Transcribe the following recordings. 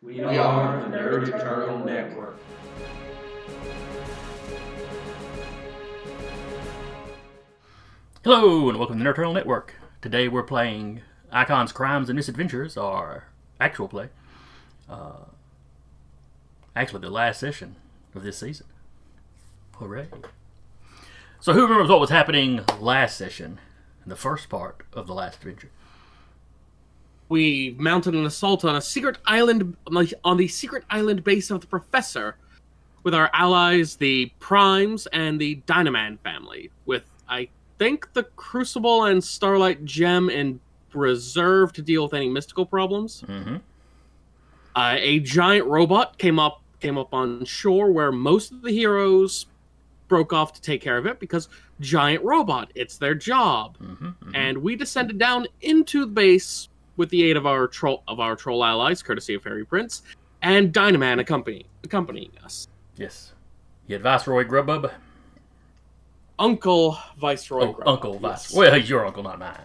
We are the Nerd Eternal Network. Hello, and welcome to the Nerd Turtle Network. Today we're playing Icon's Crimes and Misadventures, our actual play. Actually, the last session of this season. Hooray. So who remembers what was happening last session, in the first part of the last adventure? We mounted an assault on a secret island, on the secret island base of the Professor, with our allies, the Primes, and the Dynaman family, with, I think, the Crucible and Starlight Gem in reserve to deal with any mystical problems. Mm-hmm. A giant robot came up on shore, where most of the heroes broke off to take care of it, because giant robot, it's their job. And we descended down into the base with the aid of our troll allies, courtesy of Fairy Prince, and Dynaman accompanying us. Yes. You had Viceroy Grubub? Uncle Viceroy Grubub. Uncle Viceroy. Well, he's your uncle, not mine.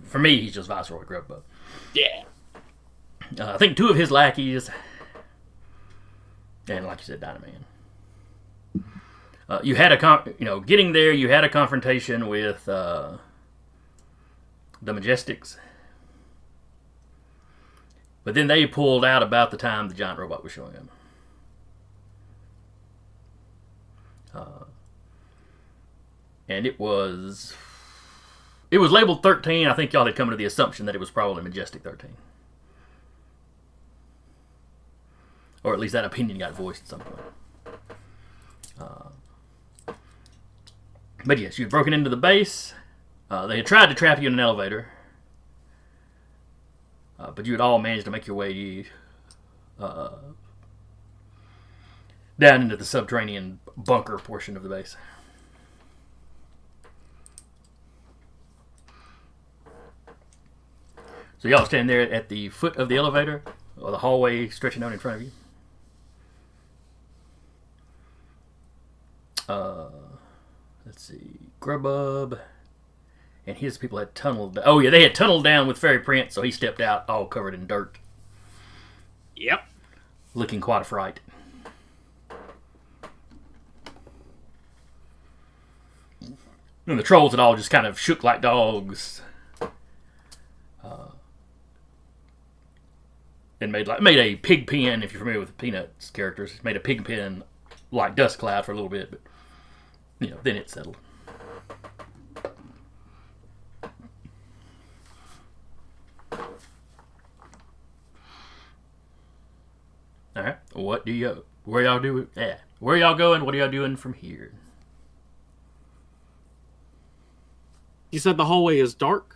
For me, he's just Viceroy Grubub. Yeah. I think two of his lackeys, and like you said, Dynaman. You had getting there, you had a confrontation with the Majestics. But then they pulled out about the time the giant robot was showing up. And it was labeled 13. I think y'all had come to the assumption that it was probably Majestic 13. Or at least that opinion got voiced at some point. But yes, you had broken into the base. They had tried to trap you in an elevator. But you had all managed to make your way down into the subterranean bunker portion of the base. So y'all stand there at the foot of the elevator, or the hallway stretching out in front of you. Let's see, Grubub and his people had tunneled. Oh yeah, they had tunneled down with Fairy Prince, so he stepped out all covered in dirt. Yep. Looking quite a fright. And the trolls had all just kind of shook like dogs. And made a pig pen, if you're familiar with Peanut's characters, made a pig pen like Dust Cloud for a little bit, but then it settled. All right, where y'all going? What are y'all doing from here? You said the hallway is dark?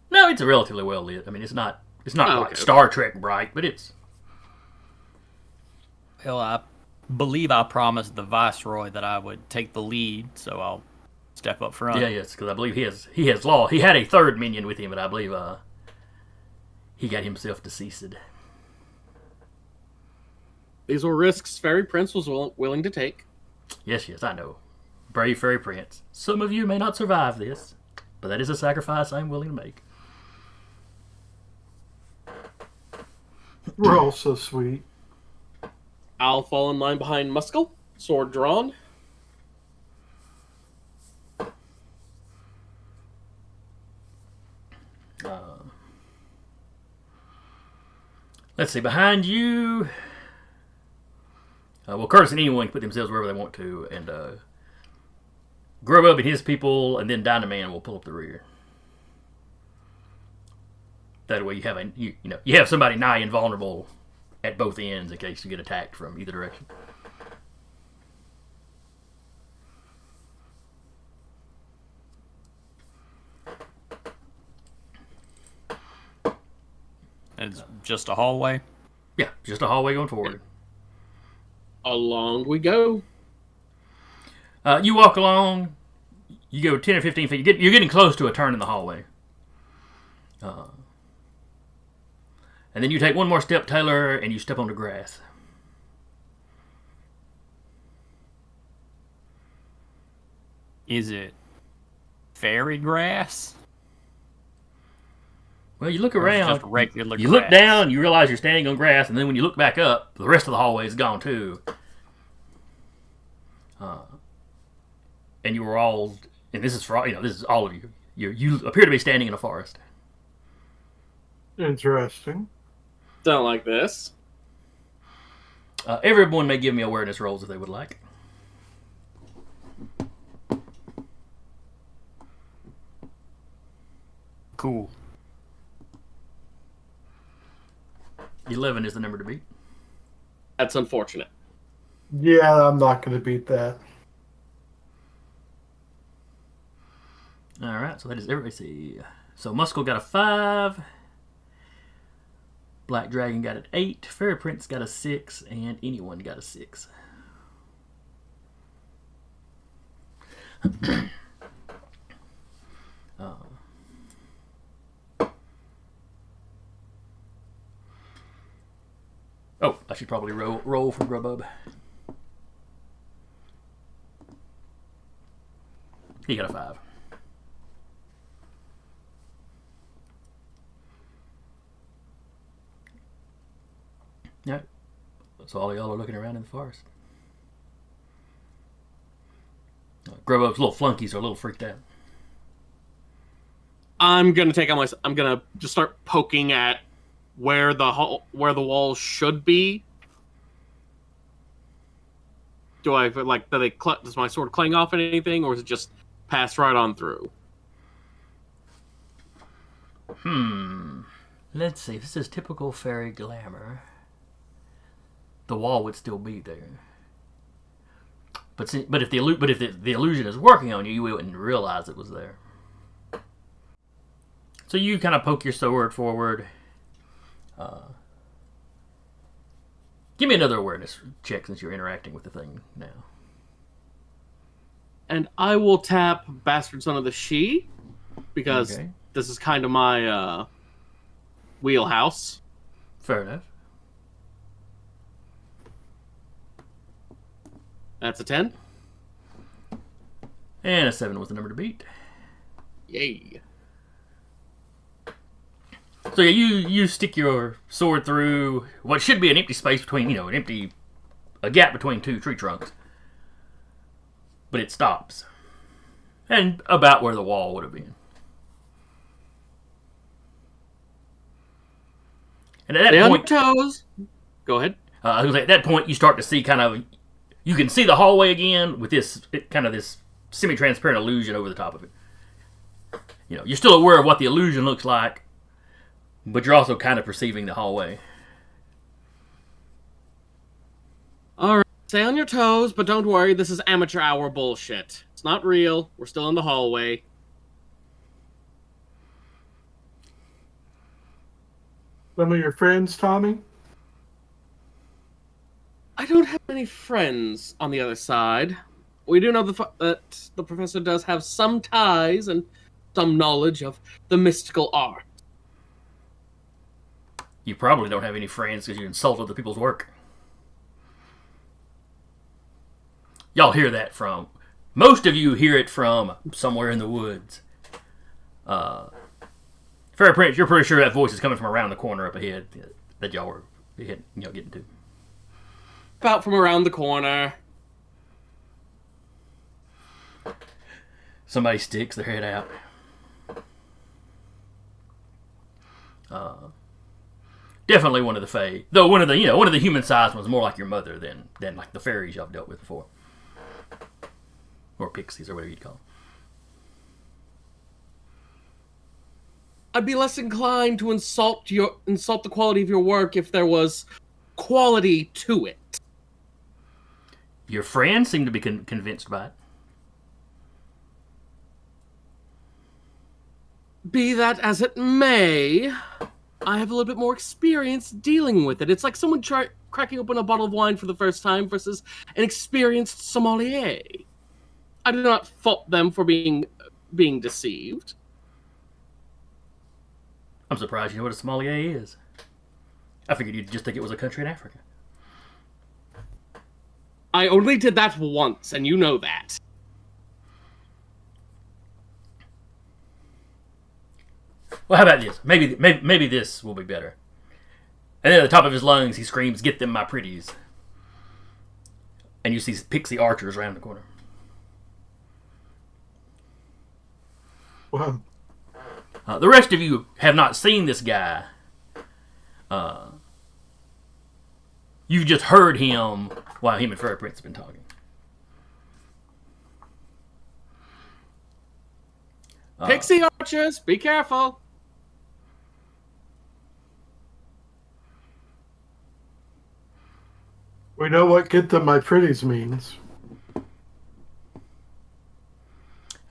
No, it's relatively well lit. I mean, it's not like Star Trek bright, but it's. Well, I believe I promised the Viceroy that I would take the lead, so I'll step up front. Yeah, yes, because I believe he has law. He had a third minion with him, but I believe he got himself deceased. These were risks Fairy Prince was willing to take. Yes, I know. Brave Fairy Prince. Some of you may not survive this, but that is a sacrifice I'm willing to make. We're all so sweet. I'll fall in line behind Muscle, sword drawn. Let's see, behind you. Curtis and anyone can put themselves wherever they want to, and Grubub and his people, and then Dynaman will pull up the rear. That way, you have somebody nigh invulnerable at both ends in case you get attacked from either direction. It's just a hallway? Yeah, just a hallway going forward. Along we go. You walk along. You go 10 or 15 feet. You're getting close to a turn in the hallway. And then you take one more step, Taylor, and you step on the grass. Is it fairy grass? Well, you look Or is it around, just regular you look grass? down, you realize you're standing on grass, and then when you look back up, the rest of the hallway is gone too. And you were all, and this is for this is all of you. You appear to be standing in a forest. Interesting. Don't like this. Everyone may give me awareness rolls if they would like. Cool. 11 is the number to beat. That's unfortunate. Yeah, I'm not going to beat that. All right, so that is everybody. See, so Muscle got a 5. Black Dragon got an 8. Fairy Prince got a 6, and anyone got a 6. Oh, I should probably roll for Grubub. He got a 5. Yeah. So all y'all are looking around in the forest. Grubub's little flunkies are a little freaked out. I'm gonna take on my. I'm gonna just start poking at where the walls should be. Do I like? Does my sword clang off at anything, or is it just pass right on through? Let's see. If this is typical fairy glamour, the wall would still be there. But if the illusion is working on you, you wouldn't realize it was there. So you kind of poke your sword forward. Give me another awareness check since you're interacting with the thing now. And I will tap Bastard Son of the She, because this is kind of my wheelhouse. Fair enough. That's a 10. And a 7 was the number to beat. Yay. So yeah, you stick your sword through what should be an empty space between, a gap between two tree trunks. But it stops. And about where the wall would have been. And at that point, toes. Go ahead. at that point, you start to see you can see the hallway again with this semi-transparent illusion over the top of it. You're still aware of what the illusion looks like, but you're also kind of perceiving the hallway. All right. Stay on your toes, but don't worry. This is amateur hour bullshit. It's not real. We're still in the hallway. Some of your friends, Tommy? I don't have any friends on the other side. We do know that the professor does have some ties and some knowledge of the mystical art. You probably don't have any friends because you insulted other people's work. Y'all hear that from... Most of you hear it from somewhere in the woods. Fair Prince, you're pretty sure that voice is coming from around the corner up ahead that y'all were getting to. About from around the corner. Somebody sticks their head out. Definitely one of the Fae. Though one of the human-sized ones more like your mother than like the fairies y'all dealt with before. Or pixies, or whatever you'd call them. I'd be less inclined to insult the quality of your work if there was quality to it. Your friends seem to be convinced by it. Be that as it may, I have a little bit more experience dealing with it. It's like someone cracking open a bottle of wine for the first time versus an experienced sommelier. I do not fault them for being deceived. I'm surprised you know what a sommelier is. I figured you'd just think it was a country in Africa. I only did that once, and you know that. Well, how about this? Maybe this will be better. And then at the top of his lungs, he screams, "Get them, my pretties!" And you see pixie archers around the corner. Well, The rest of you have not seen this guy. You've just heard him while him and Fairy Prince have been talking. Pixie archers, be careful. we know what "get them my pretties" means.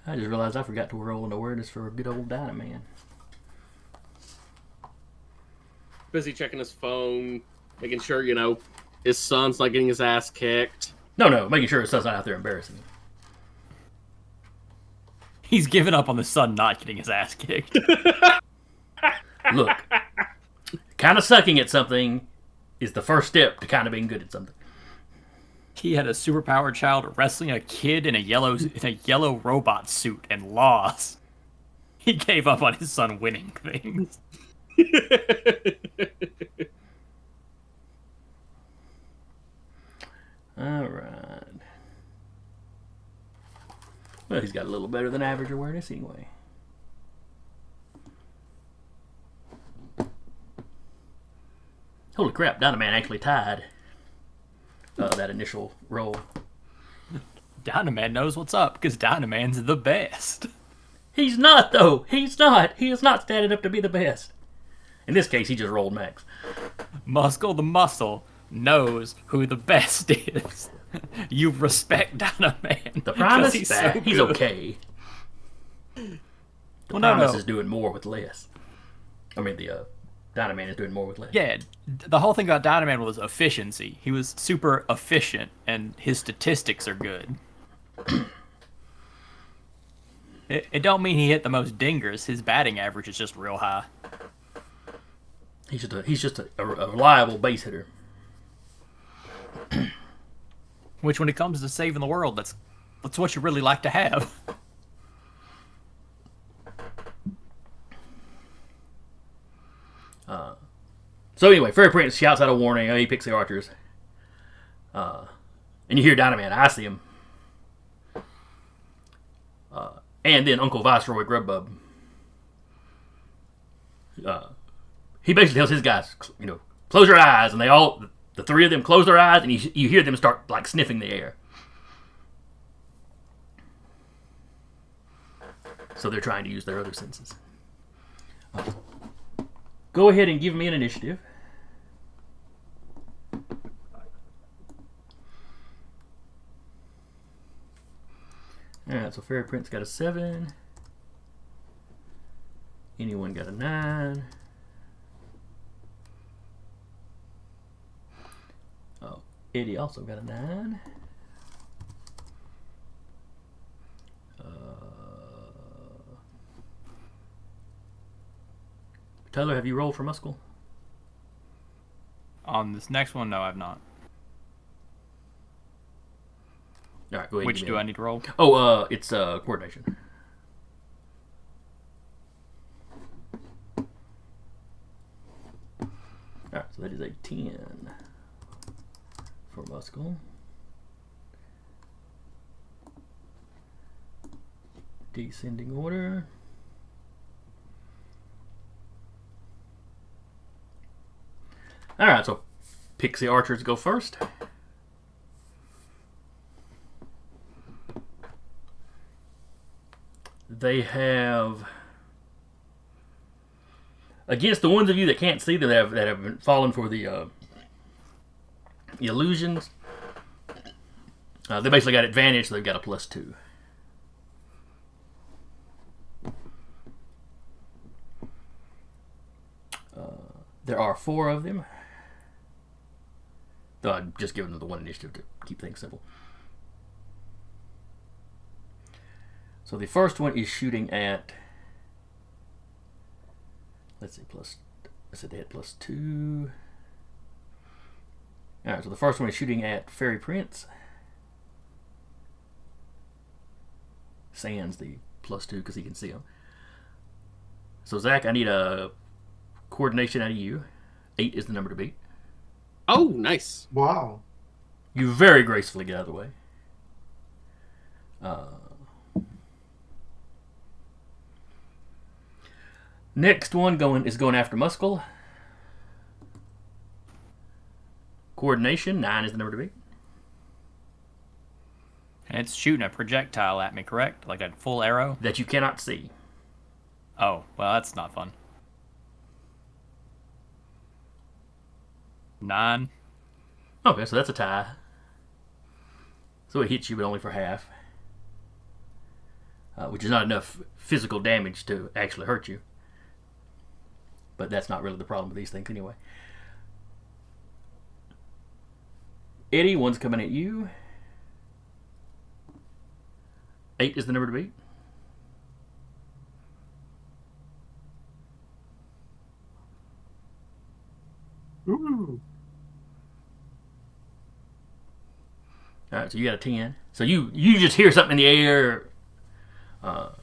I just realized I forgot to roll an awareness for a good old Dynaman. Busy checking his phone, making sure, his son's not getting his ass kicked. No, making sure his son's not out there embarrassing him. He's given up on the son not getting his ass kicked. Look, kind of sucking at something is the first step to kind of being good at something. He had a superpowered child wrestling a kid in a yellow robot suit and lost. He gave up on his son winning things. All right. Well, he's got a little better than average awareness anyway. Holy crap, Dynaman actually tied that initial roll. Dynaman knows what's up, because Dynaman's the best. He's not, though. He's not. He is not standing up to be the best. In this case, he just rolled max. Muscle the muscle knows who the best is. You respect Dynaman. The Primus, he's he's good. okay. The Well, Primus no. is doing more with less. I mean, the Dynaman is doing more with less. Yeah, the whole thing about Dynaman was efficiency. He was super efficient, and his statistics are good. It don't mean he hit the most dingers. His batting average is just real high. He's just a reliable base hitter. Which, when it comes to saving the world, that's what you really like to have. So anyway, Fairy Prince shouts out a warning. Hey, Pixie Archers. And you hear Dynaman. I see him. And then Uncle Viceroy Grubbub. He basically tells his guys, close your eyes, and the three of them close their eyes, and you hear them start like sniffing the air. So they're trying to use their other senses. Go ahead and give me an initiative. Alright, so Fairy Prince got a 7. Anyone got a 9. Oh, Eddie also got a 9. Tyler, have you rolled for Muscle? On this next one, no, I've not. All right, go ahead. Which do I need to roll? Oh, it's coordination. All right, so that is a 10 for Muscle. Descending order. All right, so Pixie Archers go first. They have, against the ones of you that can't see that have been fallen for the illusions, they basically got advantage, so they've got a +2. There are 4 of them. Though I've just given them the 1 initiative to keep things simple. So the first one is shooting at, let's see, I said they had +2. Alright, so the first one is shooting at Fairy Prince. Sans the +2 because he can see him. So, Zach, I need a coordination out of you. 8 is the number to beat. Oh, nice. Wow. You very gracefully get out of the way. Next one is going after Muscle. Coordination, 9 is the number to beat. And it's shooting a projectile at me, correct? Like a full arrow? That you cannot see. Oh, well, that's not fun. 9. Okay, so that's a tie. So it hits you, but only for half. Which is not enough physical damage to actually hurt you. But that's not really the problem with these things anyway. Eddie, one's coming at you. 8 is the number to beat. Ooh. All right, so you got a 10. So you just hear something in the air, or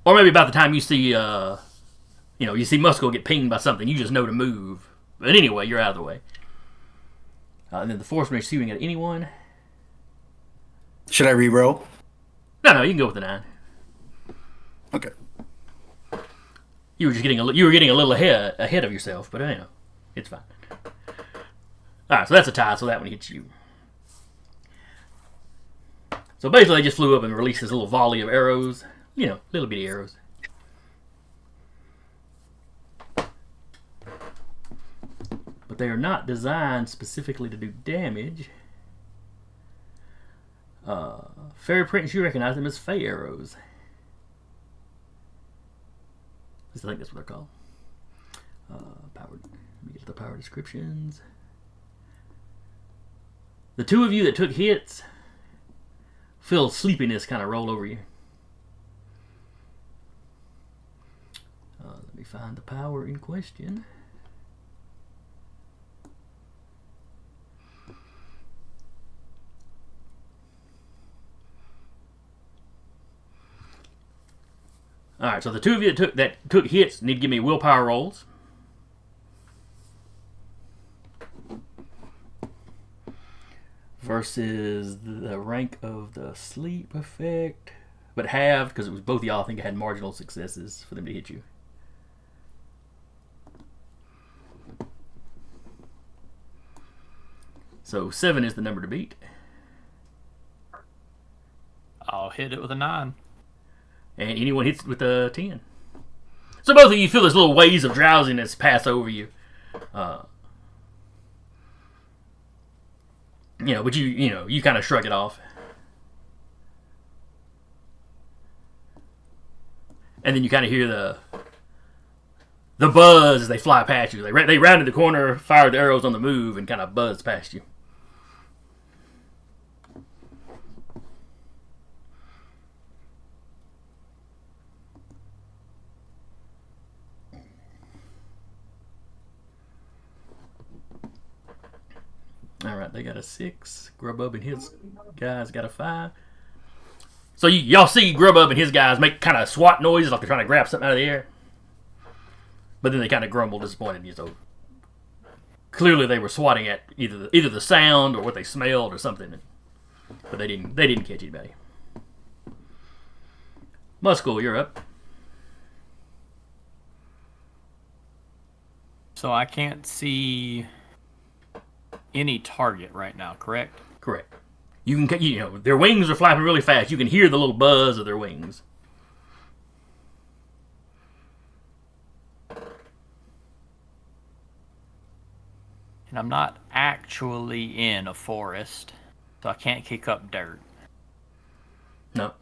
maybe about the time you see you see Muscle get pinged by something, you just know to move. But anyway, you're out of the way. And then the force when you're shooting at anyone. Should I re-roll? No, you can go with the 9. Okay. You were just getting a little ahead of yourself, but it's fine. All right, so that's a tie. So that one hits you. So basically, they just flew up and released this little volley of arrows. Little bitty arrows. But they are not designed specifically to do damage. Fairy Prince, you recognize them as Fey arrows. I think that's what they're called. Powered. Let me get to the power descriptions. The two of you that took hits feel sleepiness kind of roll over you. Let me find the power in question. All right, so the two of you that took hits need to give me willpower rolls. Versus the rank of the sleep effect, but halved because it was both of y'all. I think had marginal successes for them to hit you. So 7 is the number to beat. I'll hit it with a 9. And anyone hits with a 10. So both of you feel this little waves of drowsiness pass over you. But you kind of shrug it off. And then you kind of hear the buzz as they fly past you. They rounded the corner, fired the arrows on the move, and kind of buzzed past you. All right, they got a 6. Grubub and his guys got a 5. So y'all see Grubub and his guys make kind of swat noises like they're trying to grab something out of the air. But then they kind of grumble disappointed. So clearly they were swatting at either the sound or what they smelled or something. But they didn't catch anybody. Muscle, you're up. So I can't see any target right now, correct? Correct. You can, their wings are flapping really fast. You can hear the little buzz of their wings. And I'm not actually in a forest, so I can't kick up dirt. No.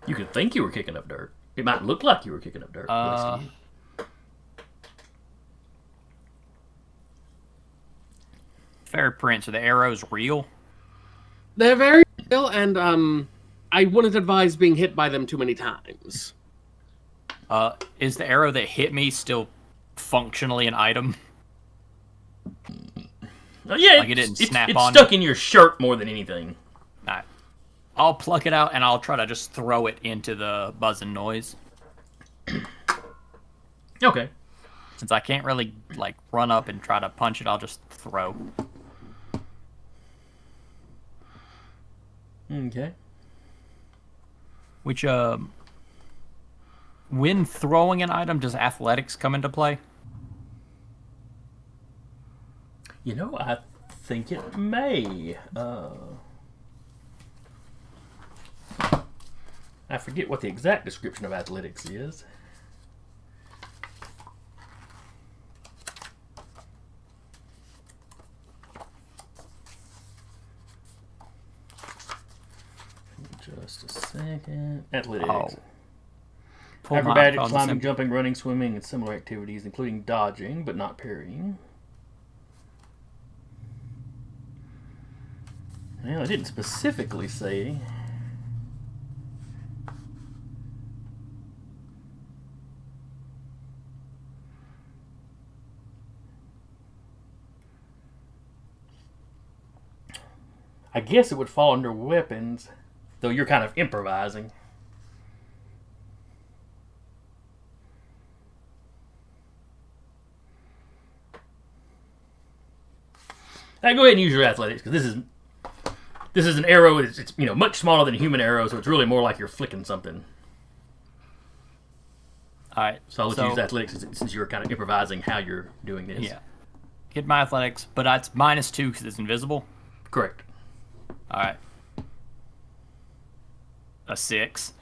You could think you were kicking up dirt. It might look like you were kicking up dirt. Fair Prince, are the arrows real? They're very real, and I wouldn't advise being hit by them too many times. Is the arrow that hit me still functionally an item? Yeah, Like it didn't snap it's on stuck me? in your shirt more than anything. Alright. I'll pluck it out and I'll try to just throw it into the buzzing noise. Okay. Since I can't really like run up and try to punch it, I'll just throw. Okay. Which when throwing an item, does athletics come into play? You know, I think it may. I forget what the exact description of athletics is. Just a second. Athletics. Oh. Pull my Acrobatic, icons climbing, and- jumping, running, swimming, and similar activities, including dodging, but not parrying. Well, I didn't specifically say. I guess it would fall under weapons, though you're kind of improvising. Now go ahead and use your athletics, because this is an arrow. It's much smaller than a human arrow, so it's really more like you're flicking something. All right. So I'll let you use athletics since you're kind of improvising how you're doing this. Yeah. Hit my athletics, but it's -2 because it's invisible. Correct. All right. A 6.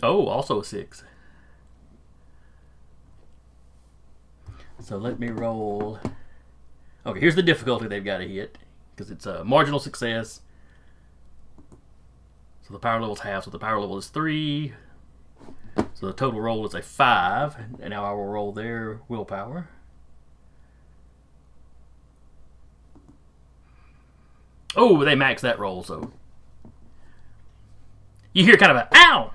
Oh, also a 6. So let me roll. Okay, here's the difficulty they've got to hit, because it's a marginal success. So the power level's half, so the power level is 3. So the total roll is a 5, and now I will roll their willpower. Oh, they max that roll, so you hear kind of a ow,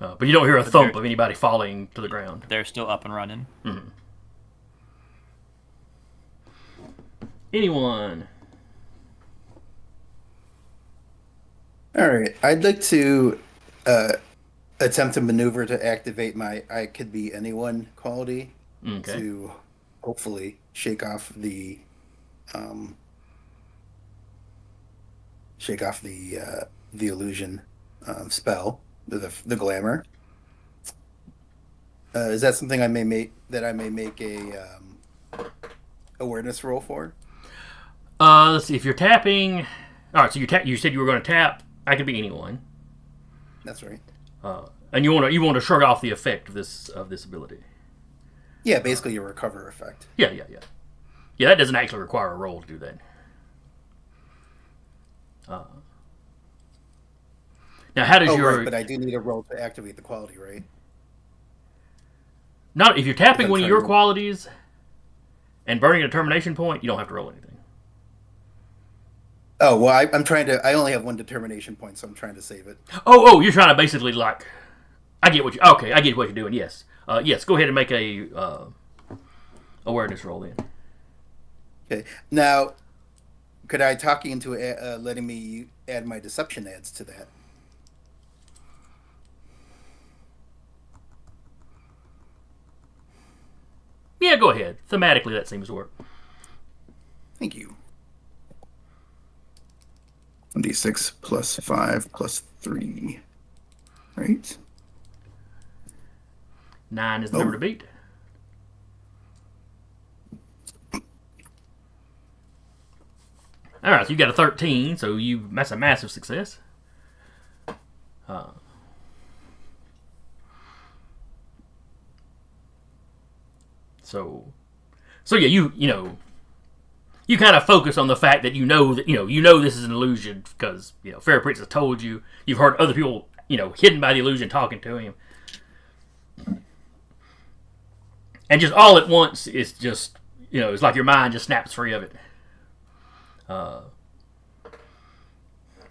but you don't hear a thump of anybody falling to the ground. They're still up and running. Mm-hmm. Anyone? All right. I'd like to attempt to maneuver to activate my "I could be anyone" quality Okay. to hopefully shake off the illusion spell, the glamour. Is that something I may make a awareness roll for? Let's see. If you're tapping, all right. So you said you were going to tap. I could be anyone. That's right. And you want to shrug off the effect of this ability. Yeah, basically your recover effect. Yeah. Yeah, that doesn't actually require a roll to do that. Now, how does your... Right, but I do need a roll to activate the quality, right? Not if you're tapping one of your to... qualities and burning a determination point, you don't have to roll anything. Oh, well, I'm trying to... I only have one determination point, so I'm trying to save it. Oh, you're trying to basically, like... I get what you're doing, yes. Yes, go ahead and make a awareness roll then. Okay. Now, could I talk you into letting me add my deception ads to that? Yeah, go ahead. Thematically, that seems to work. Thank you. 1d6 plus 5 plus 3. Right? 9 is the number to beat. All right, so you got a 13, so that's a massive success. So yeah, you kind of focus on the fact that you know this is an illusion because Fairy Prince has told you. You've heard other people hidden by the illusion talking to him, and just all at once it's just it's like your mind just snaps free of it.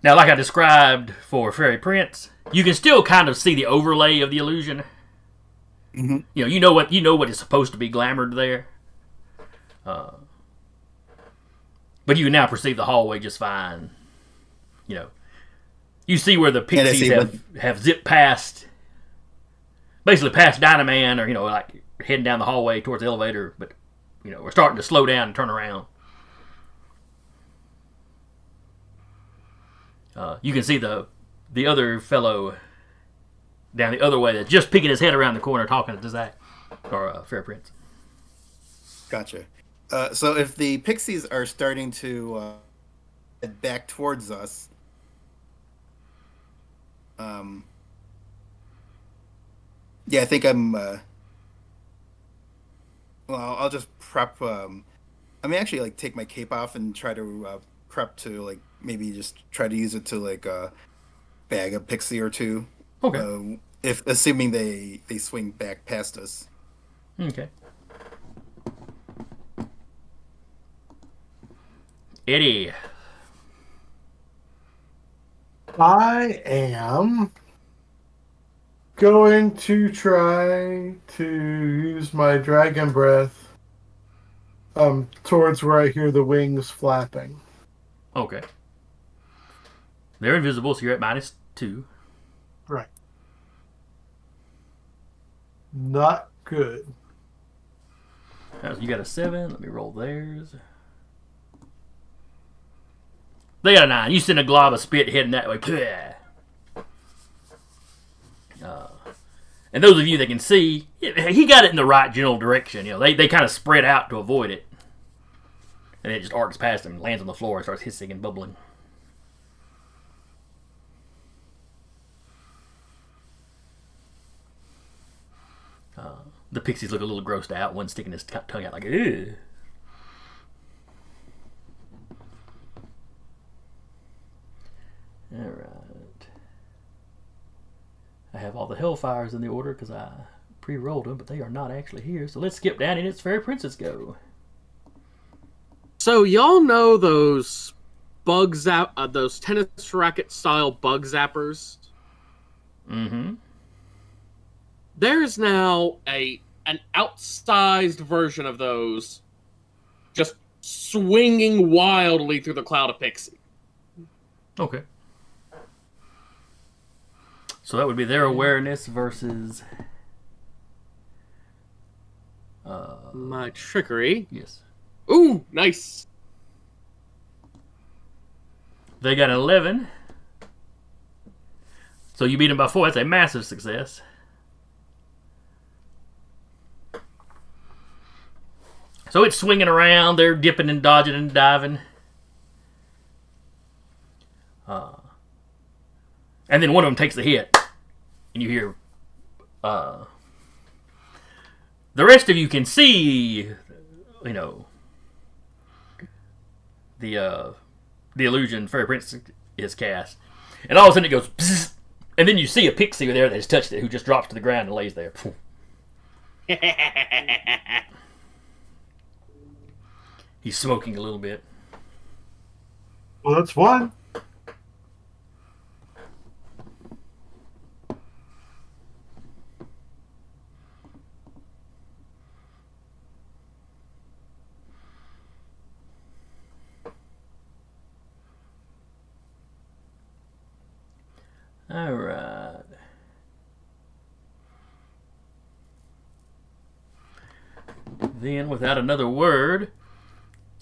Now, like I described for Fairy Prince, you can still kind of see the overlay of the illusion. Mm-hmm. You know what is supposed to be glamored there. But you can now perceive the hallway just fine. You know, you see where the I pixies see have zipped past, basically past Dynaman, or like heading down the hallway towards the elevator. But we're starting to slow down and turn around. You can see the other fellow down the other way that's just peeking his head around the corner talking to Zach or Fair Prince. Gotcha. So if the pixies are starting to head back towards us, yeah, I think I'm. Well, I'll just prep. I mean, actually, like take my cape off and try to prep to like maybe just try to use it to like bag a pixie or two. Okay. If assuming they swing back past us. Okay. Eddie. I am going to try to use my dragon breath towards where I hear the wings flapping. Okay. They're invisible, so you're at -2. Right. Not good. You got a 7. Let me roll theirs. They got a 9. You send a glob of spit heading that way. And those of you that can see, he got it in the right general direction. They kind of spread out to avoid it. And it just arcs past him, lands on the floor, and starts hissing and bubbling. The pixies look a little grossed out. One sticking his tongue out like, ew. Alright. I have all the Hellfires in the order because I pre-rolled them, but they are not actually here. So let's skip down and it's Fairy Princess go. So y'all know those those tennis racket style bug zappers? Mm-hmm. There's now an outsized version of those just swinging wildly through the cloud of pixie. Okay. So that would be their awareness versus... My trickery. Yes. Ooh, nice. They got an 11. So you beat them by 4. That's a massive success. So it's swinging around. They're dipping and dodging and diving. And then one of them takes the hit. And you hear... the rest of you can see... the illusion Fairy Prince is cast. And all of a sudden it goes... Bzzz, and then you see a pixie there that has touched it who just drops to the ground and lays there. He's smoking a little bit. Well, that's one. All right. Then, without another word,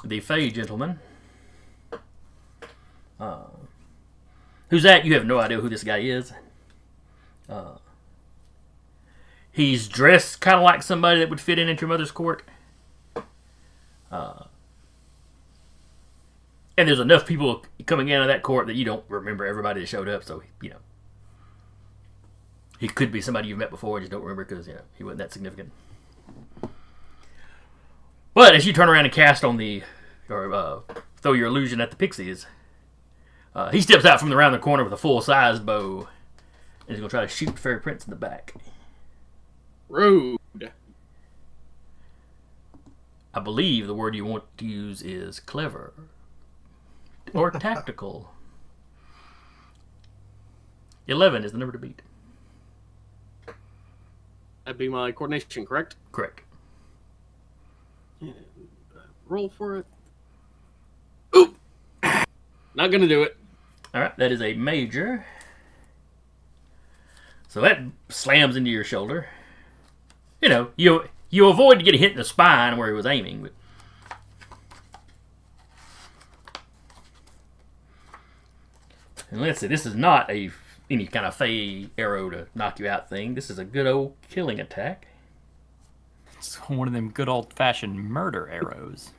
the Fey gentleman. Who's that? You have no idea who this guy is. He's dressed kind of like somebody that would fit in at your mother's court. And there's enough people coming out of that court that you don't remember everybody that showed up. So, he could be somebody you've met before and just don't remember because, he wasn't that significant. But as you turn around and cast on throw your illusion at the pixies, he steps out from around the corner with a full-sized bow. And he's going to try to shoot Fairy Prince in the back. Rude. I believe the word you want to use is clever. Or tactical. 11 is the number to beat. That'd be my coordination, correct? Correct. And roll for it. Ooh, Not gonna do it. All right, that is a major. So that slams into your shoulder. You know, you avoid getting hit in the spine where he was aiming, but. And let's see, this is not any kind of fey arrow to knock you out thing. This is a good old killing attack. It's one of them good old-fashioned murder arrows.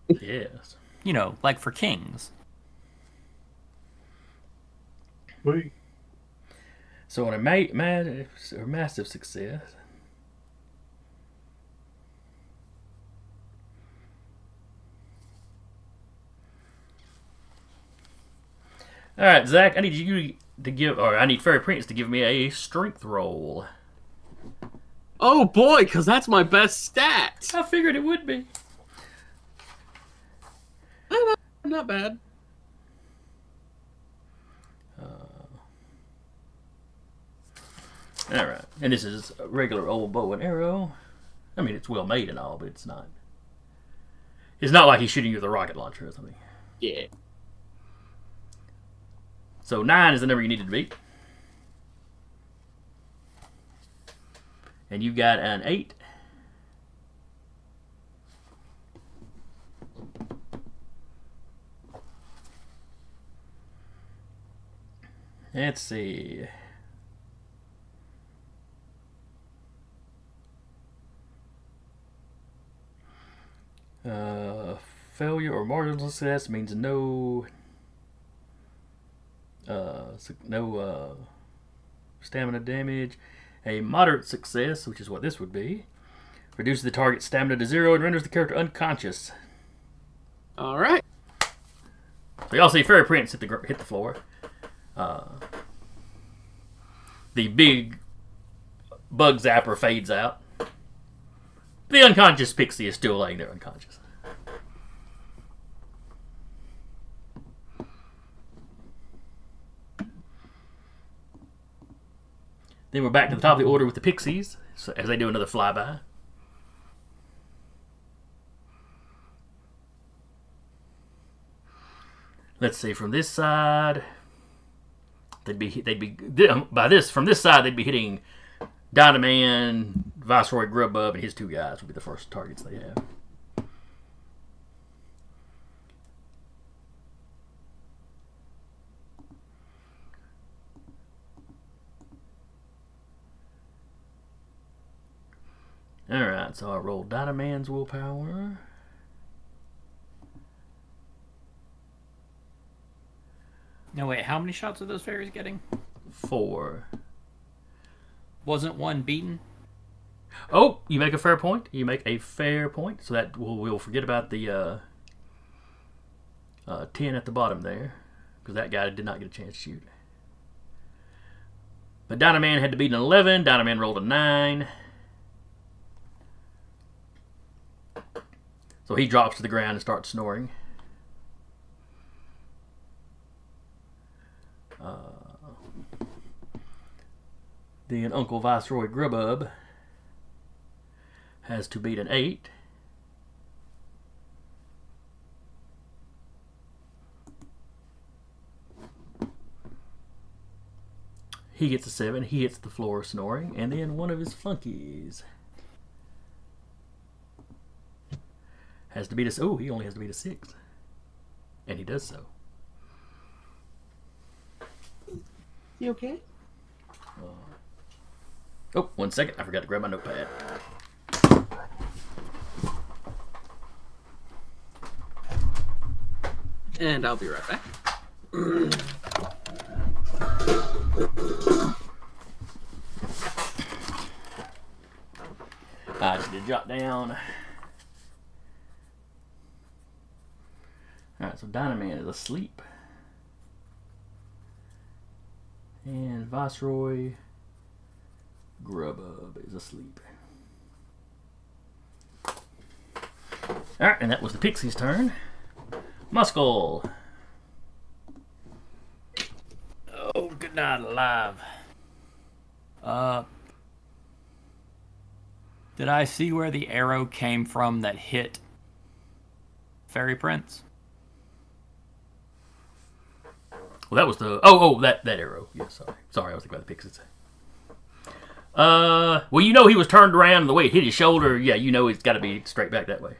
Yes. You know, like for kings. Wait. So on a massive success. All right, Zach, I need you to give, or I need Fairy Prince to give me a strength roll. Oh boy, because that's my best stat. I figured it would be. Not bad. All right, and this is a regular old bow and arrow. I mean, it's well made and all, but it's not. It's not like he's shooting you with a rocket launcher or something. Yeah. So 9 is the number you needed to beat. And you got an 8. Let's see. Failure or marginal success means no stamina damage. A moderate success, which is what this would be, reduces the target's stamina to 0 and renders the character unconscious. All right. So y'all see Fairy Prince hit the floor. The big bug zapper fades out. The unconscious pixie is still laying there unconscious. Then we're back to the top of the order with the pixies, so as they do another flyby. Let's see, from this side, from this side they'd be hitting Dynaman, Viceroy Grubub, and his 2 guys would be the first targets they have. Alright, so I rolled Dynaman's willpower. No, wait, how many shots are those fairies getting? 4. Wasn't one beaten? Oh, you make a fair point. You make a fair point. So that we'll forget about the 10 at the bottom there, because that guy did not get a chance to shoot. But Dynaman had to beat an 11. Dynaman rolled a 9. So he drops to the ground and starts snoring. Then Uncle Viceroy Grubub has to beat an 8. He gets a 7. He hits the floor snoring. And then one of his flunkies has to beat a... Oh, he only has to beat a 6. And he does so. You okay? Oh, 1 second. I forgot to grab my notepad. And I'll be right back. I just did jot down. Alright, so Dynaman is asleep. And Viceroy Grubub is asleep. Alright, and that was the Pixie's turn. Muscle. Oh, good night, alive. Did I see where the arrow came from that hit Fairy Prince? Well, that was the that arrow. Yeah, sorry, I was thinking about the pixies. Well, you know he was turned around and the way it hit his shoulder. Yeah, you know he's got to be straight back that way.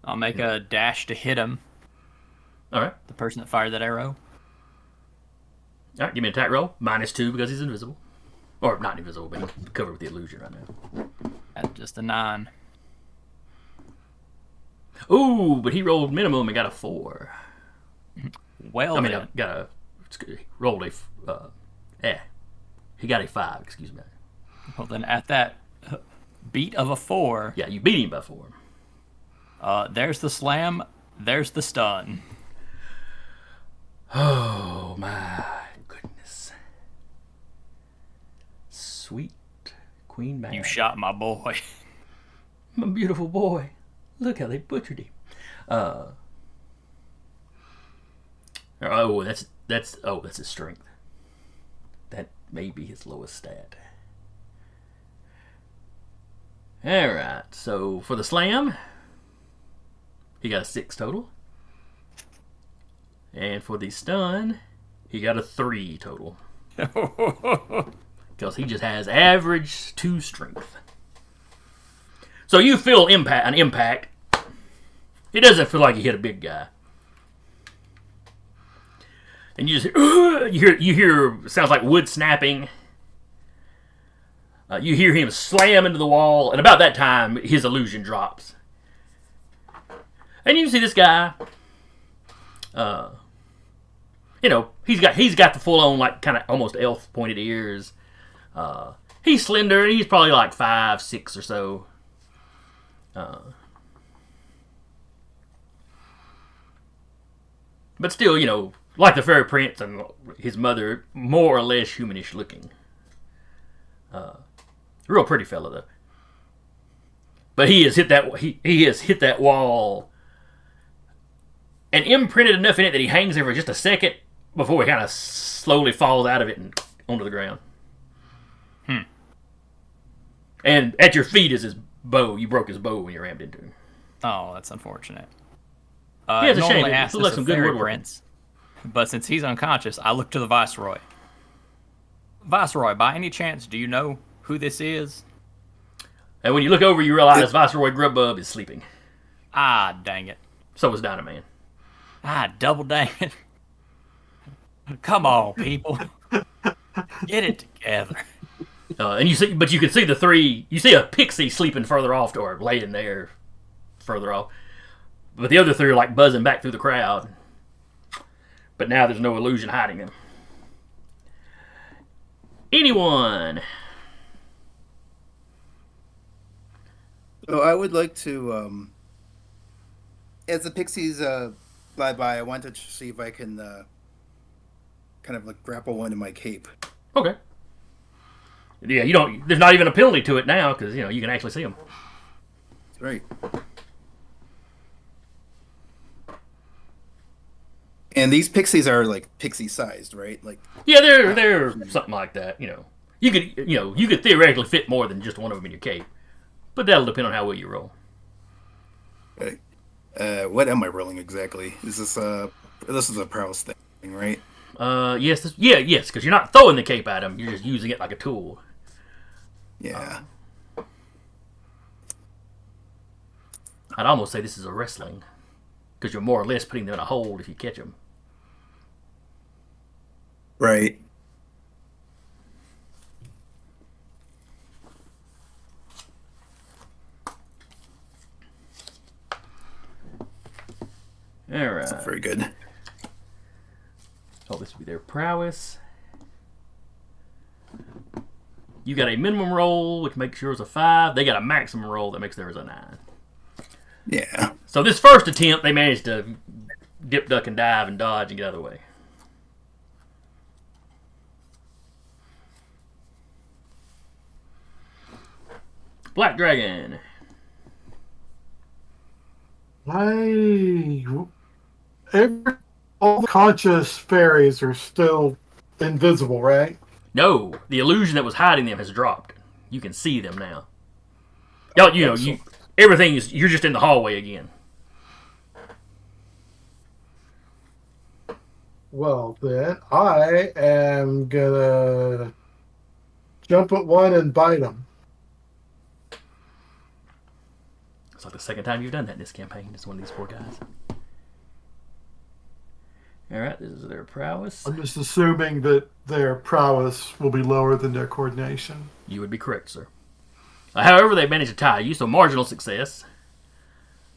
I'll make a dash to hit him. All right, The person that fired that arrow. all right. Give me an attack roll. -2 because he's invisible, or not invisible, but he's covered with the illusion right now. That's just a 9. Ooh, but he rolled minimum and got a 4. Well, I mean, then. rolled a. He got a 5. Excuse me. Well, then at that beat of a 4, Yeah, you beat him by 4. there's the slam, there's the stun. Oh my goodness! Sweet Queen Mary. You shot my boy. My beautiful boy. Look how they butchered him. That's his strength. That may be his lowest stat. Alright, so for the slam, he got a 6 total. And for the stun, he got a 3 total. Because he just has average 2 strength. So you feel an impact. It doesn't feel like you hit a big guy. And you just you hear sounds like wood snapping. You hear him slam into the wall, and about that time his illusion drops. And you see this guy. He's got the full on like kind of almost elf pointed ears. He's slender. He's probably like 5'6" or so. But still, like the fairy prince and his mother, more or less humanish looking. Real pretty fella though. But he has hit that wall and imprinted enough in it that he hangs there for just a second before he kind of slowly falls out of it and onto the ground. And at your feet is his bow. You broke his bow when you rammed into him. Oh, that's unfortunate. Yeah, it's a shame. Normally It ask looks this like of some good Fairy woodworking. Prince, but since he's unconscious, I look to the Viceroy. Viceroy, by any chance, do you know who this is? And when you look over, you realize Viceroy Grubbub is sleeping. Ah, dang it. So is Dynaman. Ah, double dang it. Come on, people. Get it together. And you can see the 3. You see a pixie sleeping further off, or laying there, further off. But the other 3 are like buzzing back through the crowd. But now there's no illusion hiding them. Anyone? So I would like to, as the pixies fly by, I wanted to see if I can kind of like grapple one in my cape. Okay. Yeah, you don't. There's not even a penalty to it now because you can actually see them. Right. And these pixies are like pixie sized, right? Like Yeah, they're something like that. You could theoretically fit more than just one of them in your cape, but that'll depend on how well you roll. okay. What am I rolling exactly? Is this is a prowess thing, right? Yes, because you're not throwing the cape at him. You're just using it like a tool. Yeah. I'd almost say this is a wrestling, because you're more or less putting them in a hold if you catch them. Right. All right. That's very good. Oh, this would be their prowess. You got a minimum roll, which makes yours a 5. They got a maximum roll that makes theirs a 9. Yeah. So this first attempt, they managed to dip, duck, and dive, and dodge, and get out of the way. Black Dragon. All the conscious fairies are still invisible, right? No, the illusion that was hiding them has dropped. You can see them now. Everything is. You're just in the hallway again. Well, then I am gonna jump at one and bite him. It's like the second time you've done that in this campaign. It's one of these poor guys. All right, this is their prowess. I'm just assuming that their prowess will be lower than their coordination. You would be correct, sir. However, they managed to tie you, so marginal success.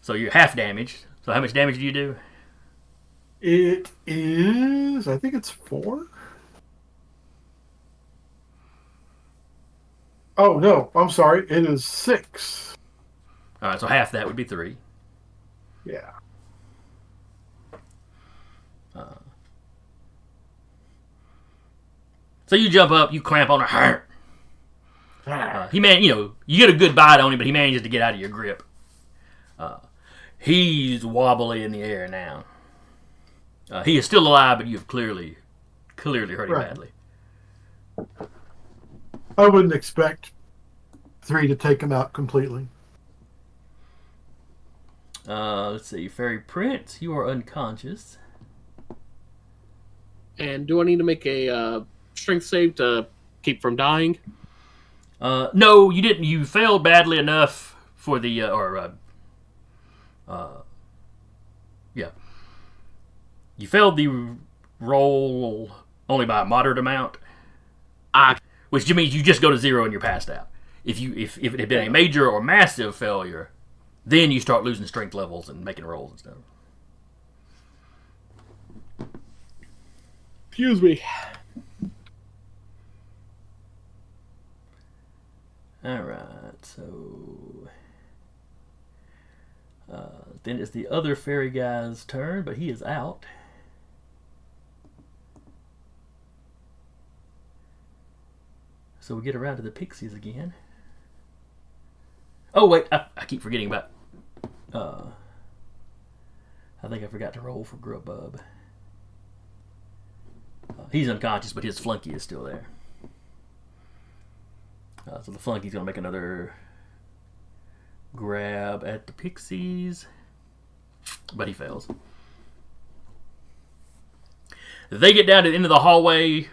So you're half damaged. So how much damage do you do? It is, I think it's 4. Oh, no, I'm sorry. It is 6. All right, so half that would be 3. Yeah. So you jump up, you clamp on her. You get a good bite on him, but he manages to get out of your grip. He's wobbly in the air now. He is still alive, but you have clearly hurt him badly. I wouldn't expect 3 to take him out completely. Let's see. Fairy Prince, you are unconscious. And do I need to make a strength save to keep from dying? No, you didn't. You failed badly enough for the yeah. You failed the roll only by a moderate amount, which means you just go to 0 and you're passed out. If it had been a major or massive failure, then you start losing strength levels and making rolls and stuff. Excuse me. Alright, so then it's the other fairy guy's turn, but he is out. So we get around to the pixies again. Oh wait, I keep forgetting about I think I forgot to roll for Grubub. He's unconscious, but his flunky is still there. So the flunky's going to make another grab at the pixies, but he fails. They get down to the end of the hallway.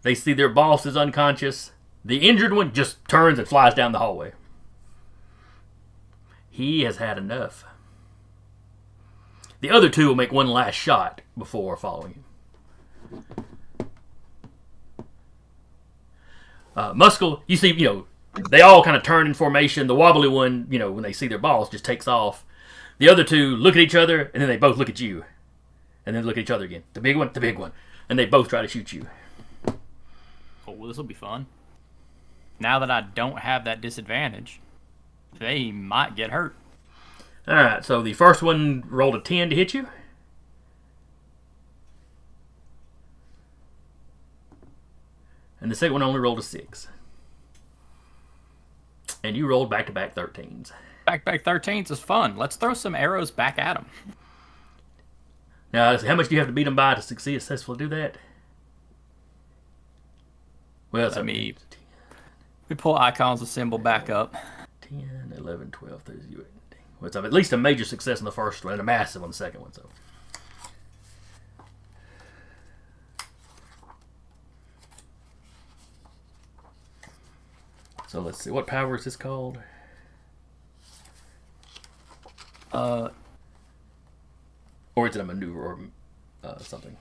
They see their boss is unconscious. The injured one just turns and flies down the hallway. He has had enough. The other two will make one last shot before following him. Muscle, you see, they all kind of turn in formation. The wobbly one, when they see their boss, just takes off. The other two look at each other, and then they both look at you. And then look at each other again. The big one. And they both try to shoot you. Oh, well, this will be fun. Now that I don't have that disadvantage, they might get hurt. Alright, so the first one rolled a 10 to hit you. And the second one only rolled a 6. And you rolled back-to-back 13s. Back 13s is fun. Let's throw some arrows back at them. Now, how much do you have to beat them by to successfully do that? Well, Let me pull icons of symbol back up. 10, 11, 12, 13. Well, it's at least a major success in the first one and a massive on the second one. So let's see. What power is this called? Or is it a maneuver or something?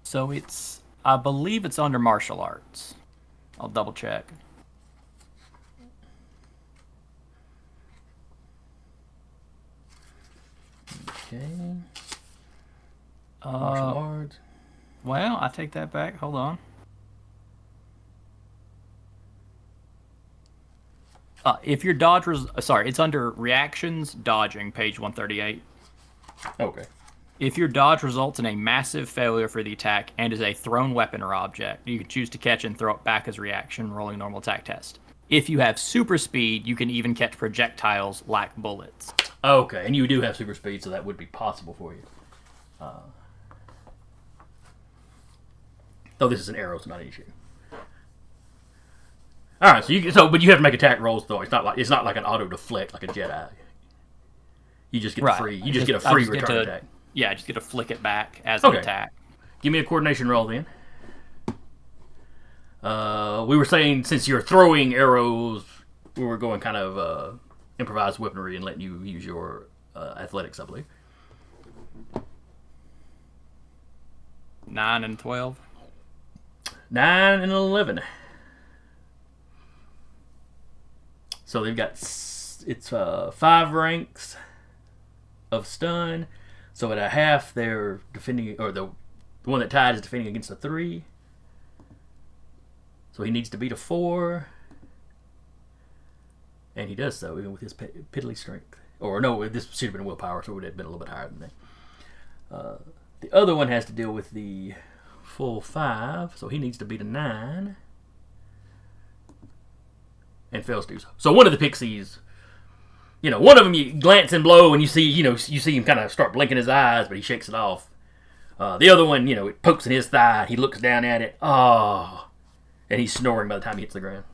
So I believe it's under martial arts. I'll double check. Okay. Martial arts. Well, I take that back. Hold on. If your dodge was it's under reactions, dodging, page 138. Okay. If your dodge results in a massive failure for the attack and is a thrown weapon or object, you can choose to catch and throw it back as reaction, rolling normal attack test. If you have super speed, you can even catch projectiles like bullets. Okay, and you do have super speed, so that would be possible for you. This is an arrow, so not an issue. All right, but you have to make attack rolls though. It's not like an auto deflect like a Jedi. You just get Right. the free. You just get a I free just get return to- attack. Yeah, I just get to flick it back as an Okay. attack. Give me a coordination roll then. We were saying since you're throwing arrows, we were going kind of improvised weaponry and letting you use your athletics, I believe. 9 and 12. 9 and 11. So they've got it's 5 ranks of stun. So at a half, they're defending, or the one that tied is defending against a 3. So he needs to beat a 4. And he does so, even with his piddly strength. Or no, this should have been willpower, so it would have been a little bit higher than that. The other one has to deal with the full 5, so he needs to beat a 9. And fails to do so. So one of the pixies, one of them you glance and blow, and you see him kind of start blinking his eyes, but he shakes it off. The other one, it pokes in his thigh. He looks down at it. Oh, and he's snoring by the time he hits the ground.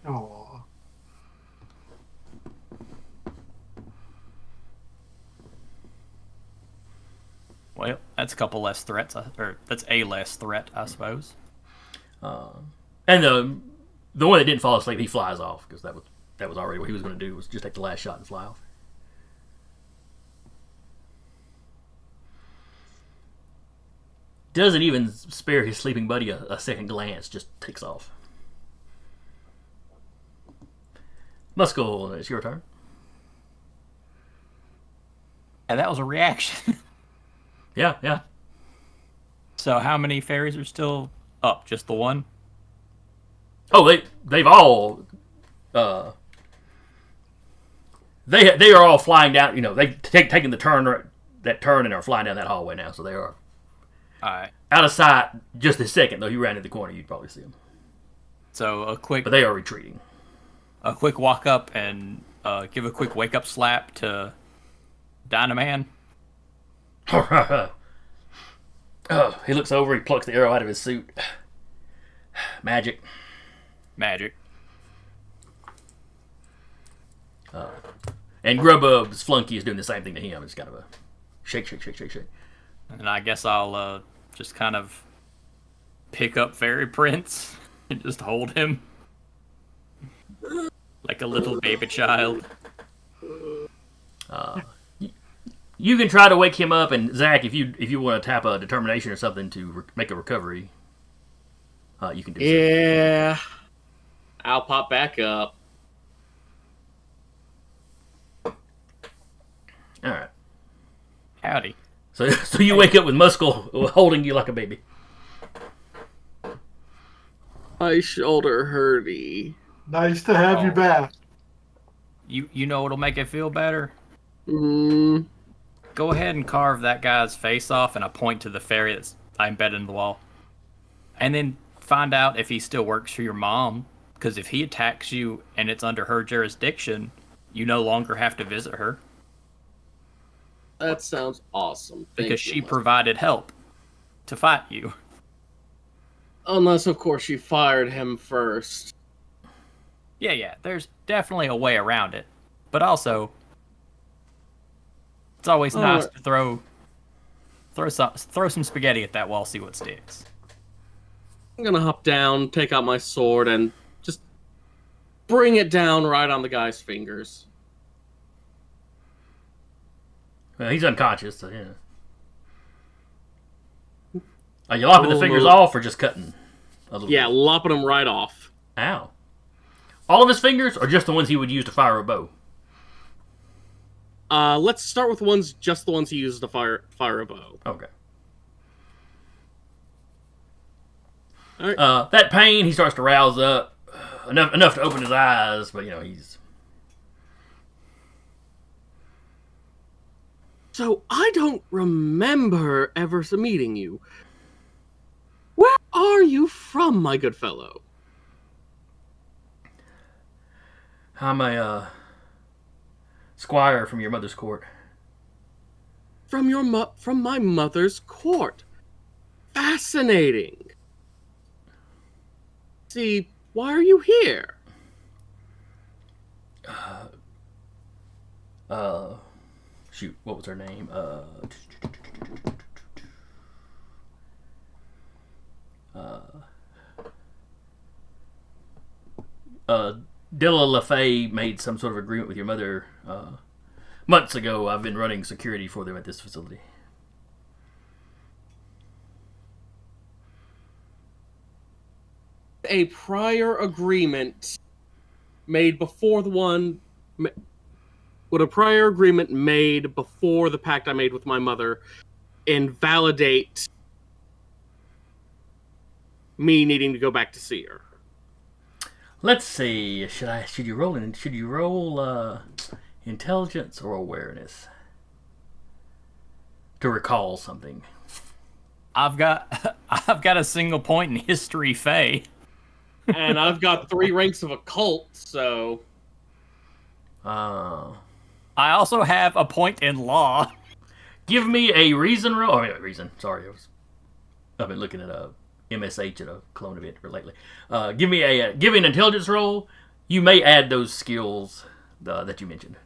Oh. Well, that's a couple less threats, or that's a less threat, I suppose. And the one that didn't fall asleep, he flies off because that was already what he was going to do, was just take the last shot and fly off. Doesn't even spare his sleeping buddy a second glance, just takes off. Muscle, it's your turn. And that was a reaction. Yeah. So how many fairies are still up? Just the one? Oh, they've all they are all flying down. They've taken the turn and are flying down that hallway now. So they are Alright. out of sight. Just a second though, you ran to the corner, you'd probably see them. So But they are retreating. a quick walk up and give a quick wake up slap to Dynaman. Oh, he looks over. He plucks the arrow out of his suit. Magic. And Grubub's flunky is doing the same thing to him. It's kind of a shake. And I guess I'll just kind of pick up Fairy Prince and just hold him like a little baby child. You can try to wake him up, and Zach, if you want to tap a determination or something to make a recovery, you can do so. Yeah. I'll pop back up. All right. Howdy. So you wake up with Muscle holding you like a baby. My shoulder hurty. Nice to have you Oh. back. You know what'll make it feel better? Mm. Go ahead and carve that guy's face off, and I point to the fairy that's embedded in the wall. And then find out if he still works for your mom, because if he attacks you and it's under her jurisdiction, you no longer have to visit her, That sounds awesome. Thank because you, she Mike. provided help to fight you. Unless, of course, she fired him first. Yeah, there's definitely a way around it. But also, it's always nice to throw some spaghetti at that wall, see what sticks. I'm gonna hop down, take out my sword, and just bring it down right on the guy's fingers. Well, he's unconscious, so yeah. Are you lopping the fingers off or just cutting a little Yeah, bit? lopping him right off. Ow. All of his fingers, or just the ones he would use to fire a bow? Let's start with just the ones he uses to fire a bow. Okay. All right. That pain, he starts to rouse up enough to open his eyes, but he's. So I don't remember ever meeting you. Where are you from, my good fellow? I'm a squire from your mother's court. From my mother's court. Fascinating. See, why are you here? Shoot, what was her name? Dilla LaFay made some sort of agreement with your mother months ago. I've been running security for them at this facility. A prior agreement made before the one... Would a prior agreement made before the pact I made with my mother invalidate me needing to go back to see her? Let's see. Should you roll intelligence or awareness to recall something? I've got a single point in history, Faye. And I've got 3 ranks of occult, so... I also have a point in law. Give me a reason roll. Reason. Sorry, I've been looking at a MSH at a clone event lately. Give me an intelligence roll. You may add those skills that you mentioned.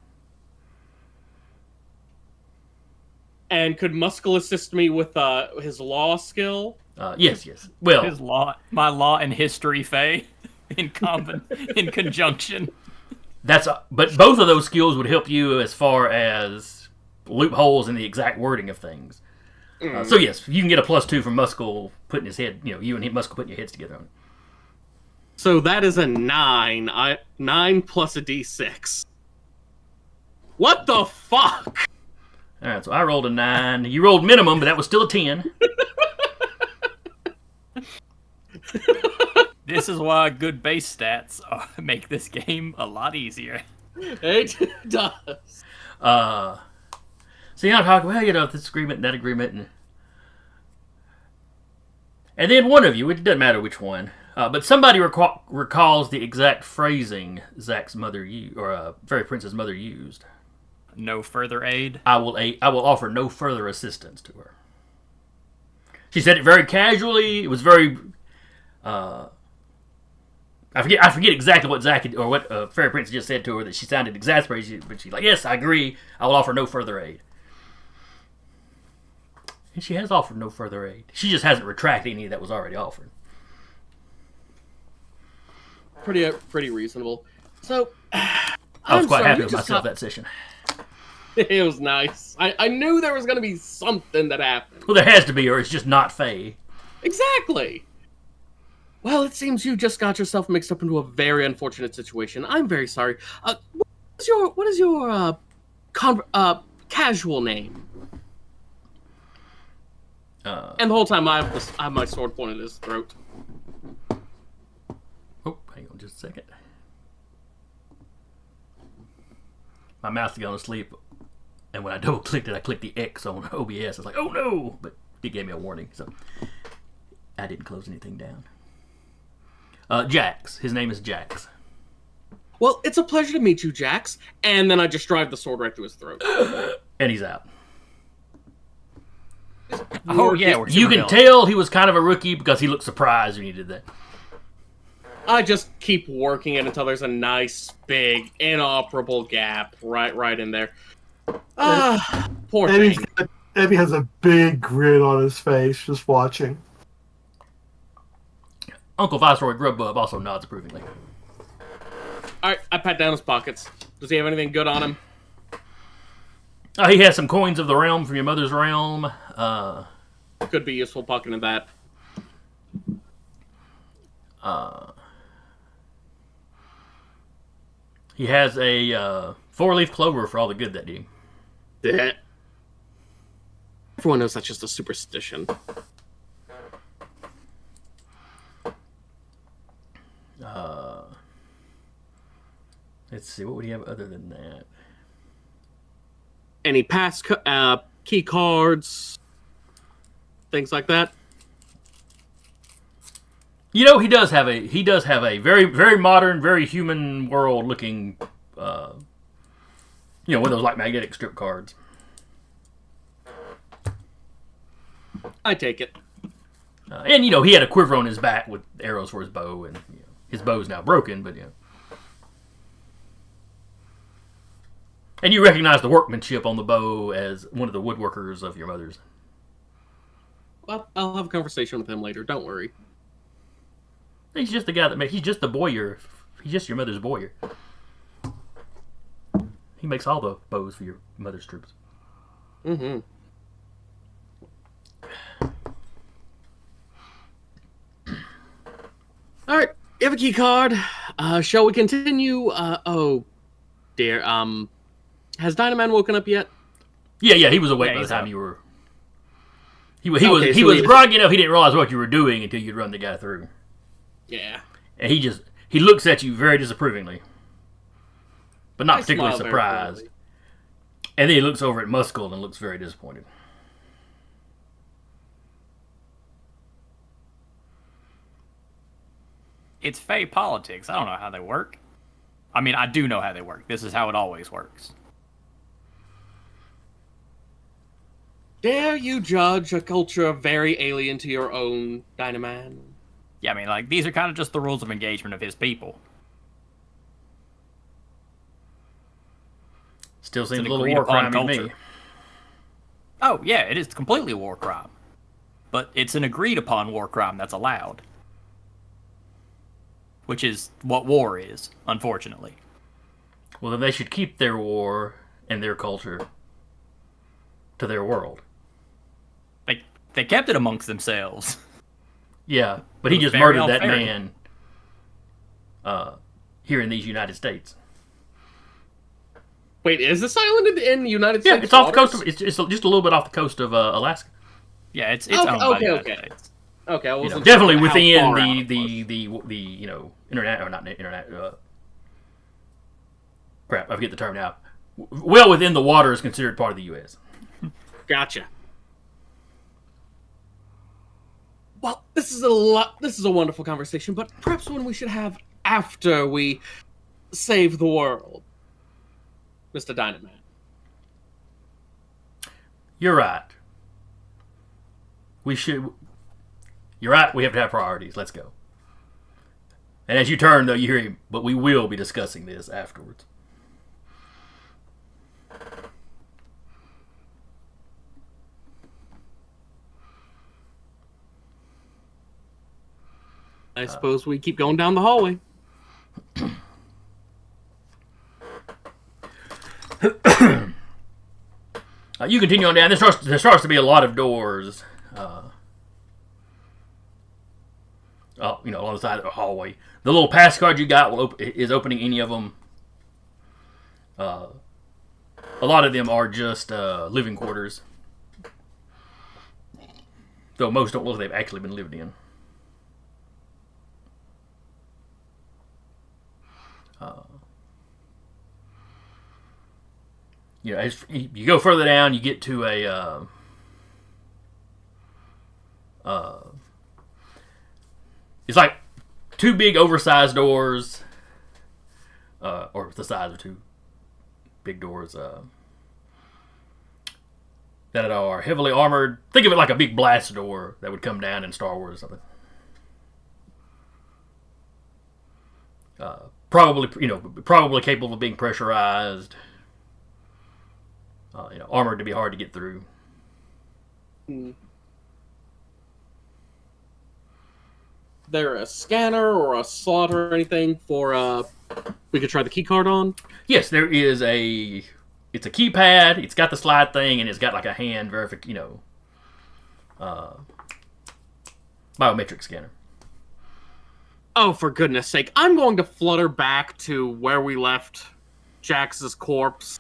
And could Muscle assist me with his law skill? Yes. Well, my law and history, Faye, in conjunction. But both of those skills would help you as far as loopholes in the exact wording of things. So yes, you can get a +2 from Muscle putting his head. You and Muscle putting your heads together on it. So that is a 9. 9 plus a d6. What the fuck? All right, so I rolled a 9. You rolled minimum, but that was still a 10. This is why good base stats make this game a lot easier. It does. So I'm talking, well, this agreement, that agreement, and then one of you, it doesn't matter which one, but somebody recalls the exact phrasing Zach's mother or Fairy Prince's mother used. No further aid. I will offer no further assistance to her. She said it very casually. It was very. I forget exactly what Zach or what Fairy Prince just said to her that she sounded exasperated, but she's like, "Yes, I agree. I will offer no further aid." And she has offered no further aid. She just hasn't retracted any that was already offered. Pretty reasonable. So I was quite happy with myself that session. It was nice. I knew there was going to be something that happened. Well, there has to be, or it's just not Faye. Exactly. Well, it seems you just got yourself mixed up into a very unfortunate situation. I'm very sorry. What is your casual name? And the whole time I have my sword pointed at his throat. Oh, hang on just a second. My mouse is going to sleep, and when I double clicked it, I clicked the X on OBS. I was like, oh no! But it gave me a warning, so I didn't close anything down. Jax. His name is Jax. Well, it's a pleasure to meet you, Jax. And then I just drive the sword right through his throat. And he's out. Oh, yeah. You can tell he was kind of a rookie because he looked surprised when you did that. I just keep working it until there's a nice, big, inoperable gap right in there. Poor thing. Eddie has a big grin on his face just watching. Uncle Viceroy Grubbub also nods approvingly. Alright, I pat down his pockets. Does he have anything good on him? He has some coins of the realm from your mother's realm. Could be useful pocketing that. He has a 4-leaf clover for all the good that did. Yeah. Everyone knows that's just a superstition. Let's see, what would he have other than that? Any key cards, things like that. He does have a very, very modern, very human world looking, one of those like magnetic strip cards. I take it. And he had a quiver on his back with arrows for his bow, and his bow's now broken, but And you recognize the workmanship on the bow as one of the woodworkers of your mother's. Well, I'll have a conversation with him later. Don't worry. He's just the guy that makes. He's just the bowyer. He's just your mother's bowyer. He makes all the bows for your mother's troops. Mm-hmm. All right, you have a key card. Shall we continue? Oh, dear. Has Dynaman woken up yet? Yeah, he was awake by the he's time up. you were. He Okay, was so groggy enough. He didn't realize what you were doing until you'd run the guy through. Yeah. And he looks at you very disapprovingly, but not I particularly smile very surprised. broadly. And then he looks over at Muscle and looks very disappointed. It's Fey politics. I don't know how they work. I mean, I do know how they work. This is how it always works. Dare you judge a culture very alien to your own, Dynaman? Yeah, I mean, like, these are kind of just the rules of engagement of his people. Still seems an a little agreed war upon crime to me. culture. Oh, yeah, it is completely war crime. But it's an agreed upon war crime that's allowed. Which is what war is, unfortunately. Well, then they should keep their war and their culture to their world. They kept it amongst themselves. Yeah, but he It was just very murdered that unfair. man here in these United States. Wait, is this island in the United Yeah, States? it's off the waters? coast of. It's just a little bit off the coast of Alaska. Yeah, it's Okay, owned by the okay, United okay. States. Okay, I You know, wasn't definitely sure how within far out it was. the you know internet or not internet. Crap, I forget the term now. Well within the water is considered part of the U.S. Gotcha. Well, this is a wonderful conversation, but perhaps one we should have after we save the world, Mr. Dynaman. You're right. We should. You're right. We have to have priorities. Let's go. And as you turn, though, you hear him. But we will be discussing this afterwards. I suppose we keep going down the hallway. You continue on down. There starts to be a lot of doors. Along the side of the hallway. The little pass card you got is opening any of them. A lot of them are just living quarters. Though most don't look like they've actually been lived in. As you go further down, you get to it's like two big oversized doors, or the size of two big doors that are heavily armored. Think of it like a big blast door that would come down in Star Wars or something. Probably capable of being pressurized. Armored to be hard to get through. There a scanner or a slot or anything for we could try the key card on? Yes, there is a. It's a keypad. It's got the slide thing, and it's got like a hand verification, biometric scanner. Oh, for goodness sake! I'm going to flutter back to where we left Jax's corpse.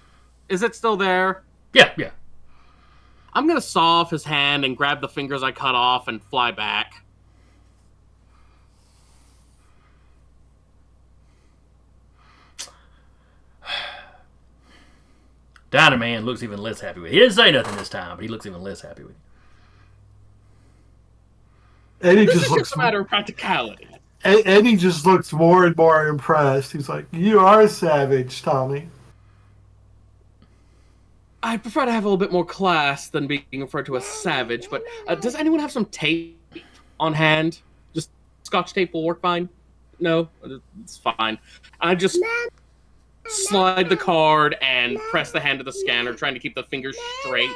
Is it still there? Yeah. I'm gonna saw off his hand and grab the fingers I cut off and fly back. Dynaman looks even less happy with you. He didn't say nothing this time, but he looks even less happy with you. Eddie This just is looks just a matter of practicality. Eddie just looks more and more impressed. He's like, "You are a savage, Tommy." I prefer to have a little bit more class than being referred to as savage, but does anyone have some tape on hand? Just Scotch tape will work fine. No, it's fine. I just slide the card and press the hand to the scanner, trying to keep the fingers straight.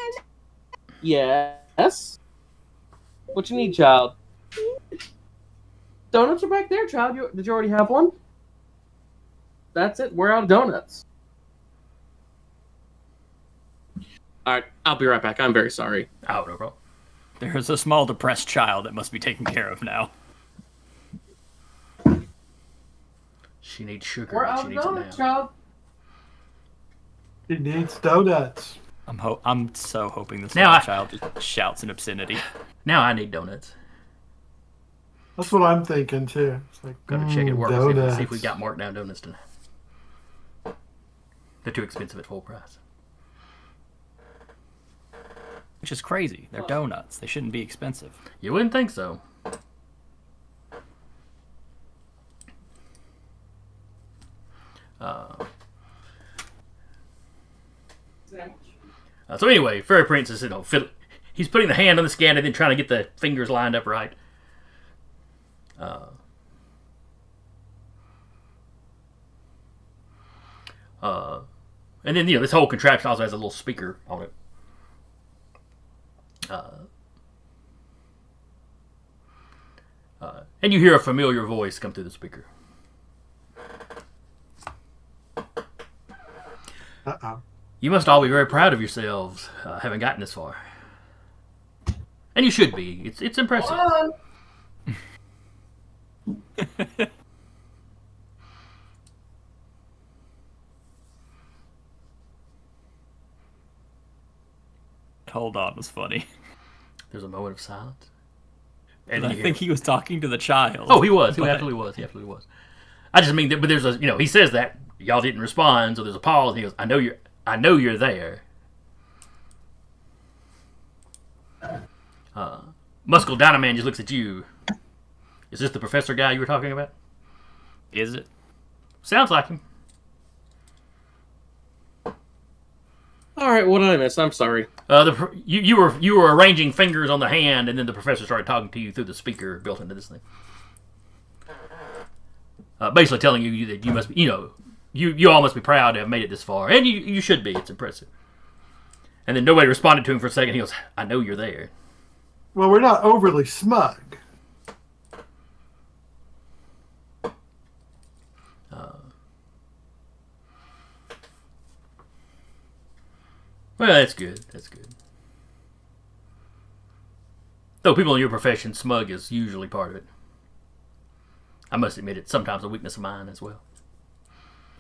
Yes? What you need, child? Donuts are back there, child. Did you already have one? That's it. We're out of donuts. Alright, I'll be right back. I'm very sorry. Oh, no problem. There is a small depressed child that must be taken care of now. She needs sugar. We're And out she of needs it now. donuts, child. He needs donuts. I'm so hoping this Now little I- child just shouts an obscenity. Now I need donuts. That's what I'm thinking too. It's like, Gotta check it at work and donuts. see if we got marked down donuts tonight. They're too expensive at full price. Which is crazy. They're donuts. They shouldn't be expensive. You wouldn't think so. So anyway, Fairy Prince is, he's putting the hand on the scanner and then trying to get the fingers lined up right. And then, this whole contraption also has a little speaker on it. And you hear a familiar voice come through the speaker. Uh-oh. You must all be very proud of yourselves, having gotten this far. And you should be. It's impressive. Hold on, was funny. There's a moment of silence. And I you hear- think he was talking to the child. Oh, he was. He But- absolutely was. He absolutely was. I just mean that, but there's a, he says that y'all didn't respond, so there's a pause. And he goes, I know you're there. Muscle Dynaman just looks at you. Is this the professor guy you were talking about? Is it? Sounds like him. Alright, what did I miss? I'm sorry. You were arranging fingers on the hand, and then the professor started talking to you through the speaker built into this thing. Basically telling you that you must be, you all must be proud to have made it this far, and you should be. It's impressive. And then nobody responded to him for a second. He goes, I know you're there. Well, we're not overly smug. Well, that's good. That's good. Though people in your profession, smug is usually part of it. I must admit it's sometimes a weakness of mine as well.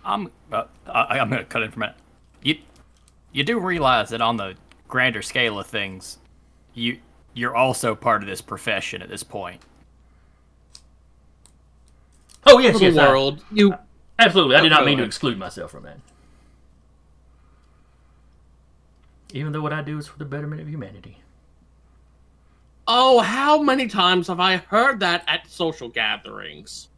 I'm going to cut in for a minute. You do realize that on the grander scale of things, you're also part of this profession at this point. Oh, yes, For the yes. world, you... Absolutely. I did not mean to Go ahead. exclude myself from that. Even though what I do is for the betterment of humanity. Oh, how many times have I heard that at social gatherings?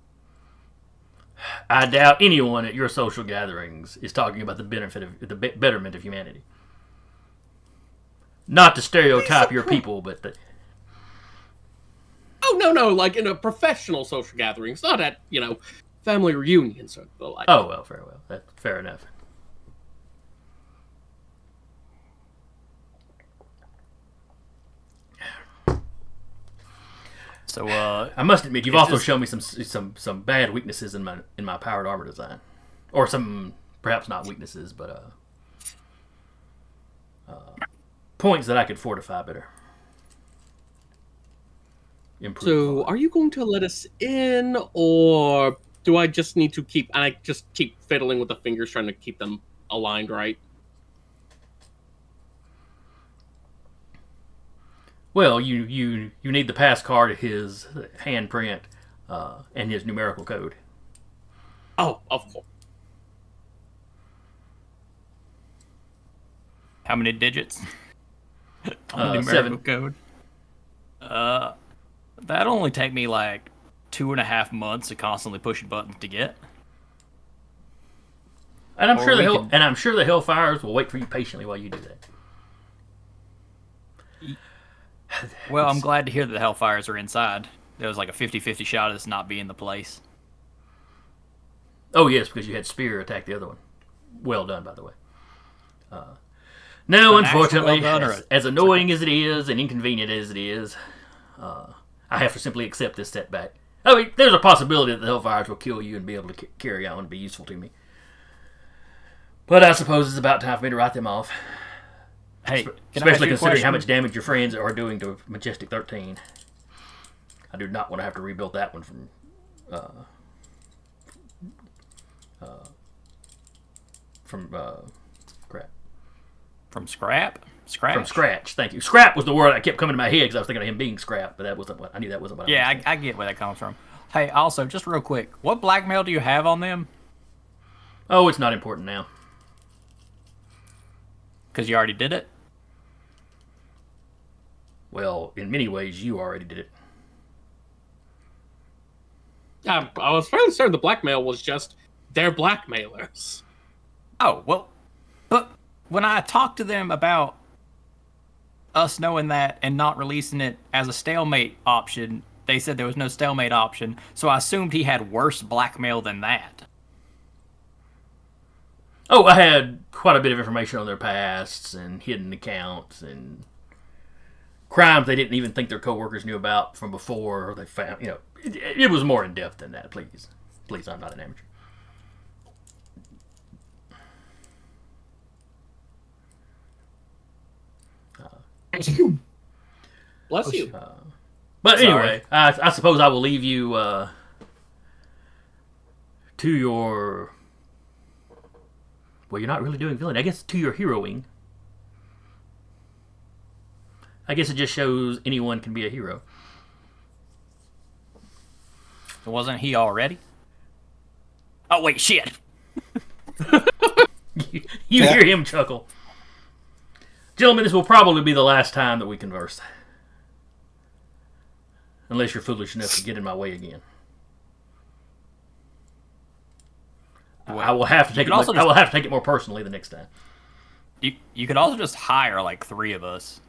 I doubt anyone at your social gatherings is talking about the benefit of the betterment of humanity. Not to stereotype your people, but Oh, no, like in a professional social gatherings, not at, family reunions or the like. oh well, that's fair enough. So, I must admit, you've It's also just- shown me some bad weaknesses in my powered armor design, or some perhaps not weaknesses, but points that I could fortify better. Improve. So, upon. are you going to let us in, or do I just need to keep fiddling with the fingers, trying to keep them aligned right? Well, you need the pass card, his handprint, and his numerical code. Oh, of course. how many digits? On the numerical 7. code? That'll only take me like 2.5 months of constantly pushing buttons to get. And I'm Or sure we the can- and I'm sure the Hellfires will wait for you patiently while you do that. Well, I'm glad to hear that the Hellfires are inside. There was like a 50-50 shot of this not being the place. Oh yes, because you had Spear attack the other one. well done, by the way. No, An actual unfortunately, well done or as annoying as it is and inconvenient as it is, I have to simply accept this setback. I mean, there's a possibility that the Hellfires will kill you and be able to carry on and be useful to me. But I suppose it's about time for me to write them off. Hey, can I ask Especially you a considering how question? much damage your friends are doing to Majestic 13. I do not want to have to rebuild that one from crap. From scrap? Scratch? From scratch. Thank you. Scrap was the word that kept coming to my head because I was thinking of him being scrap, but that wasn't what I knew. That wasn't what. Yeah, I was I get where that comes from. Hey, also, just real quick, what blackmail do you have on them? Oh, it's not important now. Because you already did it? Well, in many ways, you already did it. I was fairly certain the blackmail was just their blackmailers. Oh, well, but when I talked to them about us knowing that and not releasing it as a stalemate option, they said there was no stalemate option, so I assumed he had worse blackmail than that. Oh, I had quite a bit of information on their pasts and hidden accounts and crimes they didn't even think their coworkers knew about from before. Or they found, it was more in depth than that. Please, I'm not an amateur. Bless you. But Sorry. anyway, I suppose I will leave you to your. Well, you're not really doing villain. I guess to your heroing. I guess it just shows anyone can be a hero. Wasn't he already? Oh, wait, shit. You hear him chuckle. Gentlemen, this will probably be the last time that we converse. Unless you're foolish enough to get in my way again. I will have to take it. I will have to take it more personally the next time. You could also just hire like 3 of us.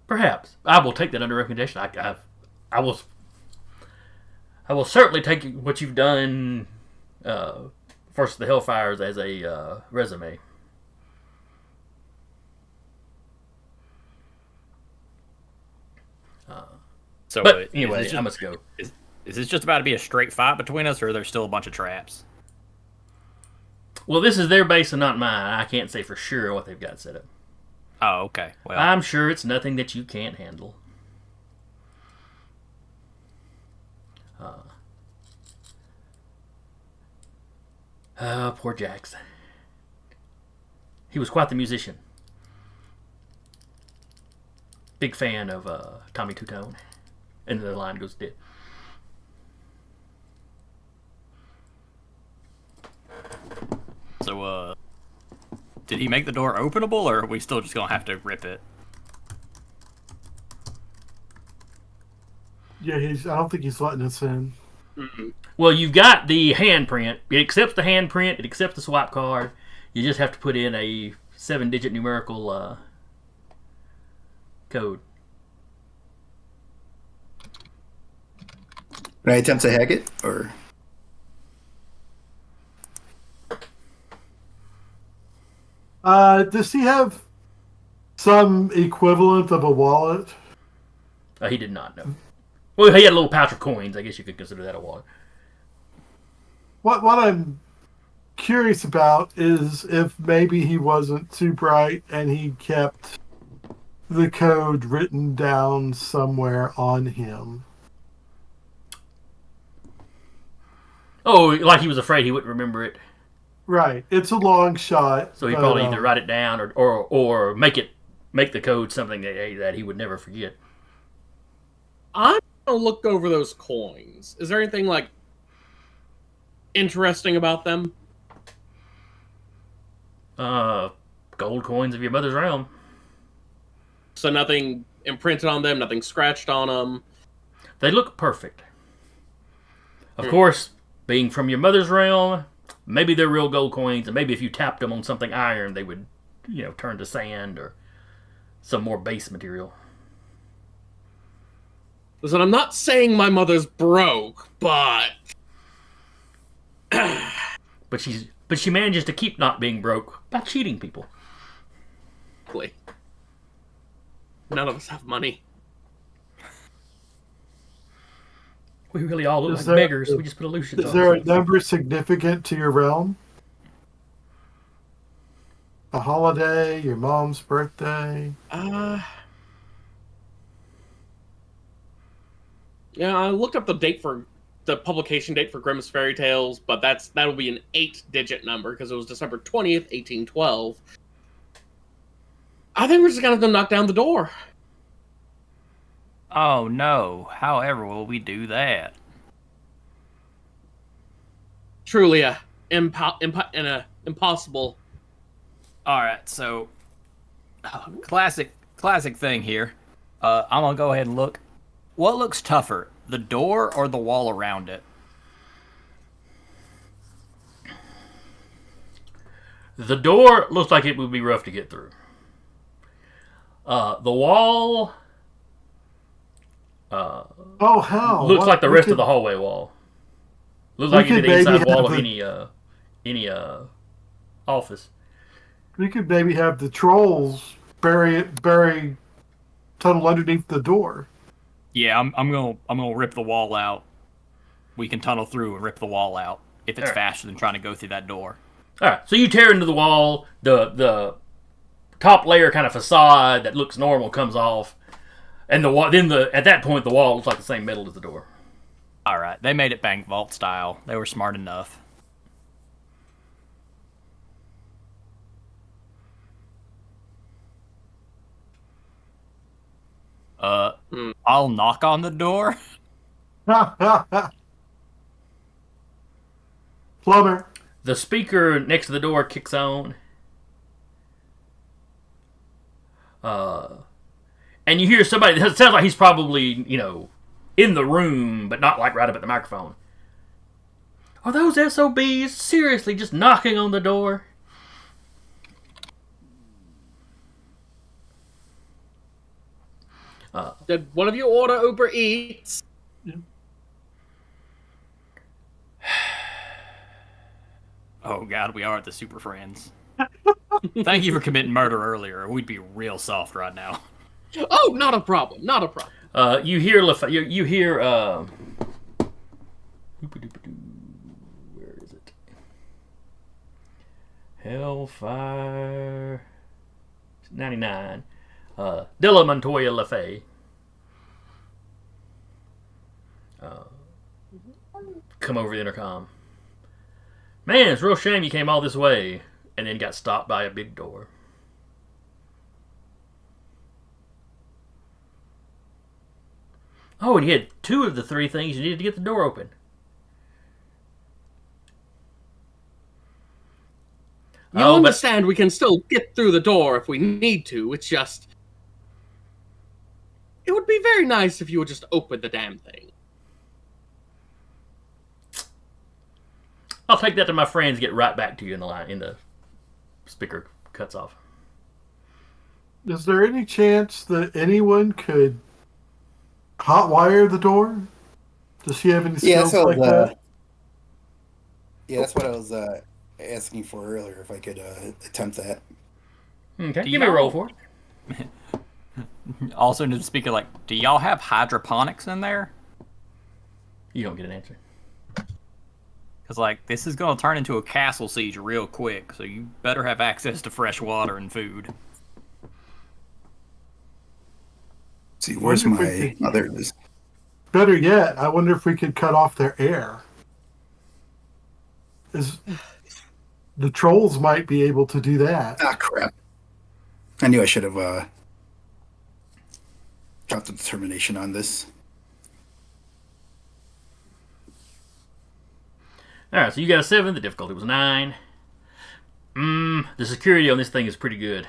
Perhaps I will take that under recommendation. I will certainly take what you've done. First, the Hellfires as a resume. So, But anyway, I must go. Is this just about to be a straight fight between us, or are there still a bunch of traps? Well, this is their base and not mine. I can't say for sure what they've got set up. Oh, okay. Well, I'm sure it's nothing that you can't handle. Poor Jax. He was quite the musician. Big fan of Tommy Two-Tone. And then the line goes dead. so, did he make the door openable, or are we still just gonna have to rip it? Yeah, I don't think he's letting us in. Well, you've got the handprint. It accepts the handprint. It accepts the swipe card. You just have to put in a 7-digit numerical code. Can I attempt to hack it, or Does he have some equivalent of a wallet? He did not know. Well, he had a little pouch of coins. I guess you could consider that a wallet. What I'm curious about is if maybe he wasn't too bright and he kept the code written down somewhere on him. Oh, like he was afraid he wouldn't remember it. Right. It's a long shot. So he but, probably either write it down or make the code something that he would never forget. I'm gonna look over those coins. Is there anything like interesting about them? Gold coins of your mother's realm. So nothing imprinted on them, nothing scratched on them. They look perfect. Of course, being from your mother's realm, maybe they're real gold coins, and maybe if you tapped them on something iron, they would, turn to sand or some more base material. Listen, I'm not saying my mother's broke, but But she manages to keep not being broke by cheating people. Exactly. None of us have money. We really all look Is like there- beggars. We just put illusions Is on. there a number significant to your realm? A holiday, your mom's birthday? Yeah, I looked up the publication date for Grimm's Fairy Tales, but that'll be an 8-digit number because it was December 20th, 1812. I think we're just gonna have to knock down the door. Oh no! However, will we do that? Truly a impossible. All right, so classic thing here. I'm gonna go ahead and look. What looks tougher, the door or the wall around it? The door looks like it would be rough to get through. The wall Oh hell! looks What- like the we rest could- of the hallway wall. Looks we like it'd could be the inside maybe wall have of any office. We could maybe have the trolls bury tunnel underneath the door. Yeah, I'm gonna rip the wall out. We can tunnel through and rip the wall out if it's Alright. faster than trying to go through that door. All right, so you tear into the wall. The top layer kind of facade that looks normal comes off, and at that point the wall looks like the same metal as the door. All right, they made it bank vault style. They were smart enough. I'll knock on the door. Plumber. The speaker next to the door kicks on. And you hear somebody. It sounds like he's probably, in the room, but not like right up at the microphone. Are those SOBs seriously just knocking on the door? Did one of you order Uber Eats? Oh god, we are the Super Friends. Thank you for committing murder earlier. We'd be real soft right now. Oh, not a problem. Not a problem. You hear you hear where is it? Hellfire 99. Della Montoya LaFay. Come over the intercom. Man, it's a real shame you came all this way and then got stopped by a big door. Oh, and you had 2 of the 3 things you needed to get the door open. You'll understand we can still get through the door if we need to. It's just... It would be very nice if you would just open the damn thing. I'll take that to my friends. Get right back to you in the line. In the speaker cuts off. Is there any chance that anyone could hotwire the door? Does she have any skills like that? Yeah, that's what I was asking for earlier. If I could attempt that. Okay, give me a roll for it. Also, to the speaker, do y'all have hydroponics in there? You don't get an answer. Because, this is going to turn into a castle siege real quick, so you better have access to fresh water and food. See, where's Wonder if my... we could- Oh, there it is. Better yet, I wonder if we could cut off their air. The trolls might be able to do that. Ah, crap. I knew I should have dropped the determination on this. Alright, so you got a 7. The difficulty was 9. The security on this thing is pretty good.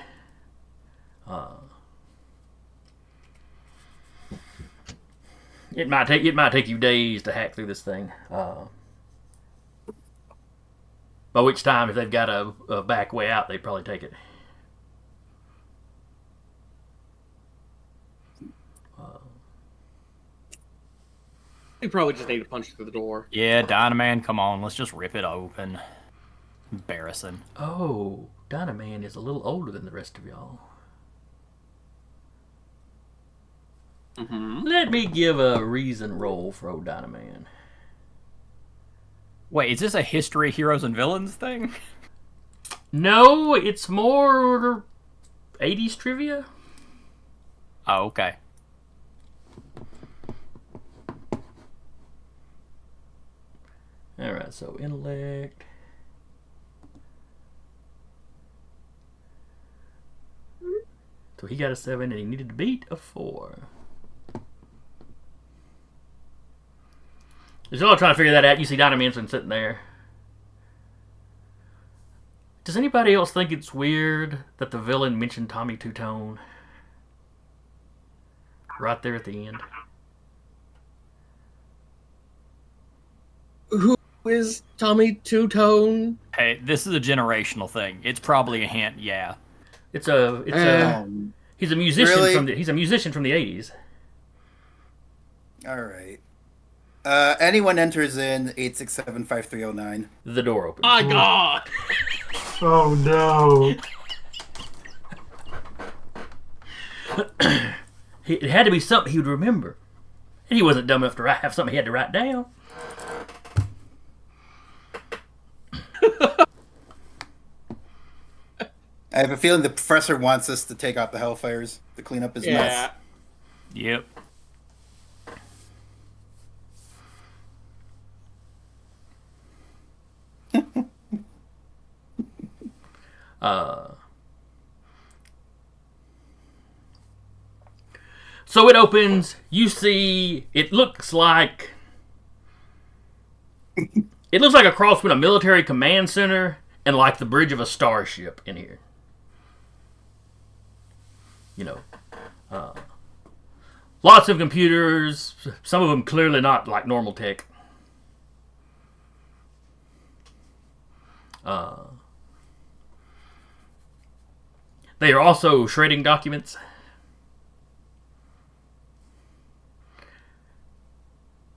It might take you days to hack through this thing. By which time, if they've got a back way out, they'd probably take it. You probably just need to punch through the door. Yeah, Dynaman, come on, let's just rip it open. Embarrassing. Oh, Dynaman is a little older than the rest of y'all. Mm-hmm. Let me give a reason roll for old Dynaman. Wait, is this a history, heroes, and villains thing? No, it's more 80s trivia. Oh, okay. Alright, so intellect. So he got a 7 and he needed to beat a 4. As y'all trying to figure that out, you see Dynaman's been sitting there. Does anybody else think it's weird that the villain mentioned Tommy Two-Tone? Right there at the end. Who is Tommy Two-Tone? Hey, this is a generational thing. It's probably a hint, yeah. It's a he's a musician Really? he's a musician from the 80s. All right. Anyone enters in 8675309. The door opens. My God! Oh no. It had to be something he would remember. And he wasn't dumb enough to have something he had to write down. I have a feeling the professor wants us to take out the Hellfires to clean up his mess. Yep. So it opens. You see, it looks like a cross between a military command center and like the bridge of a starship in here. You know, lots of computers. Some of them clearly not like normal tech. They are also shredding documents.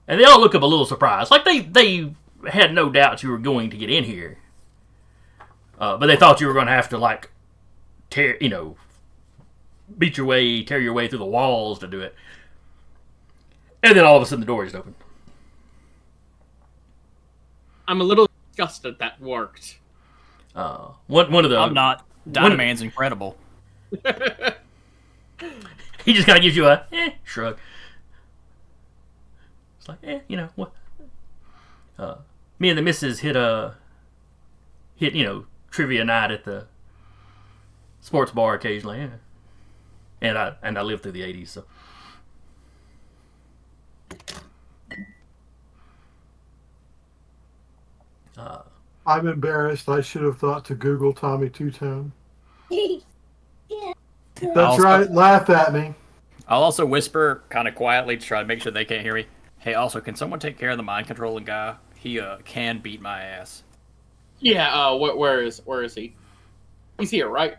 And they all look up a little surprised. Like they had no doubt you were going to get in here. But they thought you were going to have to like tear your way through the walls to do it. And then all of a sudden the door just opened. I'm a little disgusted that worked. One of the I'm not. Dynaman's incredible. He just kind of gives you a shrug. It's like, what? Me and the missus hit trivia night at the sports bar occasionally, yeah. And I lived through the 80s, so. I'm embarrassed. I should have thought to Google Tommy Two-Tone. That's right. Laugh at me. I'll also whisper kind of quietly to try to make sure they can't hear me. Hey, also, can someone take care of the mind controlling guy? He can beat my ass. Yeah. Where is he? He's here, right?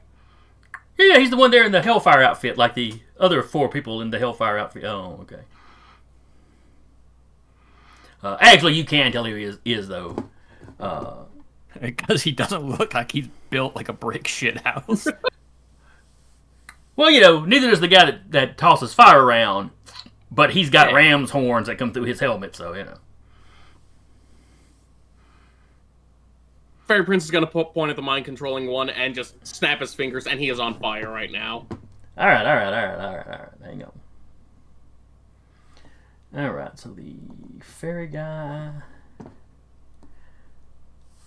Yeah, he's the one there in the Hellfire outfit, like the other 4 people in the Hellfire outfit. Oh, okay. Actually, you can tell who he is though. Because he doesn't look like he's built like a brick shit house. Well, neither does the guy that tosses fire around, but he's got ram's horns that come through his helmet, so, Fairy Prince is gonna point at the mind controlling one and just snap his fingers, and he is on fire right now. All right. Hang on. All right, so the fairy guy.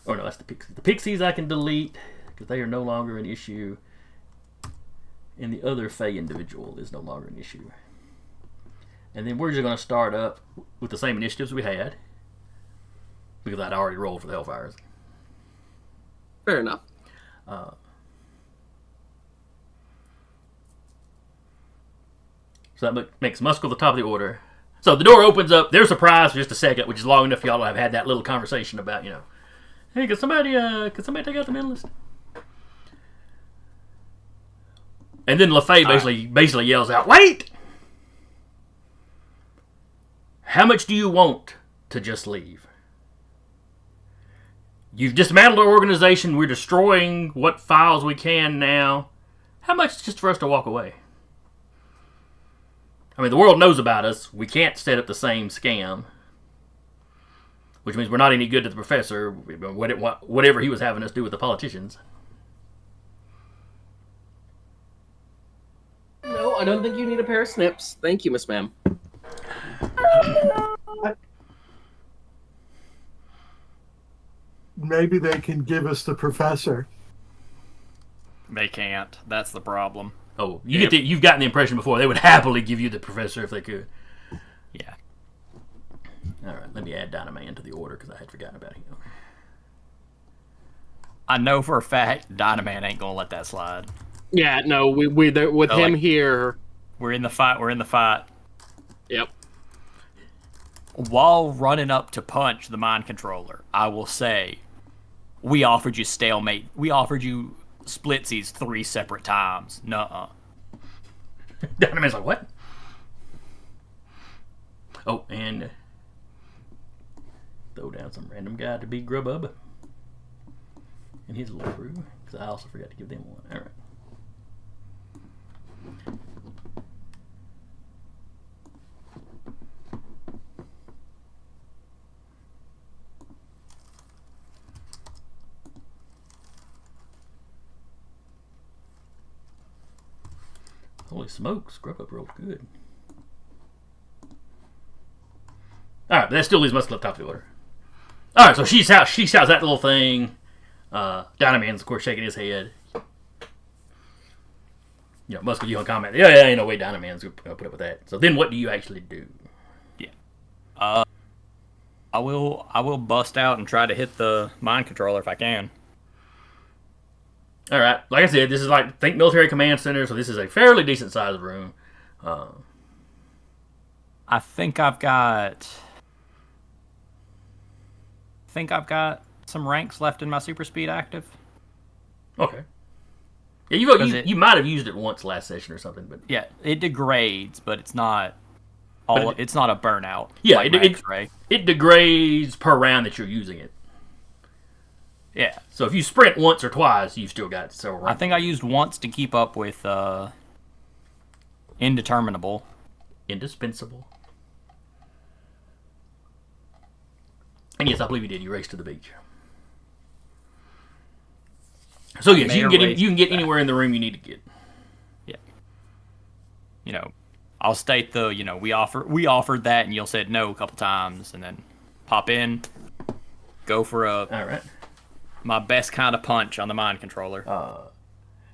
Oh no, that's the pixies. The pixies I can delete because they are no longer an issue, and the other Fey individual is no longer an issue. And then we're just going to start up with the same initiatives we had because I'd already rolled for the Hellfires. Fair enough. So that makes Muscle the top of the order. So the door opens up. They're surprised for just a second, which is long enough for y'all to have had that little conversation about, hey, could somebody take out the mentalist? And then LaFay basically yells out, "Wait! How much do you want to just leave? You've dismantled our organization. We're destroying what files we can now. How much just for us to walk away? I mean, the world knows about us. We can't set up the same scam. Which means we're not any good to the professor, whatever he was having us do with the politicians. No, I don't think you need a pair of snips. Thank you, Miss Ma'am. Maybe they can give us the professor. They can't. That's the problem. Oh, you've gotten the impression before they would happily give you the professor if they could. Yeah. All right, let me add Dynaman to the order because I had forgotten about him. I know for a fact Dynaman ain't gonna let that slide. Yeah, no, we there, with him here. We're in the fight. We're in the fight. Yep. While running up to punch the mind controller, I will say, we offered you stalemate. We offered you splitsies 3 separate times. Nuh-uh. Dynaman's like, what? Oh, and throw down some random guy to be Grubhub and his little crew, because I also forgot to give them one. All right. Holy smokes, Grubhub rolled good. Alright, but that still leaves Muscle up top of the order. Alright, so she shouts that little thing. Dynaman's, of course, shaking his head. You know, Muscle, you on comment. Yeah, ain't no way Dynaman's going to put up with that. So then what do you actually do? Yeah. I will bust out and try to hit the mind controller if I can. All right, like I said, this is think military command center, so this is a fairly decent sized room. I think I've got some ranks left in my super speed active. Okay. Yeah, you might have used it once last session or something, but yeah, it degrades, but it's not it's not a burnout. Yeah, like it degrades per round that you're using it. Yeah. So if you sprint once or twice, you've still got several rounds. I think I used once to keep up with Indeterminable. Indispensable. And yes, I believe you did. You raced to the beach. So yes, you can get anywhere in the room you need to get. Yeah. You know, I'll state we offered that, and you said no a couple times, and then pop in, go for all right. My best kind of punch on the mind controller.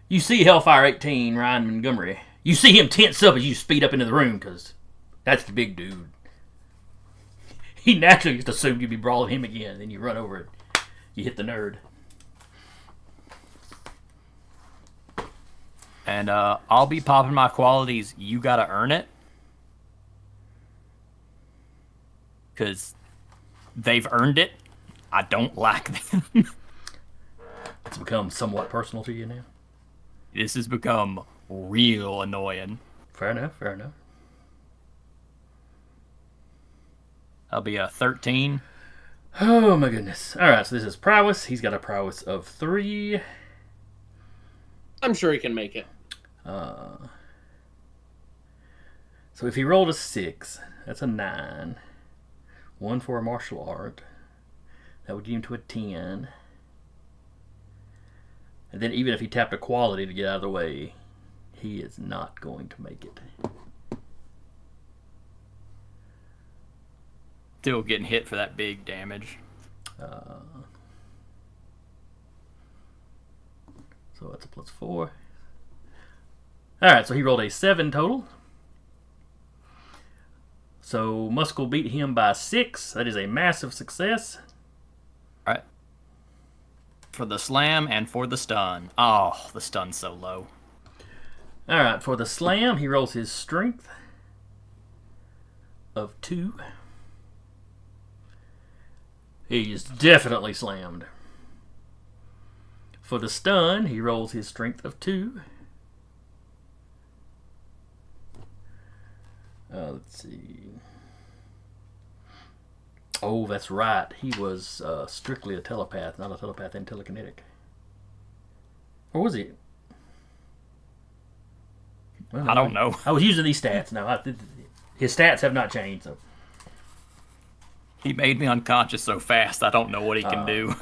You see Hellfire 18, Ryan Montgomery. You see him tense up as you speed up into the room, because that's the big dude. He naturally just assumed you'd be brawling him again, then you run over it. You hit the nerd. And I'll be popping my qualities. You gotta earn it. Because they've earned it. I don't like them. It's become somewhat personal to you now. This has become real annoying. Fair enough. I'll be a 13. Oh my goodness. Alright, so this is prowess. He's got a prowess of 3. I'm sure he can make it. So if he rolled a 6, that's a 9. 1 for a martial art. That would get him to a 10. And then even if he tapped a quality to get out of the way, he is not going to make it. Still getting hit for that big damage. So that's a +4. Alright, so he rolled a 7 total. So Muscle beat him by 6. That is a massive success. Alright. For the slam and for the stun. Oh, the stun's so low. Alright, for the slam, he rolls his strength of 2. He is definitely slammed. For the stun, he rolls his strength of 2. Let's see. Oh, that's right. He was strictly a telepath, not a telepath and telekinetic. Or was he? Well, I don't know. I was using these stats. No, his stats have not changed. So. He made me unconscious so fast, I don't know what he can do.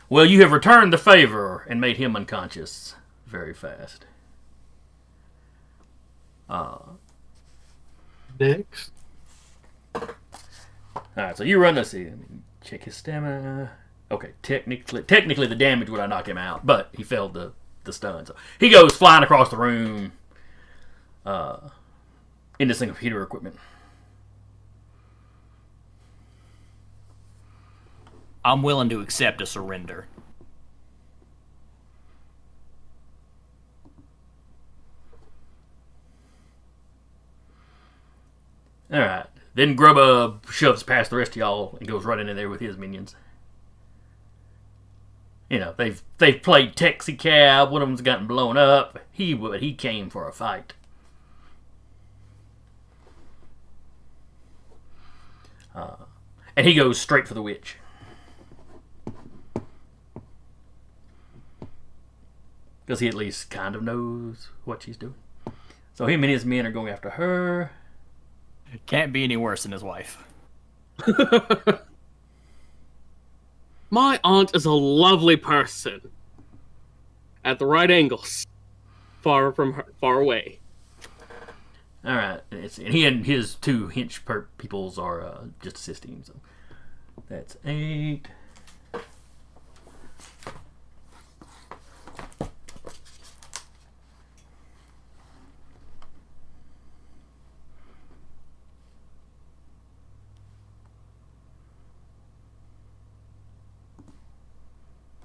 Well, you have returned the favor and made him unconscious very fast. Next. Alright, so you run, let's see. Let me check his stamina. Okay, technically the damage would have knocked him out, but he failed the stun. So he goes flying across the room into some computer equipment. I'm willing to accept a surrender. Alright. Then Grubhub shoves past the rest of y'all and goes running in there with his minions. You know, they've played taxi cab. One of them's gotten blown up. He came for a fight. And he goes straight for the witch. Because he at least kind of knows what she's doing. So him and his men are going after her. It can't be any worse than his wife. My aunt is a lovely person. At the right angles. Far away. Alright. And he and his two hench peoples are just assisting. So that's 8.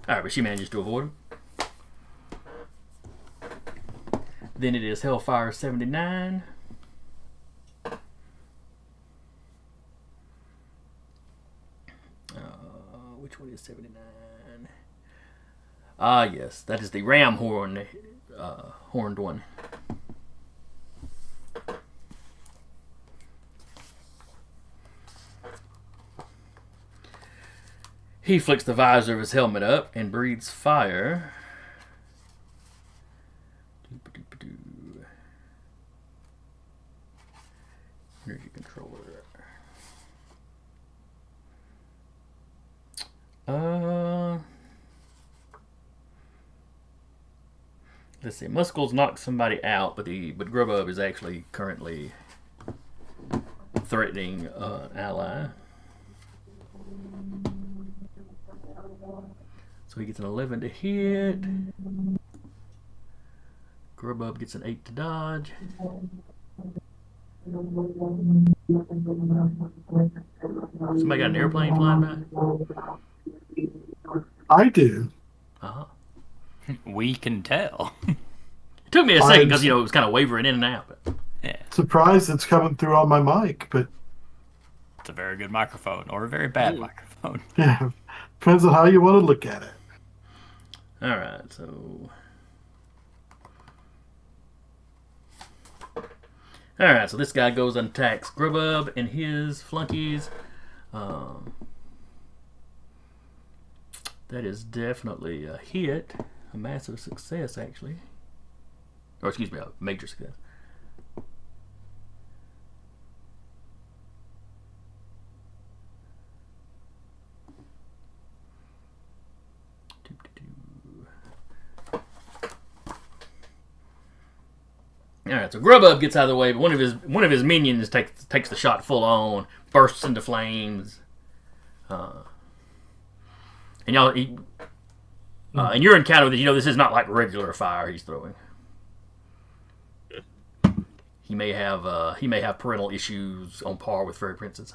Alright, but she manages to avoid him. Then it is Hellfire 79. Which one is 79? Ah, yes. That is the ram horned one. He flicks the visor of his helmet up and breathes fire. Energy controller. Let's see. Muscles knocked somebody out, but Grubhub is actually currently threatening an ally. So he gets an 11 to hit. Grubhub gets an 8 to dodge. Somebody got an airplane flying by? I do. Uh-huh. We can tell. It took me a second because, it was kind of wavering in and out. But... Yeah. Surprised it's coming through on my mic, but... It's a very good microphone, or a very bad microphone. Yeah, depends on how you want to look at it. Alright, so... Alright, so this guy goes and attacks Grubhub and his flunkies. That is definitely a hit. A massive success, actually. Or, excuse me, a major success. Alright, so Grubhub gets out of the way, but one of his minions takes the shot full on, bursts into flames. And y'all, and your encounter with this is not like regular fire he's throwing. He may have parental issues on par with fairy princes.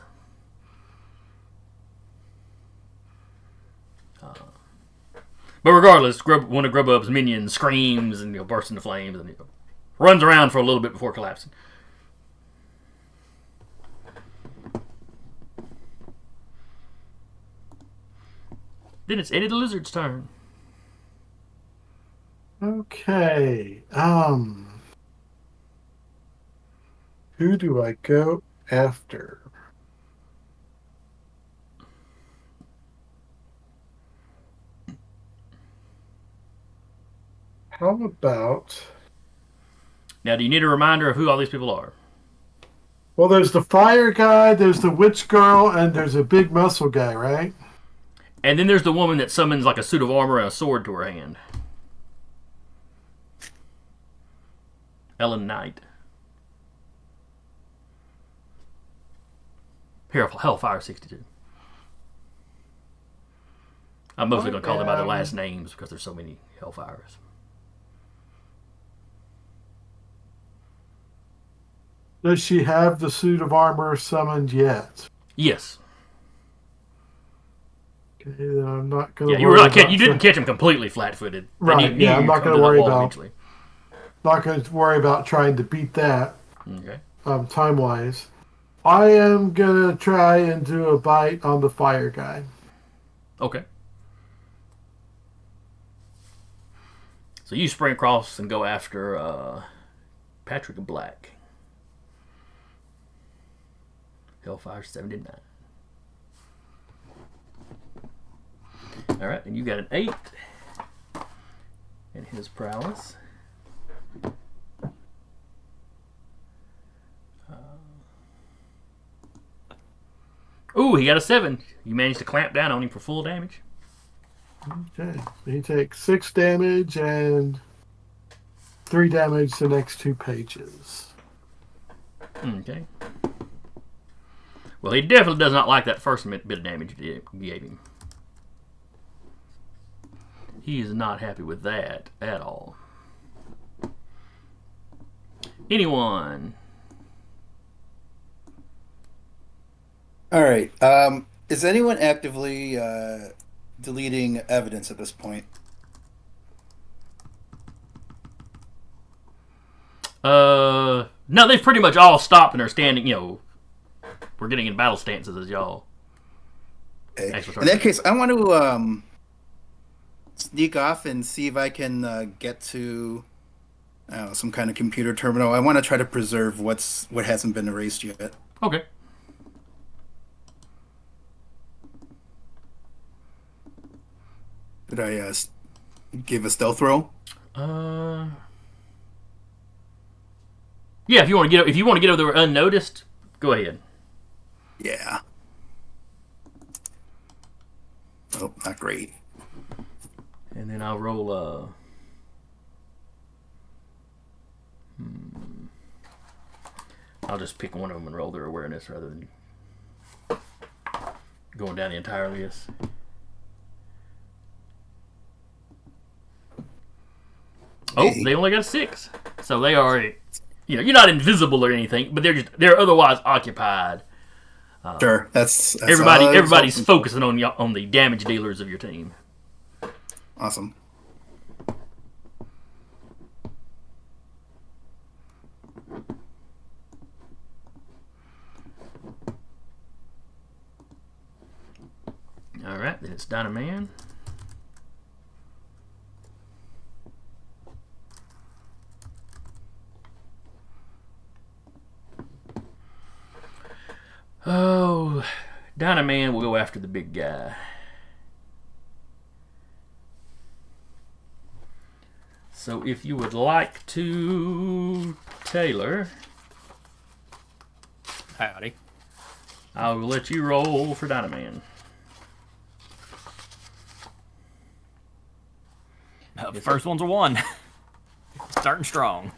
But regardless, one of Grubhub's minions screams and bursts into flames and runs around for a little bit before collapsing. Then it's Eddie the Lizard's turn. Okay. Who do I go after? How about... Now, do you need a reminder of who all these people are? Well, there's the fire guy, there's the witch girl, and there's a big muscle guy, right? And then there's the woman that summons like a suit of armor and a sword to her hand. Ellen Knight. Hellfire 62. I'm mostly going to call them by their last names because there's so many Hellfires. Does she have the suit of armor summoned yet? Yes. Okay, then I'm not going to Yeah, you were not you didn't catch him completely flat-footed. Right, yeah, I'm not going to worry about trying to beat that. Okay. Time-wise. I am going to try and do a bite on the fire guy. Okay. So you spring across and go after Patrick Black. Hellfire 79. Alright, and you got an 8 in his prowess. Ooh, he got a 7. You managed to clamp down on him for full damage. Okay. He takes 6 damage and 3 damage the next 2 pages. Okay. Well, he definitely does not like that first bit of damage you gave him. He is not happy with that at all. Anyone? All right. Is anyone actively deleting evidence at this point? No, they've pretty much all stopped and are standing, we're getting in battle stances as y'all. Okay. In that case, I want to sneak off and see if I can get to some kind of computer terminal. I want to try to preserve what hasn't been erased yet. Okay. Did I give a stealth roll? Yeah, if you want to get over there unnoticed, go ahead. Yeah. Oh, not great. And then I'll roll I'll just pick one of them and roll their awareness rather than going down the entire list. Oh, they only got a 6. So they are, you're not invisible or anything, but they're otherwise occupied. Sure, that's everybody's focusing on the damage dealers of your team. Awesome. All right, then it's Dynaman. Oh, Dynaman will go after the big guy. So if you would like to, Taylor. Howdy. I'll let you roll for Dynaman. The first one's a 1. Starting strong.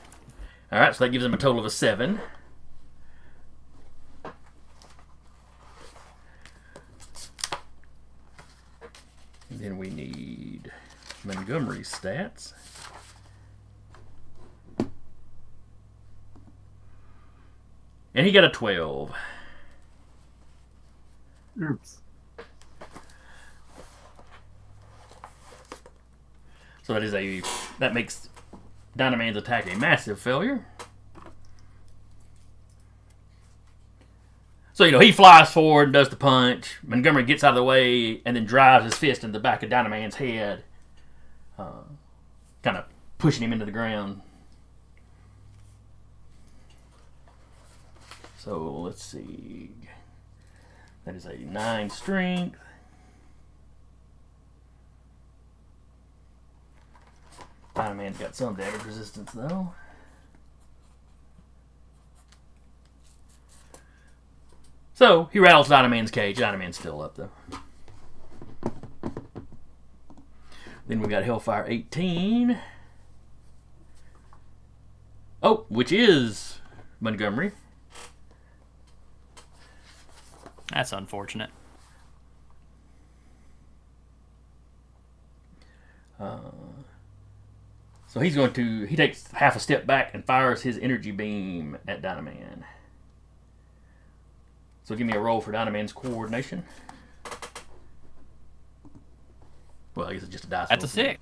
All right, so that gives him a total of a 7. And then we need Montgomery's stats. And he got a 12. Oops. So that makes Dynaman's attack a massive failure. So, he flies forward and does the punch. Montgomery gets out of the way and then drives his fist in the back of Dynaman's head, kind of pushing him into the ground. So, let's see. That is a 9 strength. Dynaman's got some damage resistance, though. So, he rattles Dynaman's cage. Dynaman's still up, though. Then we got Hellfire 18. Oh, which is Montgomery. That's unfortunate. So he's going to... He takes half a step back and fires his energy beam at Dynaman. So give me a roll for Dynaman's coordination. Well, I guess it's just a dice. That's a 6.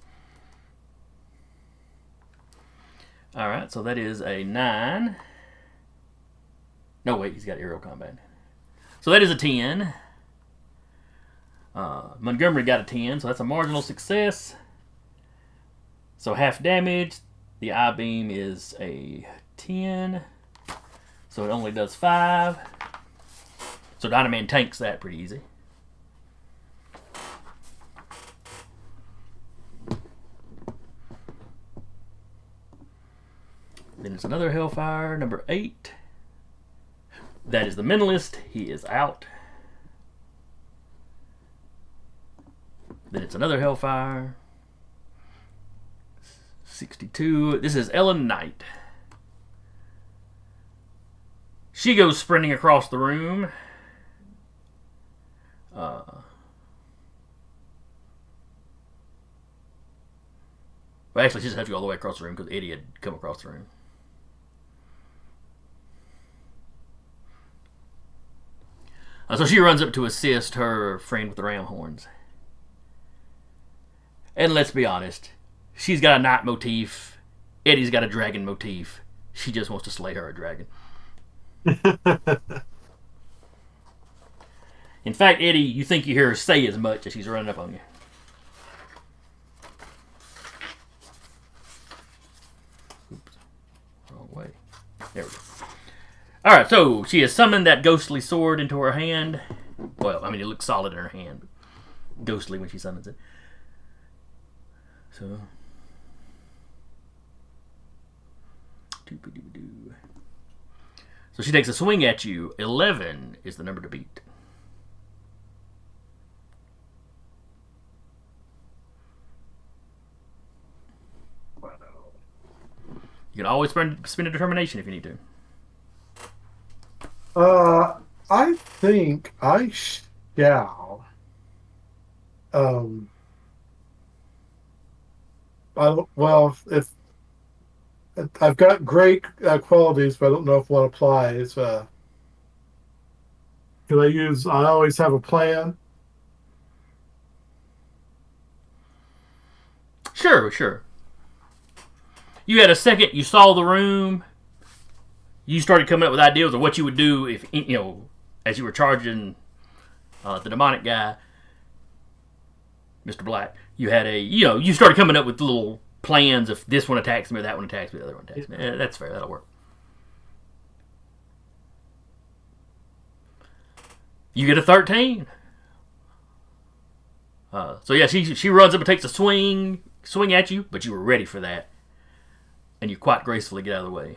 Alright, so that is a 9. No, wait, he's got aerial combat. So that is a 10. Montgomery got a 10, so that's a marginal success. So half damage. The I-beam is a 10. So it only does 5. So Dynaman tanks that pretty easy. Then it's another Hellfire, number 8. That is the Mentalist. He is out. Then it's another Hellfire. 62. This is Ellen Knight. She goes sprinting across the room. Well, actually, she just has to go all the way across the room because Eddie had come across the room. So she runs up to assist her friend with the ram horns. And let's be honest, she's got a knight motif. Eddie's got a dragon motif. She just wants to slay her a dragon. In fact, Eddie, you think you hear her say as much as she's running up on you. Oops. Wrong way. There we go. Alright, so she has summoned that ghostly sword into her hand. Well, I mean, it looks solid in her hand, but ghostly when she summons it. So. So she takes a swing at you. 11 is the number to beat. You can always spend a determination if you need to. I think I shall. If I've got great qualities, but I don't know if one applies. Can I use? I always have a plan. Sure. You had a second. You saw the room. You started coming up with ideas of what you would do if, as you were charging the demonic guy, Mr. Black. You had you started coming up with little plans if this one attacks me or that one attacks me, the other one attacks me. That's fair. That'll work. You get a 13. So yeah, she runs up and takes a swing at you, but you were ready for that, and you quite gracefully get out of the way.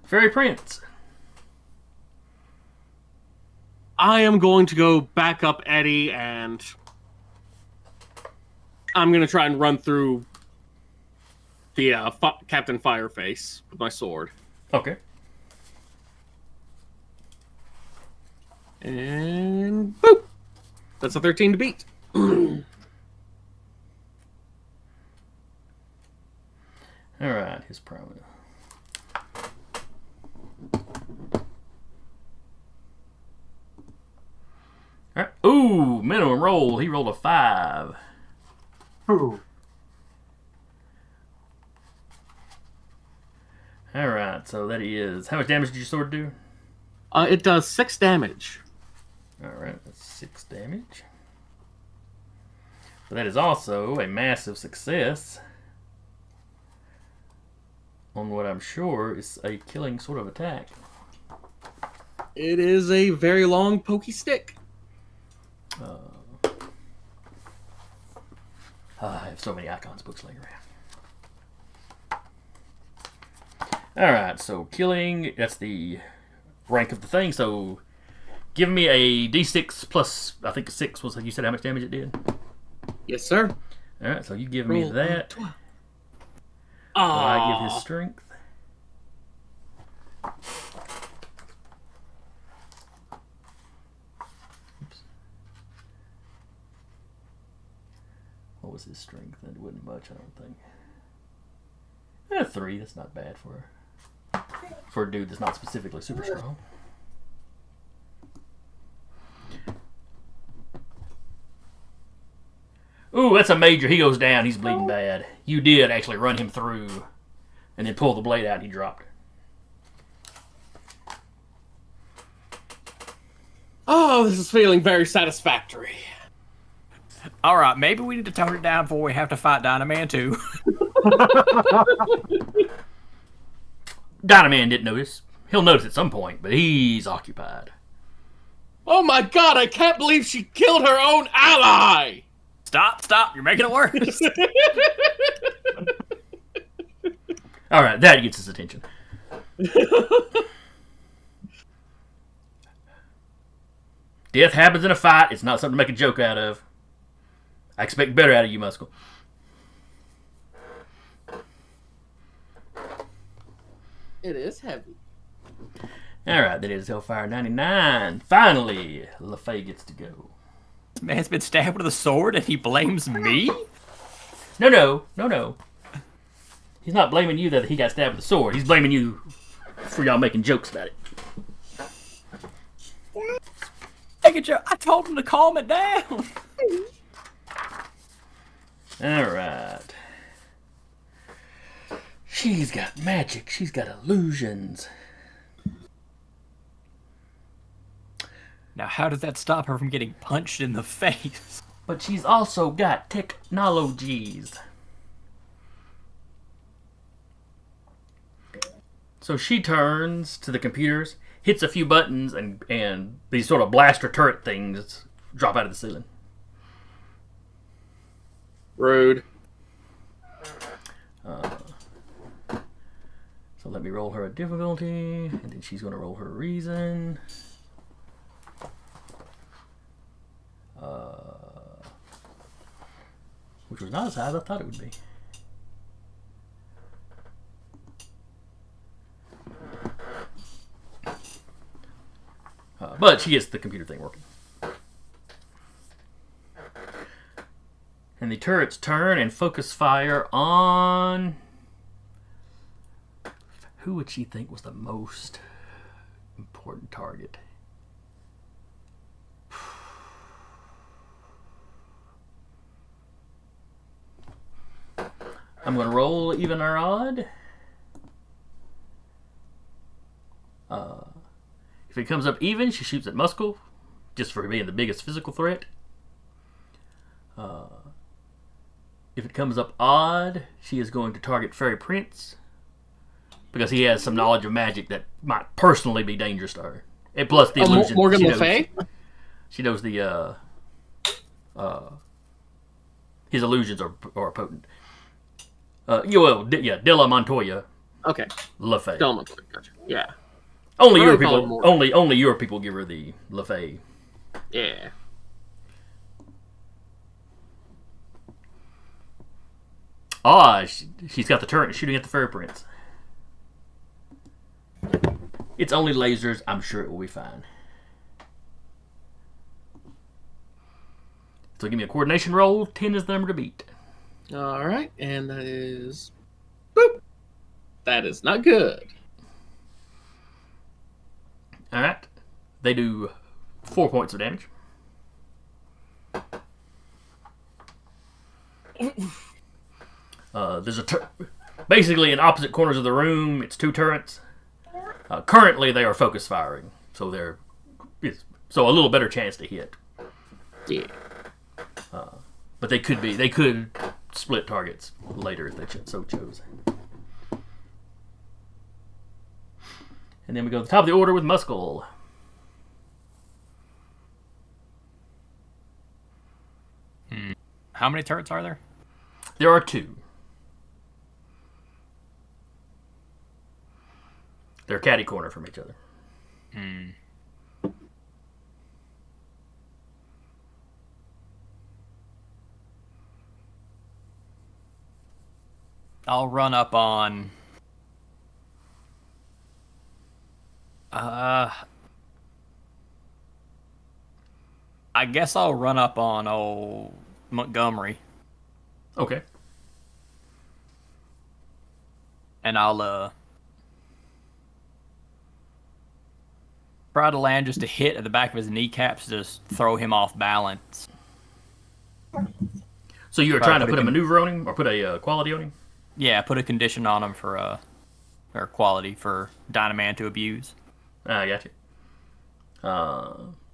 Fairy Prince. I am going to go back up Eddie, and I'm going to try and run through the Captain Fireface with my sword. Okay. And boop! That's a 13 to beat. Alright, his promo. Alright. Ooh, minimum roll. He rolled a 5. Ooh. Alright, so that is... How much damage did your sword do? It does 6 damage. Alright, that's 6 damage. But that is also a massive success on what I'm sure is a killing sort of attack. It is a very long pokey stick. I have so many icons books laying around. Alright, so killing, that's the rank of the thing. So give me a d6 plus, I think 6 was, you said how much damage it did? Yes, sir. Alright, so you give me Roll that. on 12. I give his strength. Oops. What was his strength? It wasn't much, I don't think. 3, that's not bad for a dude that's not specifically super strong. Ooh, that's a major. He goes down. He's bleeding bad. You did actually run him through and then pull the blade out and he dropped. Oh, this is feeling very satisfactory. All right, maybe we need to tone it down before we have to fight Dynaman 2. Dynaman didn't notice. He'll notice at some point, but he's occupied. Oh my god, I can't believe she killed her own ally! Stop, you're making it worse. Alright, that gets his attention. Death happens in a fight. It's not something to make a joke out of. I expect better out of you, Muscle. It is heavy. Alright, that is Hellfire 99. Finally, LaFay gets to go. This man's been stabbed with a sword and he blames me? No. He's not blaming you that he got stabbed with a sword. He's blaming you for y'all making jokes about it. Take a joke. I told him to calm it down. Alright. She's got magic. She's got illusions. Now, how does that stop her from getting punched in the face? But she's also got technologies. So she turns to the computers, hits a few buttons, and these sort of blaster turret things drop out of the ceiling. Rude. So let me roll her a difficulty, and then she's going to roll her reason. Which was not as high as I thought it would be. But she gets the computer thing working. And the turrets turn and focus fire on... Who would she think was the most important target? I'm going to roll even or odd. If it comes up even, she shoots at Muscle, just for being the biggest physical threat. If it comes up odd, she is going to target Fairy Prince, because he has some knowledge of magic that might personally be dangerous to her. And plus the illusion. Morgan Le Fay? She knows the his illusions are potent. Della Montoya. Okay. Le Fay. Della Montoya, gotcha. Yeah. Only your call her people. Morgan. Only your people give her the Le Fay. Yeah. She's got the turret shooting at the Fairy Prince. It's only lasers. I'm sure it will be fine. So give me a coordination roll. 10 is the number to beat. Alright, and that is... Boop! That is not good. Alright. They do 4 points of damage. There's basically in opposite corners of the room. It's 2 turrets. Currently, they are focus firing, so so a little better chance to hit. Yeah. But they could split targets later if they so chose. And then we go to the top of the order with Muscle. How many turrets are there? There are 2. They're catty corner from each other. I'll run up on. I guess I'll run up on old Montgomery, Okay. and I'll try to land just a hit at the back of his kneecaps, to just throw him off balance. So you were trying to put a maneuver on him, or put a quality on him? Yeah, put a condition on him for or quality for Dynaman to abuse. I got you.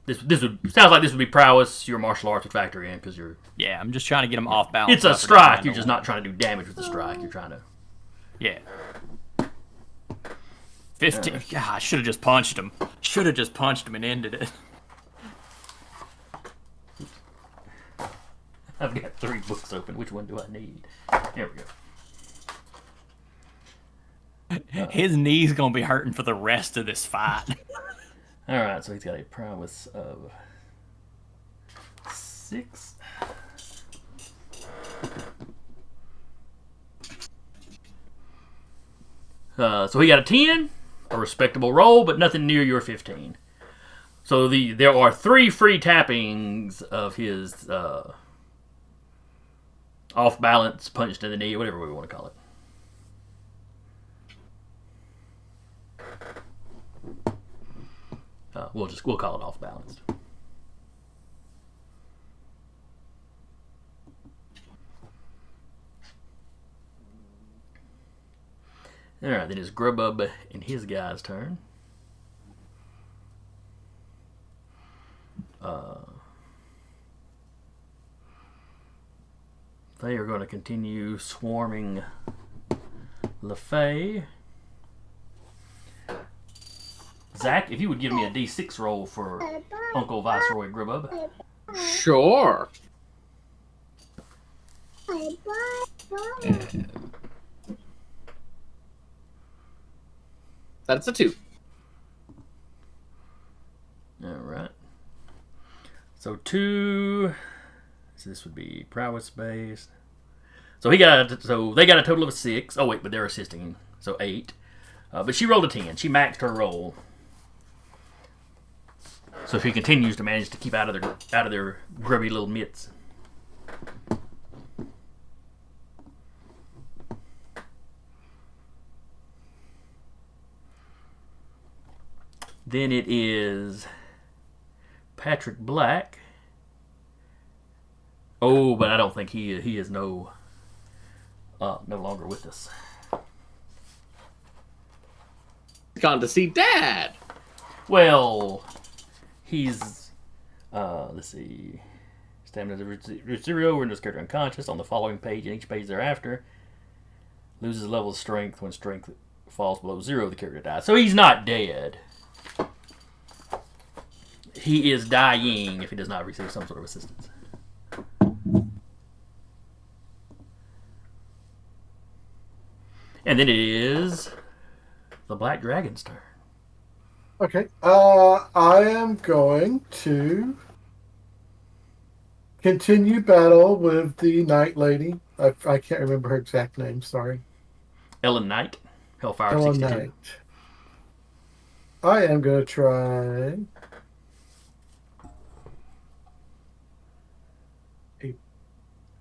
This would sounds like this would be prowess. Your martial arts would factor in because you're. Yeah, I'm just trying to get him off balance. It's a strike. You're just not trying to do damage with the strike. You're trying to. Yeah. 15. God, I should have just punched him. Should have just punched him and ended it. I've got 3 books open. Which one do I need? There we go. His knee's gonna be hurting for the rest of this fight. All right, so he's got a prowess of 6. So he got a 10, a respectable roll, but nothing near your 15. So there are 3 free tappings of his off balance, punched in the knee, whatever we want to call it. We'll call it off balanced. All right, then it's Grubub and his guy's turn. They are going to continue swarming LaFay. Zach, if you would give me a D6 roll for Uncle Viceroy Grubub. Sure. That's a 2. All right. So 2. So this would be prowess based. So they got a total of 6. Oh wait, but they're assisting, so 8. But she rolled a 10. She maxed her roll. So she continues to manage to keep out of their grubby little mitts. Then it is Patrick Black. Oh, but I don't think he is no longer with us. Gone to see Dad. Well, he's let's see. Stamina 0 when just character unconscious on the following page and each page thereafter. Loses a level of strength when strength falls below 0, the character dies. So he's not dead. He is dying if he does not receive some sort of assistance. And then it is the Black Dragon's turn. Okay. I am going to continue battle with the Night Lady. I can't remember her exact name. Sorry. Ellen Knight, Hellfire Ellen 62. Knight. I am going to try a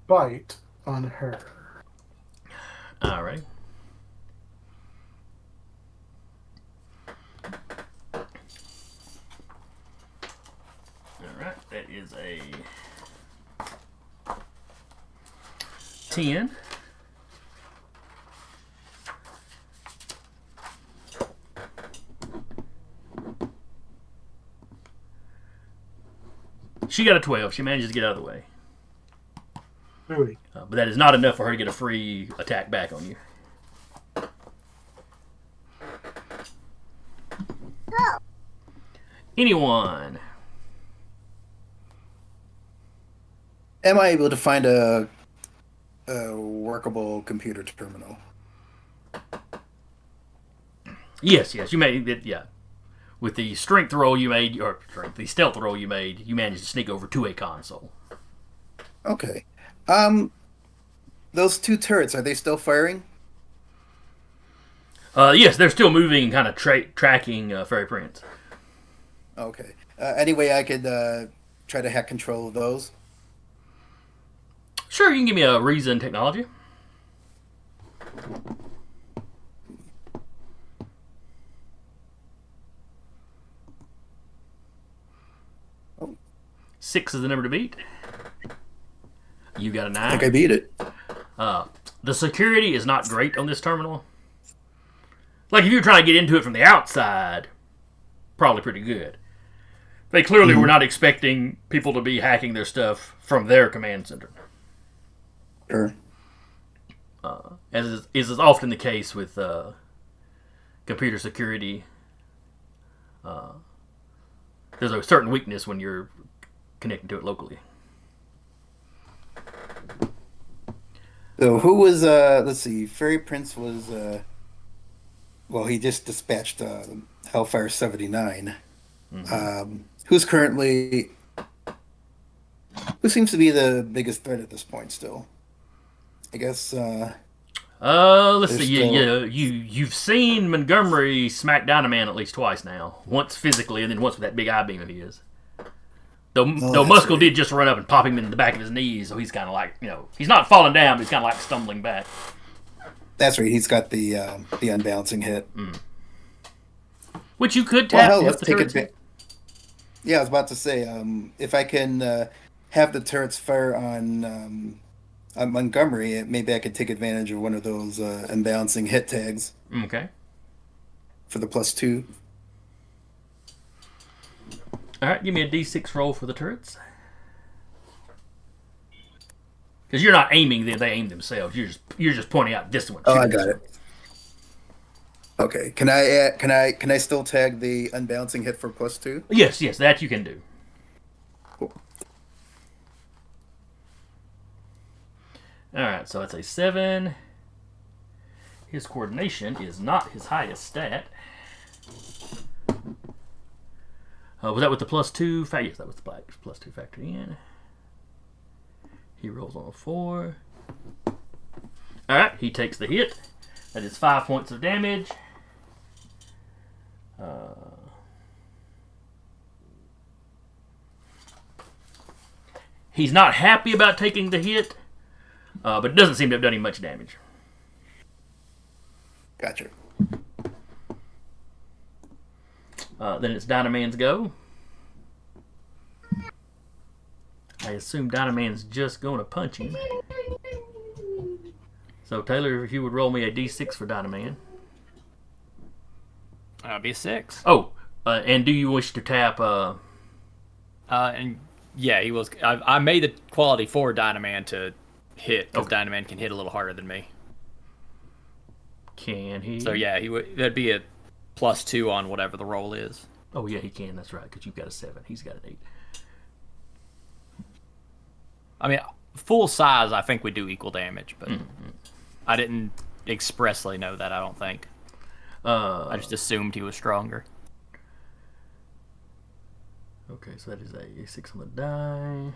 bite on her. All right. Alright, that is a 10. She got a 12. She manages to get out of the way. Really? But that is not enough for her to get a free attack back on you. Anyone? Am I able to find a workable computer terminal? Yes, you made it. Yeah, with the strength roll you made, or the stealth roll you made, you managed to sneak over to a console. Okay. Um, those two turrets, are they still firing? Yes, they're still moving, kind of tracking Fairy Prince. Okay. Any way I could try to hack control of those? Sure, you can give me a reason technology. Oh, 6 is the number to beat. You got a I think I 9. beat it. The security is not great on this terminal. Like if you're trying to get into it from the outside, probably pretty good. They clearly were not expecting people to be hacking their stuff from their command center. Sure. As is often the case with computer security, there's a certain weakness when you're connecting to it locally. So who was let's see, Fairy Prince was well, he just dispatched Hellfire 79. Who's currently who seems to be the biggest threat at this point still? I guess Let's there's see. still You've seen Montgomery smack Dynaman at least twice now. Once physically, and then once with that big eye beam of his. Though that's Muscle right. did just run up and pop him in the back of his knees, so he's kind of like, he's not falling down, but he's kind of like stumbling back. That's right. He's got the unbalancing hit. Which you could Well, tap hell, if let's the take turret's it. Yeah, I was about to say, if I can have the turrets fire on Montgomery, maybe I could take advantage of one of those unbalancing hit tags Okay. for the +2. All right, give me a D6 roll for the turrets. Because you're not aiming them; they aim themselves. You're just pointing out this one. Oh, shoot I this got one. it. Okay, can I still tag the unbalancing hit for +2? Yes, that you can do. Cool. All right, so that's a 7. His coordination is not his highest stat. Was that with the +2? Yes, that was the +2 factor in. He rolls on a 4. All right, he takes the hit. That is 5 points of damage. He's not happy about taking the hit, but it doesn't seem to have done him much damage. Gotcha. Then it's Dynaman's go. I assume Dynaman's just going to punch him. So, Taylor, if you would roll me a d6 for Dynaman. That'll be a 6. Oh, and do you wish to tap... And yeah, he was. I made the quality for Dynaman to hit because Dynaman can hit a little harder than me. Can he? So yeah, he would. That'd be a +2 on whatever the roll is. Oh, yeah, he can. That's right, because you've got a 7. He's got an 8. I mean, full size, I think we do equal damage, but I didn't expressly know that. I don't think. I just assumed he was stronger. Okay, so that is a 6 on the die.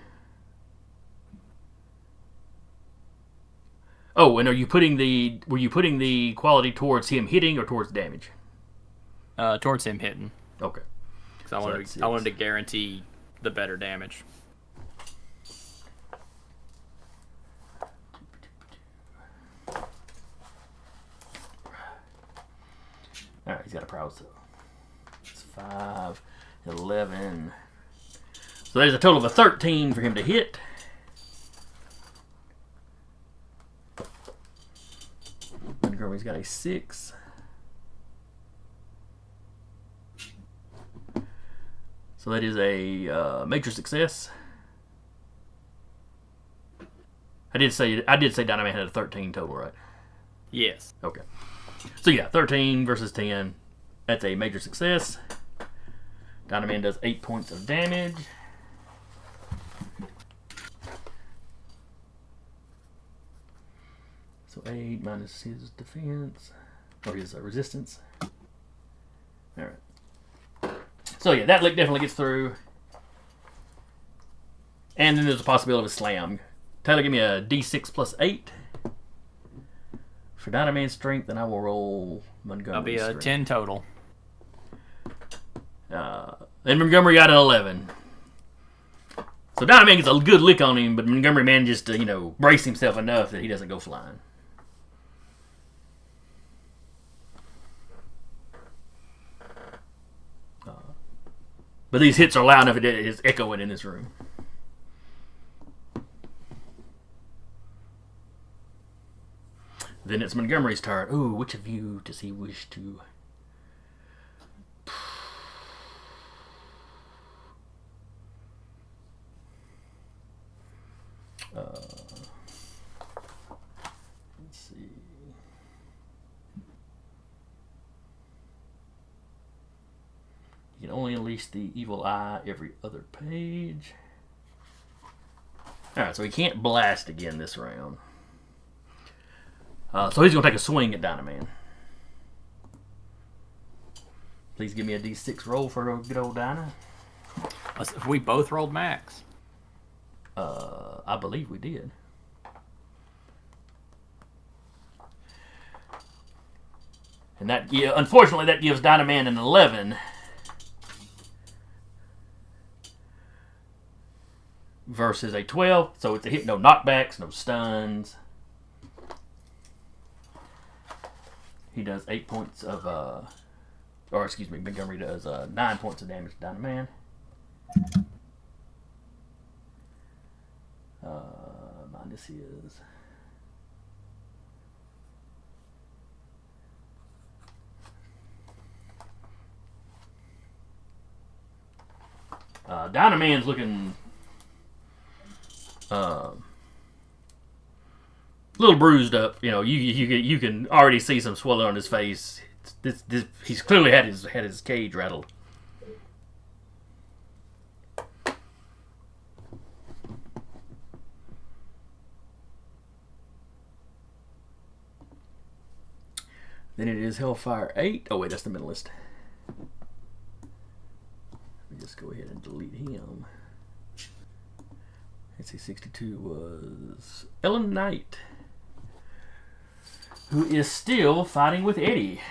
Oh, and were you putting the quality towards him hitting or towards damage? Towards him hitting. Okay. Because I wanted to guarantee the better damage. All right, he's got a prowess. It's 5, 11. So there's a total of a 13 for him to hit. Montgomery's got a 6. So that is a major success. I did say Dynamite had a 13 total, right? Yes. Okay. So yeah, 13 versus 10. That's a major success. Dynaman does 8 points of damage. So 8 minus his defense, or his resistance. Alright. So yeah, that lick definitely gets through. And then there's a possibility of a slam. Tyler, give me a d6 plus 8. For Dynaman strength, then I will roll Montgomery That'll be a 10 total. Then Montgomery got an 11. So Dynaman gets a good lick on him, but Montgomery manages to, brace himself enough that he doesn't go flying. But these hits are loud enough it is echoing in this room. Then it's Montgomery's turn. Ooh, which of you does he wish to... let's see. You can only unleash the evil eye every other page. Alright, so he can't blast again this round. So he's going to take a swing at Dynaman. Please give me a d6 roll for good old Dyna. We both rolled max. I believe we did. And that, unfortunately, that gives Dynaman an 11. Versus a 12. So it's a hit, no knockbacks, no stuns. He does 8 points of, Montgomery does 9 points of damage to Dynaman. Minus his. Dynaman's looking a little bruised up. You can already see some swelling on his face. He's clearly had his cage rattled. Then it is Hellfire 8. Oh wait, that's the mentalist. Let me just go ahead and delete him. Let's see, 62 was Ellen Knight, who is still fighting with Eddie.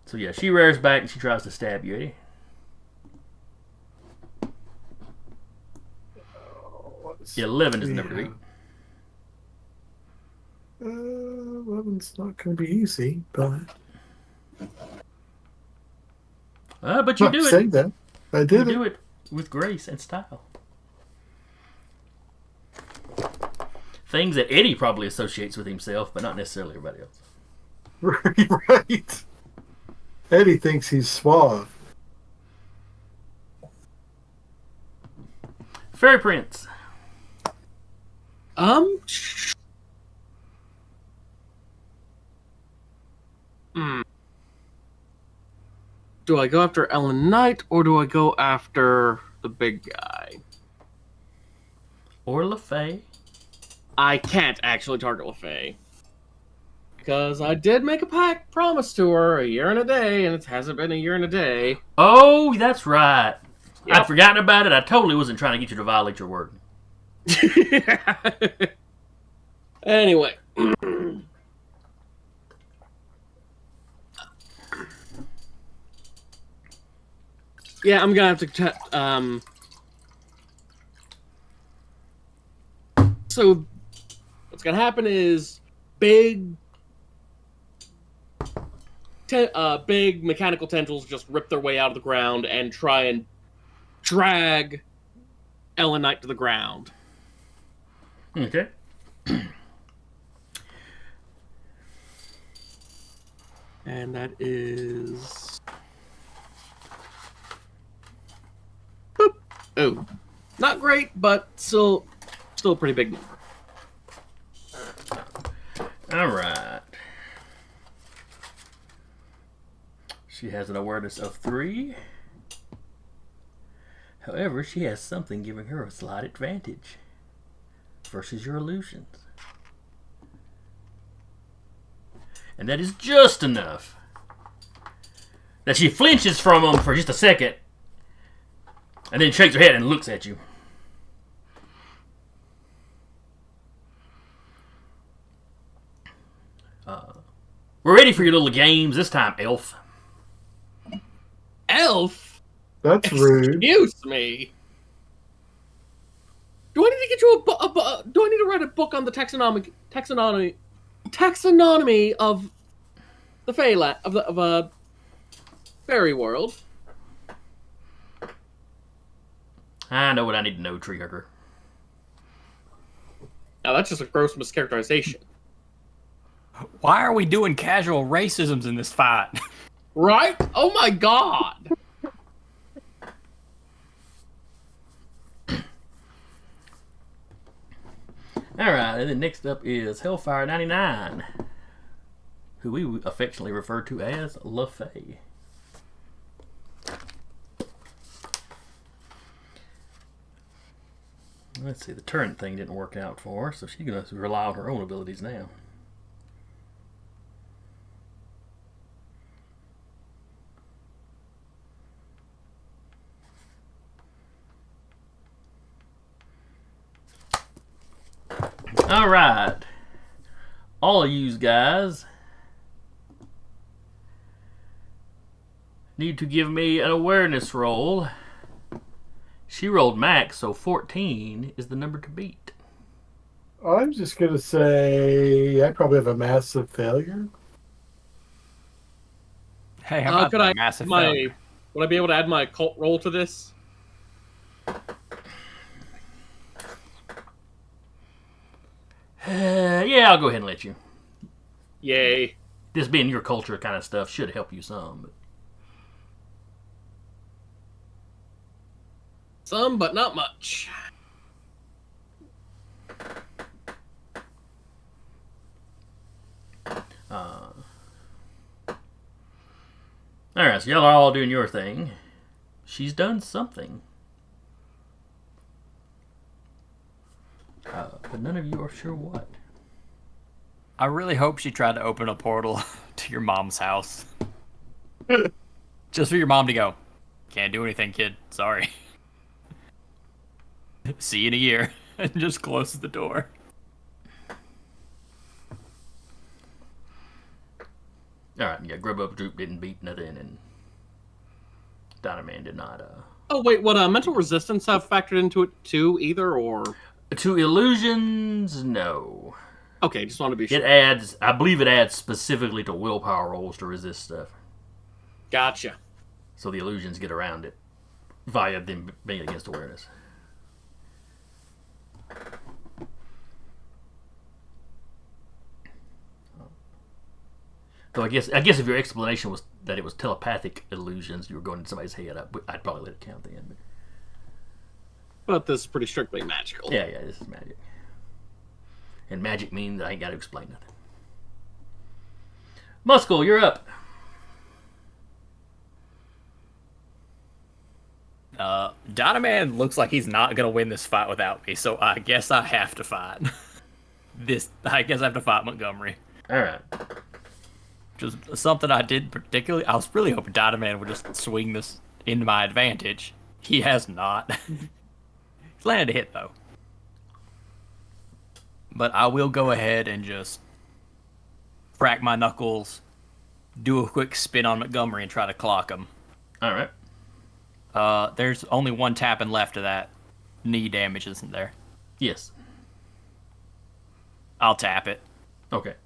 So yeah, she rears back and she tries to stab you, Eddie. Yeah, 11 is never beat. 11's not going to be easy, but... But you do it. Say that. I did You do it with grace and style. Things that Eddie probably associates with himself, but not necessarily everybody else. Right. Eddie thinks he's suave. Fairy Prince. Do I go after Ellen Knight or do I go after the big guy? Or LaFay. I can't actually target LaFay. Because I did make a promise to her a year and a day, and it hasn't been a year and a day. Oh, that's right. Yep. I'd forgotten about it. I totally wasn't trying to get you to violate your word. Anyway. Yeah, I'm gonna have to. So, what's gonna happen is big mechanical tendrils just rip their way out of the ground and try and drag Ellen Knight to the ground. Okay. And that is... Boop. Oh. Not great, but still still a pretty big number. All right. She has an awareness of 3. However, she has something giving her a slight advantage versus your illusions. And that is just enough that she flinches from them for just a second and then shakes her head and looks at you. We're ready for your little games this time, elf. Elf? That's rude. Excuse me. Do I need to get you do I need to write a book on the taxonomy of the Feyland of a fairy world? I know what I need to know, tree hugger. Now that's just a gross mischaracterization. Why are we doing casual racisms in this fight? Right? Oh my god! Alright, and then next up is Hellfire 99, who we affectionately refer to as LaFay. Let's see, the turret thing didn't work out for her, so she's going to rely on her own abilities now. Alright. All of you guys need to give me an awareness roll. She rolled max, so 14 is the number to beat. I'm just going to say I probably have a massive failure. Hey, how about could that I massive my failure? would I be able to add my occult roll to this? Yeah, I'll go ahead and let you. Yay. This being your culture kind of stuff should help you some. But... Some, but not much. Alright, so y'all are all doing your thing. She's done something. But none of you are sure what. I really hope she tried to open a portal to your mom's house. Just for your mom to go, can't do anything, kid. Sorry. See you in a year. And just closes the door. Alright, yeah, Grub Up Droop didn't beat nothing, and Dynaman did not. Oh wait, would mental resistance have factored into it too, either, or? To illusions, no. Okay, just want to be sure. It adds, I believe it adds specifically to willpower rolls to resist stuff. Gotcha. So the illusions get around it via them being against awareness. So I guess if your explanation was that it was telepathic illusions, you were going into somebody's head, I'd probably let it count then. But this is pretty strictly magical. Yeah, this is magic. And magic means I ain't got to explain nothing. Muscle, you're up. Dynaman looks like he's not gonna win this fight without me, so I guess I have to fight. I guess I have to fight Montgomery. Alright. Just something I did particularly. I was really hoping Dynaman would just swing this into my advantage. He has not. He's landed a hit, though. But I will go ahead and just crack my knuckles, do a quick spin on Montgomery, and try to clock him. Alright. There's only one tapping left of that knee damage, isn't there? Yes. I'll tap it. Okay.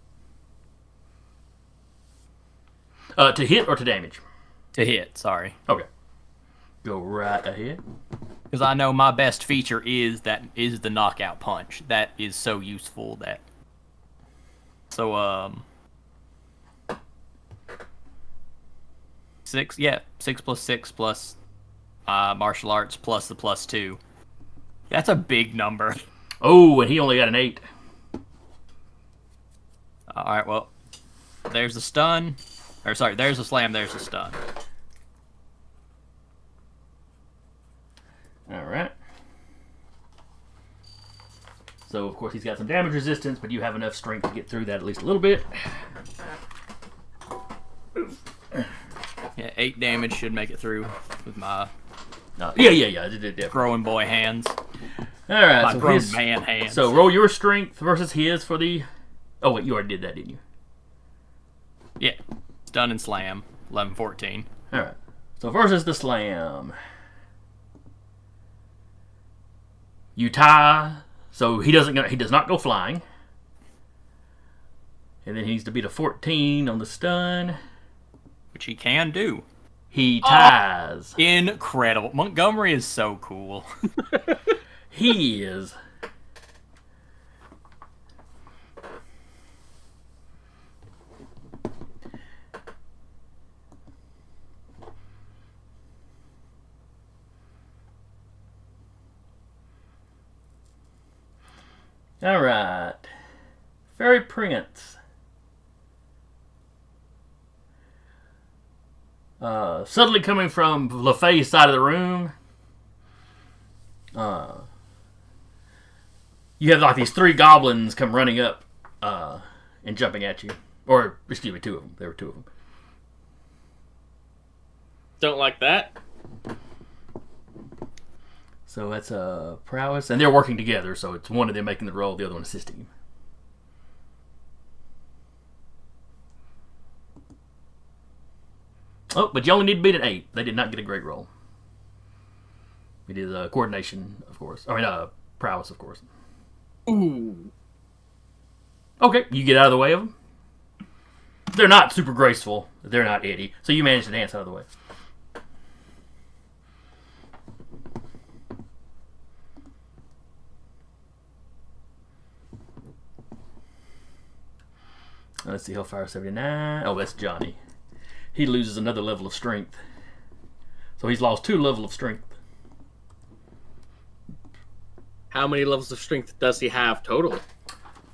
To hit or to damage? To hit, sorry. Okay. Go right ahead. Because I know my best feature is the knockout punch. That is so useful that. So 6 plus 6 plus martial arts plus the +2. That's a big number. Oh, and he only got an 8. All right, well, there's the stun. Or sorry, there's the slam, there's the stun. All right. So, of course, he's got some damage resistance, but you have enough strength to get through that at least a little bit. Yeah, 8 damage should make it through with my Yeah. growing boy hands. All right. My So grown man hands. So roll your strength versus his for the... Oh, wait, you already did that, didn't you? Yeah, stun and slam, 11, 14. All right. So versus the slam. You tie, so he does not go flying. And then he needs to beat a 14 on the stun. Which he can do. He ties. Incredible. Montgomery is so cool. He is. All right. Fairy Prince. Suddenly coming from LaFay's side of the room. You have like these 3 goblins come running up and jumping at you. Or, excuse me, 2 of them. There were 2 of them. Don't like that. So that's prowess. And they're working together, so it's one of them making the roll, the other one assisting him. Oh, but you only need to beat an 8. They did not get a great roll. It is coordination, of course. I mean, prowess, of course. Ooh. Okay, you get out of the way of them. They're not super graceful. They're not itty. So you manage to dance out of the way. Let's see, Hellfire 79. Oh, that's Johnny. He loses another level of strength. So he's lost 2 levels of strength. How many levels of strength does he have total?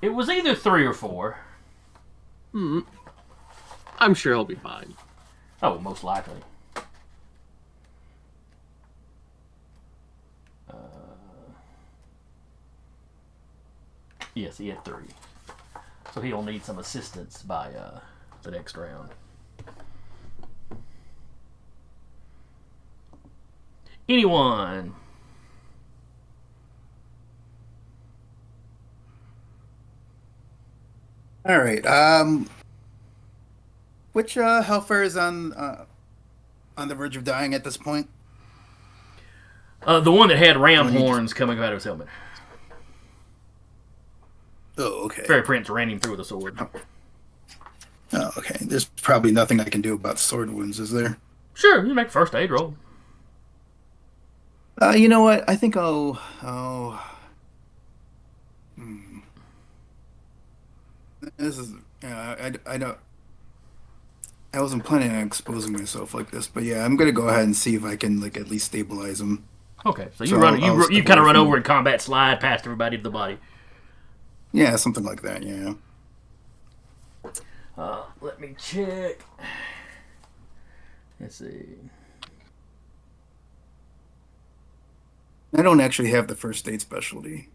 It was either 3 or 4. I'm sure he'll be fine. Oh, most likely. Yes, he had 3. So he'll need some assistance by the next round. Anyone? All right. Which Hellfire is on the verge of dying at this point? The one that had ram horns coming out of his helmet. Oh, okay. Fairy Prince ran him through with a sword. Oh, okay. There's probably nothing I can do about sword wounds, is there? Sure, you make first aid roll. You know what? I think This is. I don't. I wasn't planning on exposing myself like this, but yeah, I'm gonna go ahead and see if I can at least stabilize him. Okay, so So you kind of run over and combat slide past everybody to the body. Yeah, something like that. Yeah. Let me check. Let's see. I don't actually have the first aid specialty.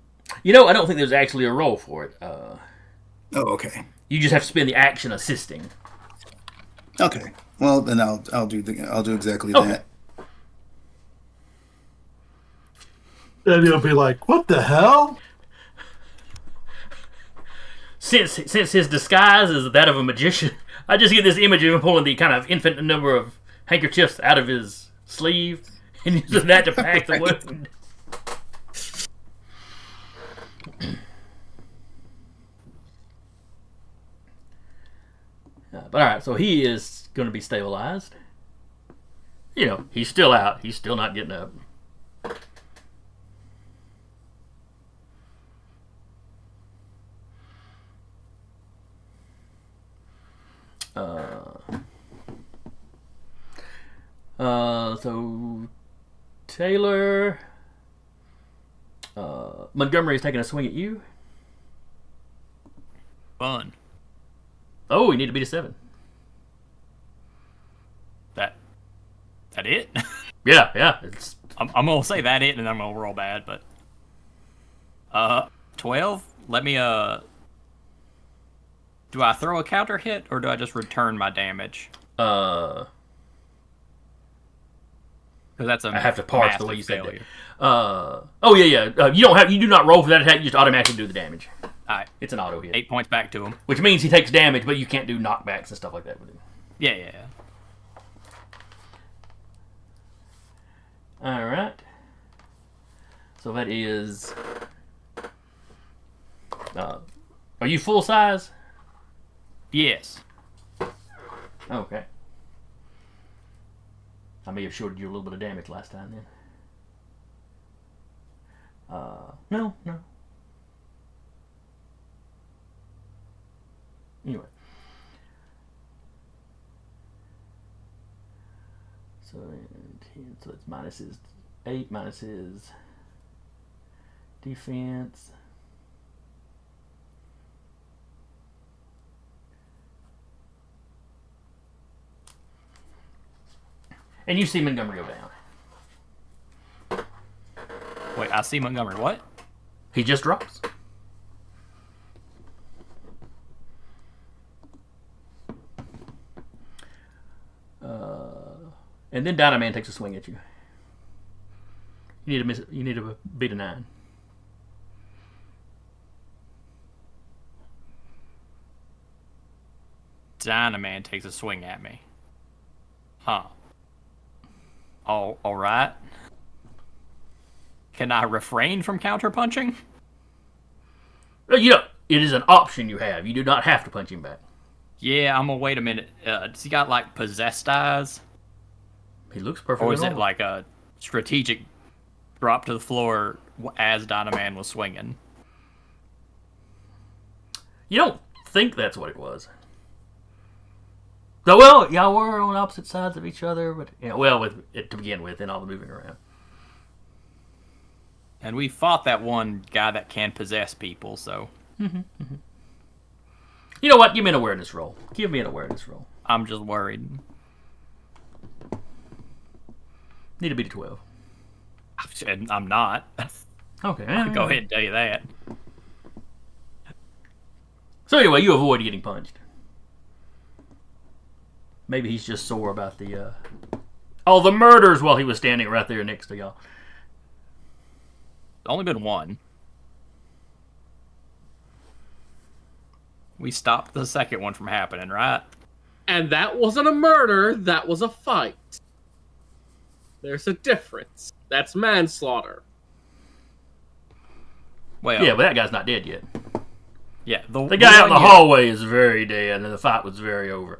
You know, I don't think there's actually a roll for it. Oh, okay. You just have to spend the action assisting. Okay. Well, then I'll do exactly Okay. that. And you'll be like, what the hell? Since his disguise is that of a magician, I just get this image of him pulling the kind of infinite number of handkerchiefs out of his sleeve and using that to pack the wound. But alright, so he is going to be stabilized. You know, he's still out. He's still not getting up. So Taylor, Montgomery is taking a swing at you. Fun. Oh, you need to beat a 7. That it? Yeah. It's I'm gonna say that it, and I'm gonna roll bad, but 12. Let me Do I throw a counter hit or do I just return my damage? Because that's a I have to parse the way massive you said failure. that. You do not roll for that attack. You just automatically do the damage. All right, It's an auto hit, 8 points back to him. which means he takes damage, but you can't do knockbacks and stuff like that with him. Yeah. All right. So that is. Are you full size? Yes. Okay. I may have shorted you a little bit of damage last time then. No. Anyway. So it's minus his 8, minus his defense. And you see Montgomery go down. Wait, I see Montgomery. What? He just drops. And then Dynaman takes a swing at you. You need to beat a 9. Dynaman takes a swing at me. Huh. All right. Can I refrain from counterpunching? It is an option you have. You do not have to punch him back. Yeah, I'm gonna wait a minute. Does he got like possessed eyes? He looks perfectly Or is it normal. like a strategic drop to the floor as Dynaman was swinging? You don't think that's what it was. So, well, y'all were on opposite sides of each other, but with it to begin with, and all the moving around. And we fought that one guy that can possess people, so You know what? Give me an awareness roll. I'm just worried. Need to beat a 12. I'm not. Okay. Go ahead and tell you that. So anyway, you avoid getting punched. Maybe he's just sore about all the murders while he was standing right there next to y'all. Only been one. We stopped the second one from happening, right? And that wasn't a murder, that was a fight. There's a difference. That's manslaughter. Well, Yeah, but that guy's not dead yet. yeah. The guy out in the hallway is very dead, and the fight was very over.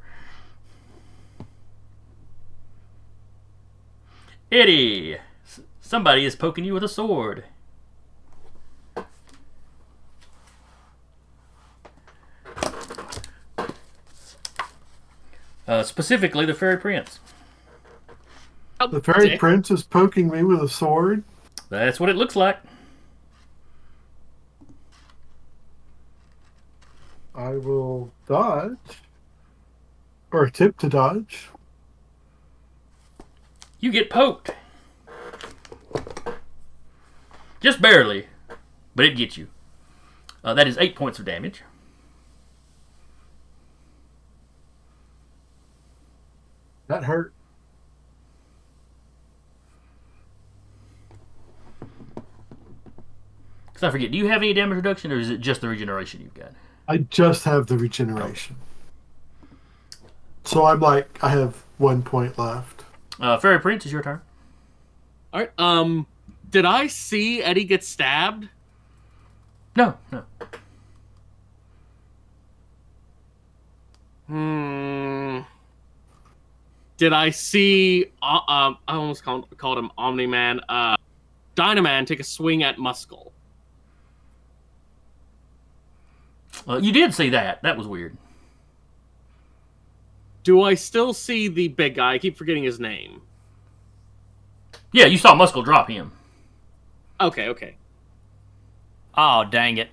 Eddie, somebody is poking you with a sword. Specifically, the Fairy Prince. The fairy prince is poking me with a sword. That's what it looks like. I will dodge. Or attempt to dodge. You get poked. Just barely, but it gets you. That is 8 points of damage. That hurt. Because I forget, do you have any damage reduction, or is it just the regeneration you've got? I just have the regeneration. So I have 1 point left. Fairy Prince, is your turn. Alright, did I see Eddie get stabbed? No. Did I see, I almost called him Omni-Man, Dynaman take a swing at Muscle? You did see that. That was weird. Do I still see the big guy? I keep forgetting his name. Yeah, you saw Muscle drop him. Okay. Oh, dang it.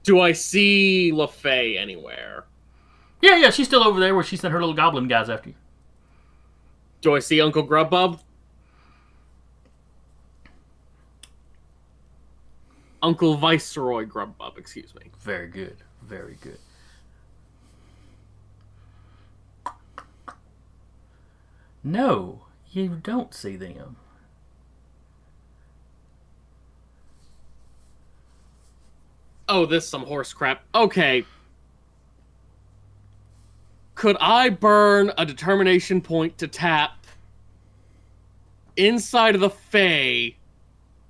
Do I see LaFay anywhere? Yeah, she's still over there where she sent her little goblin guys after you. Do I see Uncle Grubbub? Uncle Viceroy Grubbub, excuse me. Very good. Very good. No, you don't see them. Oh, this some horse crap. Okay. Could I burn a determination point to tap inside of the Fae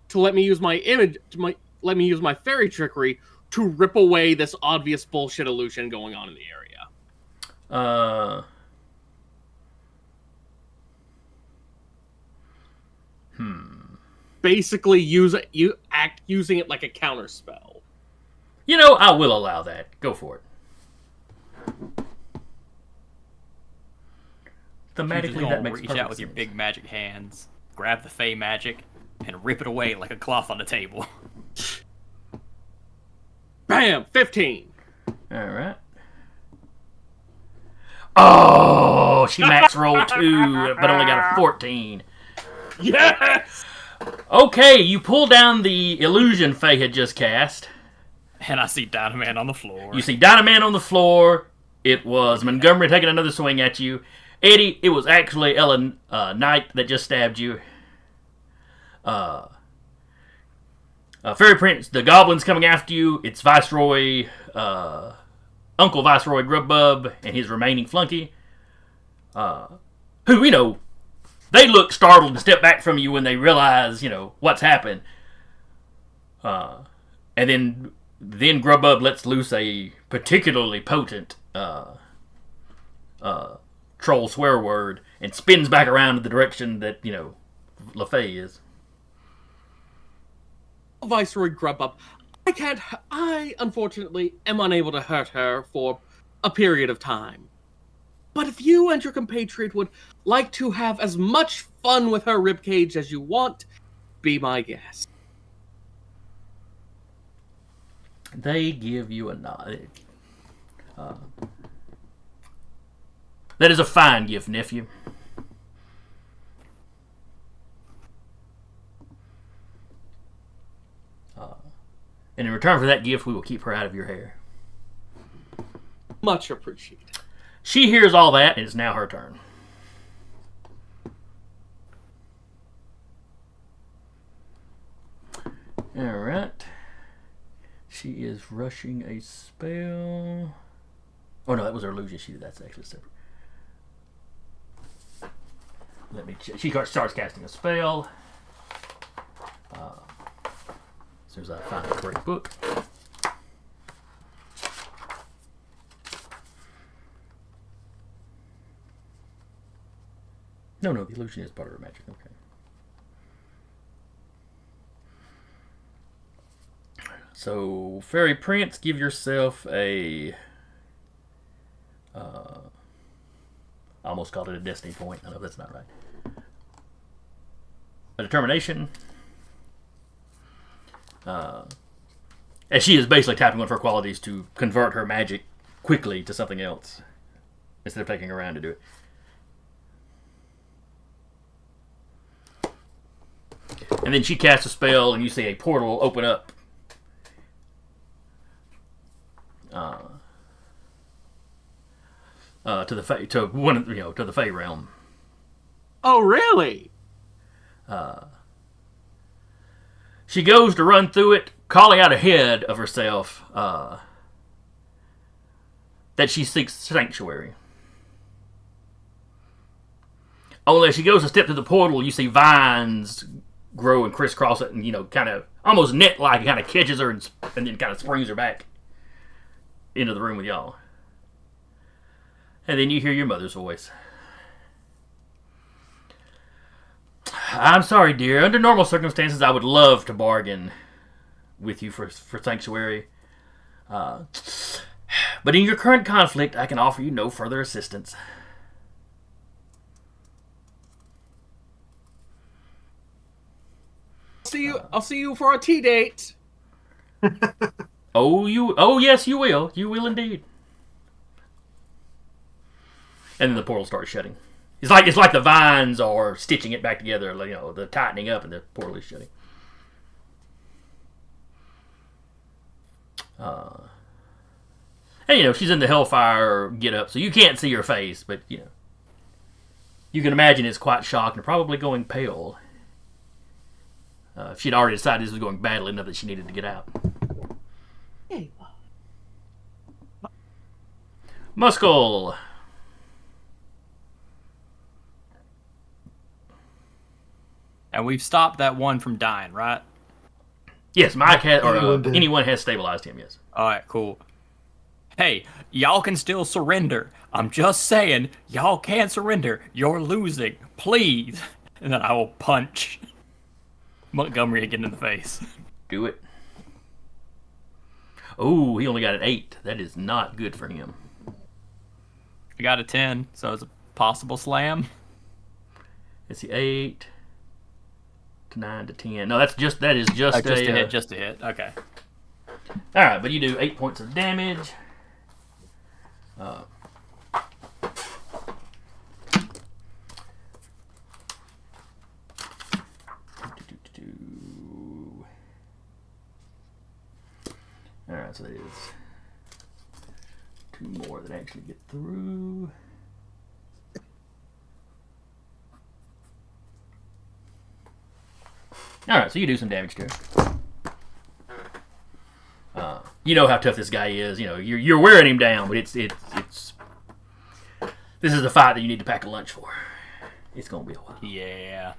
to let me use my image, let me use my fairy trickery to rip away this obvious bullshit illusion going on in the area? Basically, using it like a counter spell. You know, I will allow that. Go for it. Thematically, that makes reach perfect out with your sense. big magic hands, grab the Fey magic, and rip it away like a cloth on the table. Bam! 15. All right. Oh, she max rolled 2, but only got a 14. Yes! Okay, you pull down the illusion Faye had just cast. And I see Dynaman on the floor. You see Dynaman on the floor. It was Montgomery taking another swing at you. Eddie, it was actually Ellen Knight that just stabbed you. Fairy Prince, the goblins coming after you. It's Viceroy, Uncle Viceroy Grubbub and his remaining flunky. Who, you know, they look startled and step back from you when they realize, you know, what's happened. And then Grubbub lets loose a particularly potent troll swear word and spins back around to the direction that, you know, LaFay is. Viceroy Grubbub, I unfortunately am unable to hurt her for a period of time. But if you and your compatriot would like to have as much fun with her ribcage as you want, be my guest. They give you a nod. That is a fine gift, nephew. And in return for that gift, we will keep her out of your hair. Much appreciated. She hears all that, and it's now her turn. Alright. She is rushing a spell. Oh no, that was her illusion. That's actually separate. Let me check. She starts casting a spell. As soon as I find the correct book. No, the illusion is part of her magic. Okay. So, Fairy Prince, give yourself a... I almost called it a destiny point. I know that's not right. A determination. As she is basically tapping one of her qualities to convert her magic quickly to something else. Instead of taking around to do it. And then she casts a spell, and you see a portal open up. To the Fae realm. Oh, really? She goes to run through it, calling out ahead of herself that she seeks sanctuary. Only as she goes a step to the portal, you see vines grow and crisscross it, and kind of almost net-like, it kind of catches her and then kind of springs her back into the room with y'all. And then you hear your mother's voice. I'm sorry, dear. Under normal circumstances, I would love to bargain with you for sanctuary. But in your current conflict, I can offer you no further assistance. see you. I'll see you for a tea date. Oh, yes, you will. You will indeed. And then the portal starts shutting. It's like the vines are stitching it back together. You know, the tightening up, and the portal is shutting. And you know, she's in the Hellfire get up, so you can't see her face, but you know, you can imagine it's quite shocked and probably going pale. If she'd already decided this was going badly enough that she needed to get out. Muscle. And we've stopped that one from dying, right? Yes, Mike has, or anyone has stabilized him. Yes. All right, cool. Hey, y'all can still surrender. I'm just saying, y'all can't surrender. You're losing. Please. And then I will punch Montgomery again in the face. Do it. Oh, he only got an 8. That is not good for him. I got a 10, so it's a possible slam. It's the 8 to 9 to 10. No, that is just a hit. Just a hit. Okay. All right, but you do 8 points of damage. All right, so that is 2 more that actually get through. All right, so you do some damage to her. You know how tough this guy is. You know you're wearing him down, but it's this is a fight that you need to pack a lunch for. It's gonna be a while. Yeah.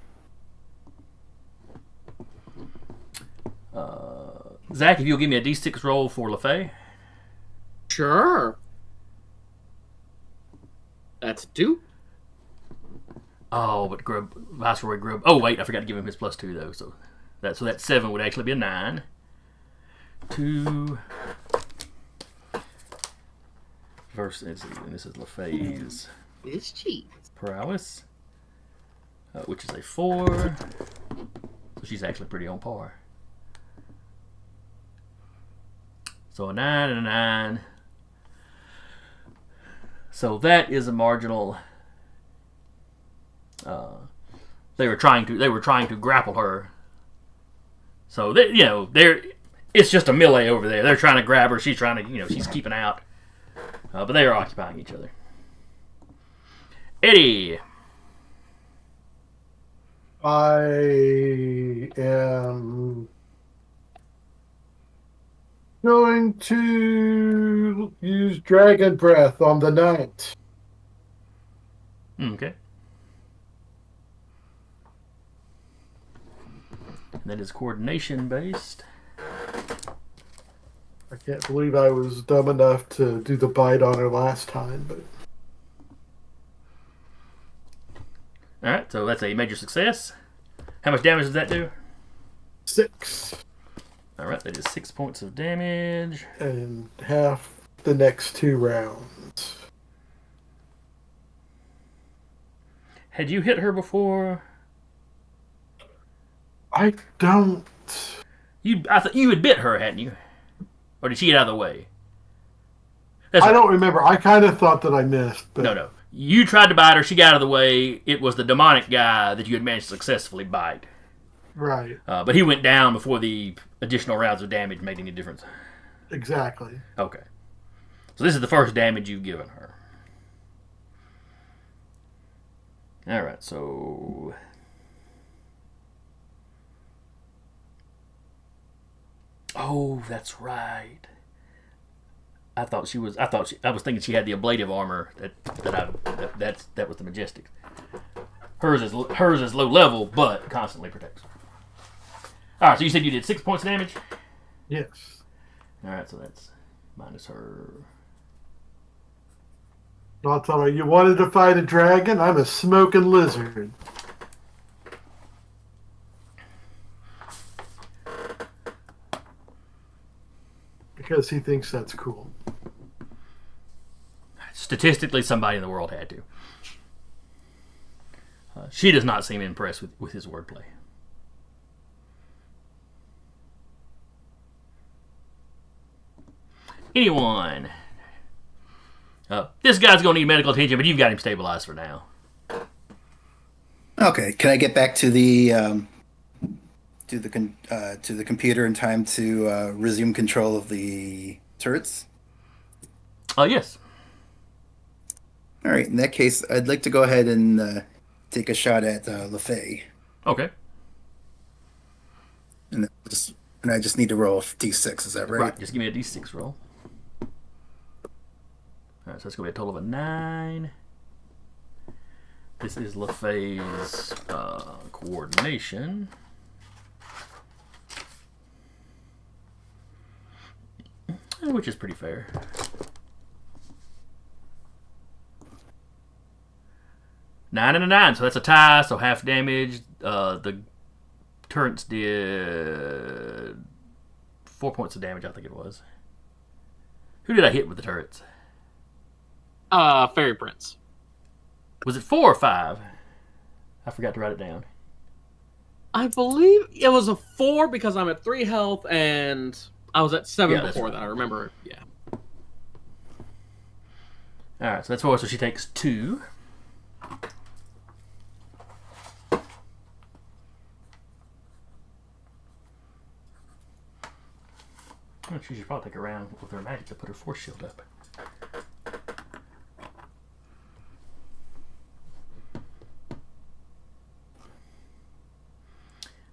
Zach, if you'll give me a D6 roll for LaFay. Sure. That's 2. Oh, but Viceroy Grub. Oh wait, I forgot to give him his +2 though. So that 7 would actually be a 9. 2 versus, and this is LaFay's It's cheap. prowess, which is a 4. So she's actually pretty on par. So a 9 and a 9. So that is a marginal. They were trying to grapple her. So it's just a melee over there. They're trying to grab her. She's trying to, she's keeping out. But they are occupying each other. Eddie. I am going to use Dragon Breath on the knight. Okay. And that is coordination based. I can't believe I was dumb enough to do the bite on her last time, but Alright, so that's a major success. How much damage does that do? 6. Alright, that is 6 points of damage. And half the next 2 rounds. Had you hit her before? I don't. I thought you had bit her, hadn't you? Or did she get out of the way? I don't remember. I kind of thought that I missed. But No. You tried to bite her. She got out of the way. It was the demonic guy that you had managed to successfully bite. Right. But he went down before the additional rounds of damage made any difference. Exactly. Okay. So this is the first damage you've given her. Alright, so... Oh, that's right. I was thinking she had the ablative armor that was the majestic. Hers is low level, but constantly protects. All right, so you said you did 6 points of damage. Yes. All right, so that's minus her. I'll tell her, you wanted to fight a dragon? I'm a smoking lizard. Because he thinks that's cool. Statistically, somebody in the world had to. She does not seem impressed with his wordplay. Anyone? This guy's going to need medical attention, but you've got him stabilized for now. Okay, can I get back to the computer in time to resume control of the turrets? Yes. All right. In that case, I'd like to go ahead and take a shot at LaFay, Okay. and I just need to roll a d6. Is that right? Right. Just give me a d6 roll. All right, so that's going to be a total of a 9. This is LaFay's coordination. Which is pretty fair. Nine and a 9, so that's a tie, so half damage. The turrets did 4 points of damage, I think it was. Who did I hit with the turrets? Fairy Prince. Was it 4 or 5? I forgot to write it down. I believe it was a 4 because I'm at 3 health and I was at 7 Yeah, that's before right. that. I remember. Yeah. Alright, so that's 4, so she takes 2. Oh, she should probably take a round with her magic to put her force shield up.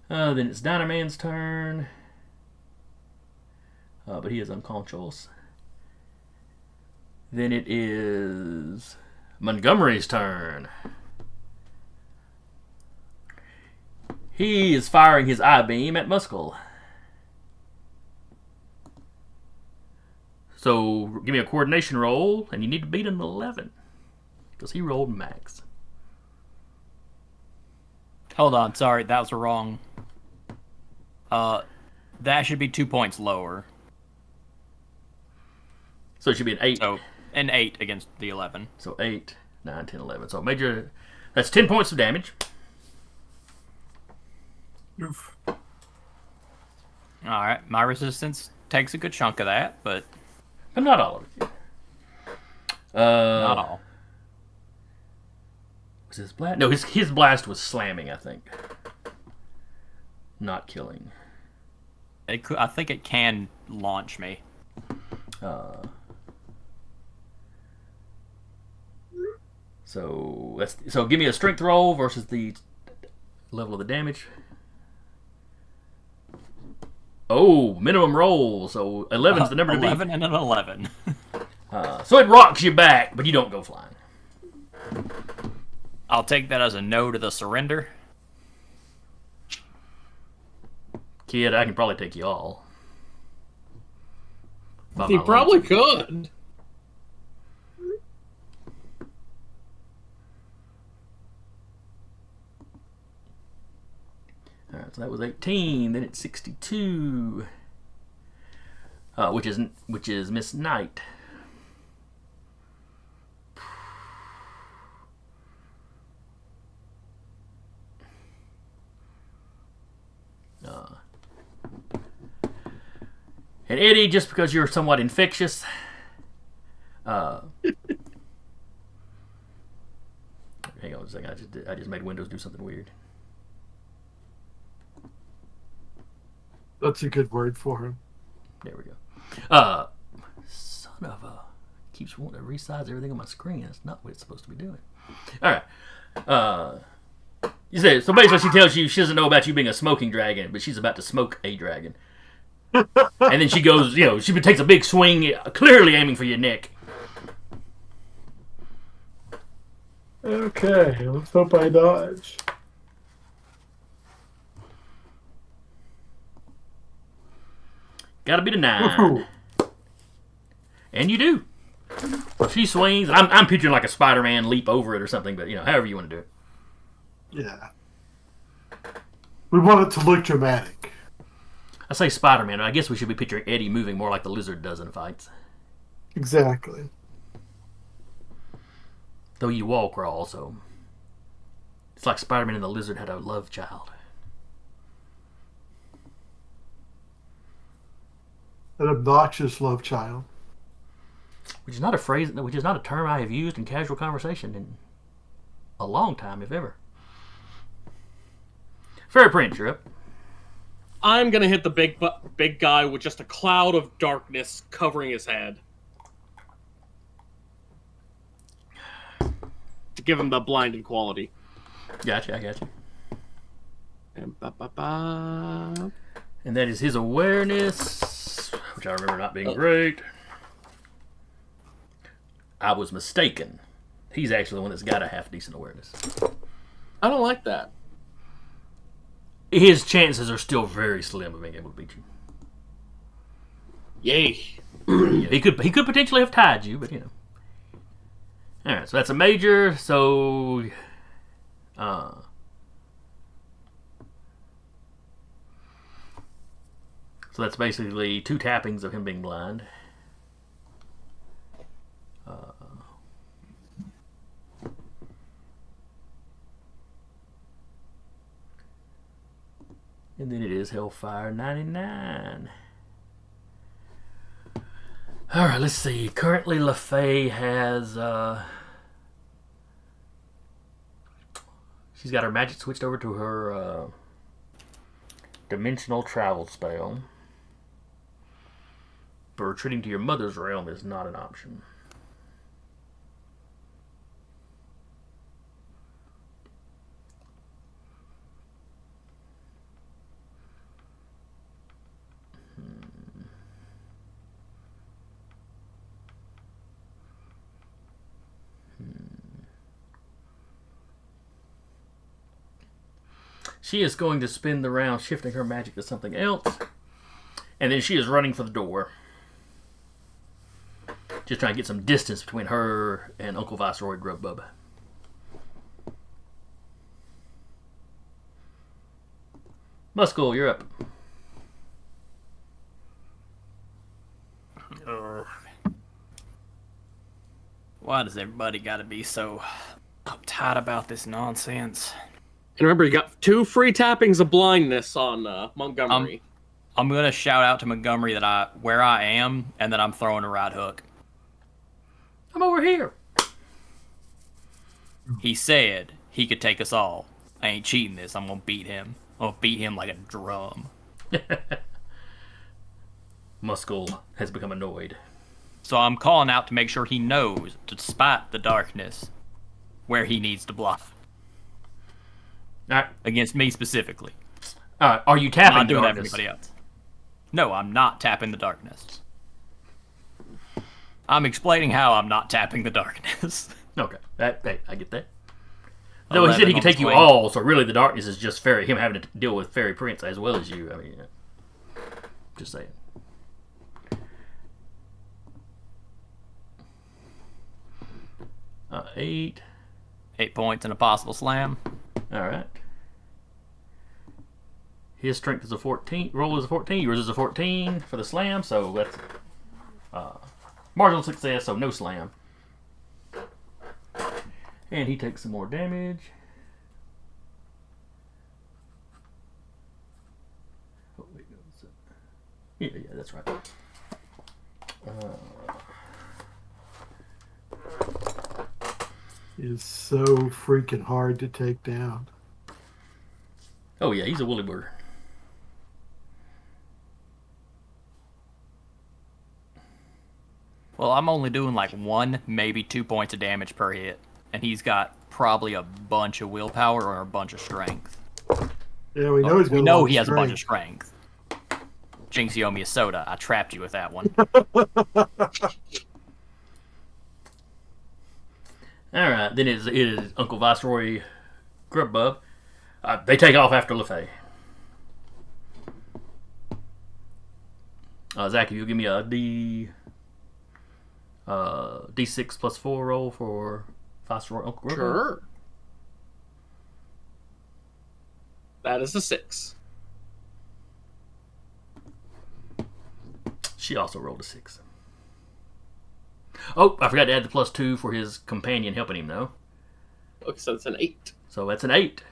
Then it's Dynaman's turn. But he is unconscious. Then it is Montgomery's turn. He is firing his eye beam at Muscle. So give me a coordination roll, and you need to beat an 11. Because he rolled max. Hold on, sorry, that was wrong. That should be 2 points lower. So it should be an 8. So an 8 against the 11. So 8, 9, 10, 11. So major, that's 10 points of damage. Oof. All right, my resistance takes a good chunk of that, but But not all of it. not all. Was his blast? No, his blast was slamming, I think. Not killing. It could, I think it can launch me. So give me a strength roll versus the level of the damage. Oh, minimum roll. So 11's the number to beat. 11 and an 11. So it rocks you back, but you don't go flying. I'll take that as a no to the surrender. Kid, I can probably take you all. By He my probably lonesome. could. All right, so that was 18. Then it's 62, which is Miss Knight. And Eddie, just because you're somewhat infectious, hang on a second. I just made Windows do something weird. That's a good word for him. There we go. Son of a... Keeps wanting to resize everything on my screen. That's not what it's supposed to be doing. All right. You say, so basically she tells you she doesn't know about you being a smoking dragon, but she's about to smoke a dragon. And then she goes, she takes a big swing, clearly aiming for your neck. Okay, let's hope I dodge. Gotta be the 9. Woohoo. And you do. She swings. I'm picturing like a Spider-Man leap over it or something, but however you want to do it. Yeah. We want it to look dramatic. I say Spider-Man, but I guess we should be picturing Eddie moving more like the lizard does in fights. Exactly. Though you wall crawl, so it's like Spider-Man and the lizard had a love child. An obnoxious love child. Which is not a phrase, which is not a term I have used in casual conversation in a long time, if ever. Fairy Prince, you're up. I'm gonna hit the big guy with just a cloud of darkness covering his head to give him the blinding quality. Gotcha, I gotcha. And And that is his awareness, which I remember not being great. I was mistaken. He's actually the one that's got a half decent awareness. I don't like that. His chances are still very slim of being able to beat you. Yay. Yeah, he could potentially have tied you, but you know. All right, so that's a major. So, so that's basically 2 tappings of him being blind. And then it is Hellfire 99. Alright, let's see. Currently, LaFay has... she's got her magic switched over to her dimensional travel spell. But retreating to your mother's realm is not an option. She is going to spin the round, shifting her magic to something else. And then she is running for the door. Just trying to get some distance between her and Uncle Viceroy Grubbub. Muscle, you're up. Why does everybody gotta be so uptight about this nonsense? And remember, you got 2 free tappings of blindness on Montgomery. I'm gonna shout out to Montgomery that where I am, and that I'm throwing a right hook. I'm over here. He said he could take us all. I ain't cheating this. I'm gonna beat him. I'm gonna beat him like a drum. Muscle has become annoyed. So I'm calling out to make sure he knows, despite the darkness, where he needs to bluff. All right. Against me specifically. Are you tapping Not doing that for darkness? anybody else. No, I'm not tapping the darkness. I'm explaining how I'm not tapping the darkness. Okay, I get that. Though he said 11 he could on take the you swing. all, so really the darkness is just him having to deal with Fairy Prince as well as you. I mean, just saying. Eight. 8 points and a possible slam. All right. His strength is a 14. Roll is a 14. Yours is a 14 for the slam. So that's marginal success. So no slam. And he takes some more damage. Oh, wait, no, yeah, that's right. Is so freaking hard to take down. Oh yeah, he's a woolly bird. Well, I'm only doing like 1, maybe 2 points of damage per hit. And he's got probably a bunch of willpower or a bunch of strength. Yeah, we know he's got We a know lot of he has a bunch of strength. strength. Jinx, you owe me a soda. I trapped you with that one. Alright, then it is Uncle Viceroy Grubbub. They take off after LaFay. Zach, if you give me a D6 plus 4 roll for Viceroy Uncle Grubbub. Sure. That is a 6. She also rolled a 6. Oh, I forgot to add the plus 2 for his companion helping him, though. Okay, so it's an 8. So that's an 8.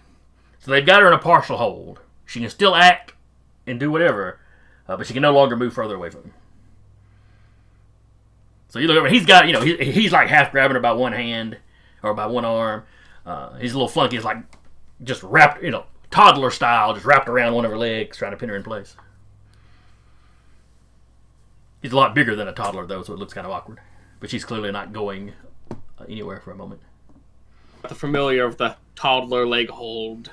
So they've got her in a partial hold. She can still act and do whatever, but she can no longer move further away from him. So you look over, he's got, he's like half grabbing her by one hand or by one arm. His little flunky is like just wrapped, toddler style, just wrapped around one of her legs, trying to pin her in place. He's a lot bigger than a toddler, though, so it looks kind of awkward. But she's clearly not going anywhere for a moment. The familiar of the toddler leg hold.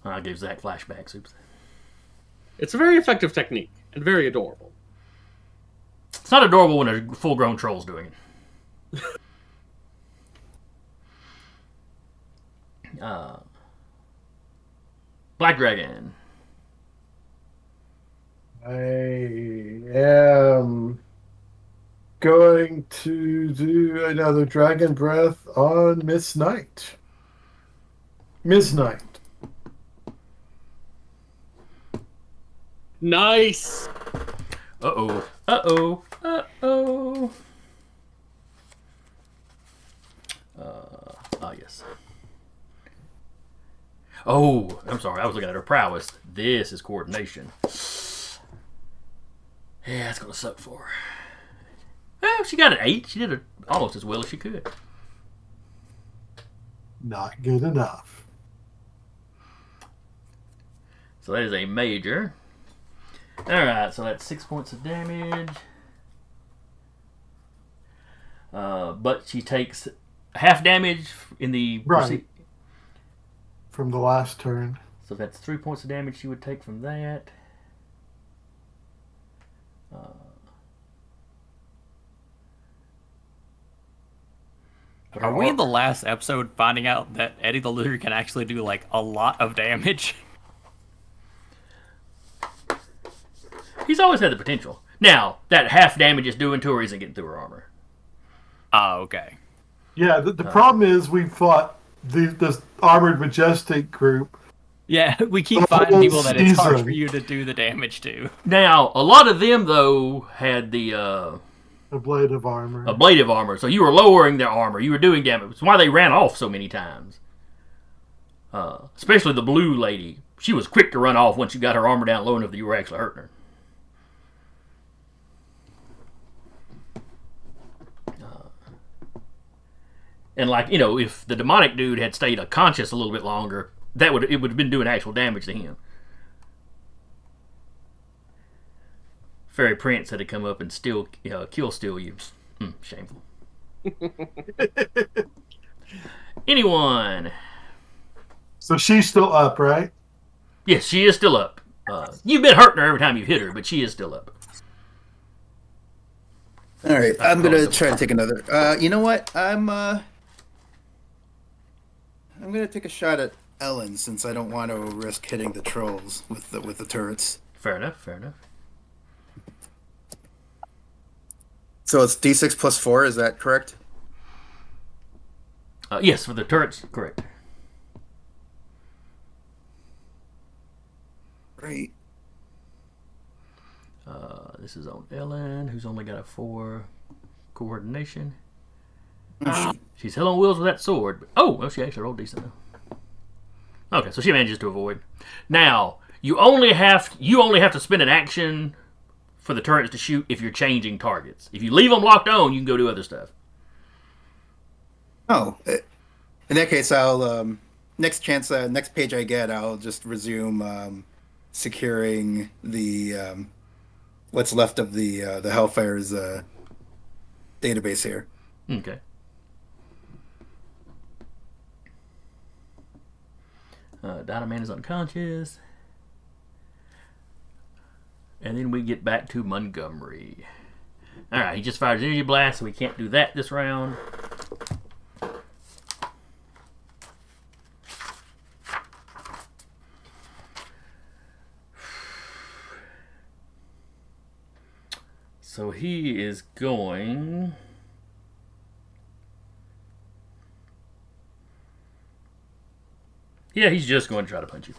I gave Zach flashbacks. Oops. It's a very effective technique and very adorable. It's not adorable when a full-grown troll's doing it. Black Dragon. I am going to do another Dragon Breath on Miss Knight. Miss Knight. Nice. Uh-oh. Uh-oh. Uh-oh. Yes. Oh, I'm sorry. I was looking at her prowess. This is coordination. Yeah, it's going to suck for her. Well, she got an 8. She did it almost as well as she could. Not good enough. So that is a major. Alright, so that's 6 points of damage. But she takes half damage in the... Right. From the last turn. So that's 3 points of damage she would take from that. Are we in the last episode finding out that Eddie the Looter can actually do, like, a lot of damage? He's always had the potential. Now, that half damage is doing to her isn't getting through her armor. Oh, okay. Yeah, the problem is we fought this Armored Majestic group. Yeah, we keep The finding whole people that it's hard season. for you to do the damage to. Now, a lot of them, though, had the... Ablative armor. ablative armor, so you were lowering their armor. You were doing damage. That's why they ran off so many times. Especially the blue lady. She was quick to run off once you got her armor down low enough that you were actually hurting her. And if the demonic dude had stayed unconscious a little bit longer, it would have been doing actual damage to him. Fairy Prince had to come up and kill steal you. Shameful. Anyone? So she's still up, right? Yes, she is still up. You've been hurting her every time you've hit her, but she is still up. All right, I'm gonna try to take another. You know what? I'm gonna take a shot at Ellen since I don't want to risk hitting the trolls with the turrets. Fair enough. Fair enough. So it's D6 plus 4. Is that correct? Yes, for the turrets, correct. Right. This is on Ellen, who's only got a 4 coordination. She's hell on wheels with that sword. Well, she actually rolled decent though. Okay, so she manages to avoid. Now, you only have to spend an action for the turrets to shoot if you're changing targets. If you leave them locked on, you can go do other stuff. Oh, in that case, I'll next page I get, I'll just resume securing the what's left of the Hellfires database here. Okay. Dynaman is unconscious. And then we get back to Montgomery. Alright, he just fired his energy blast, so we can't do that this round. So he is going... Yeah, he's just going to try to punch you.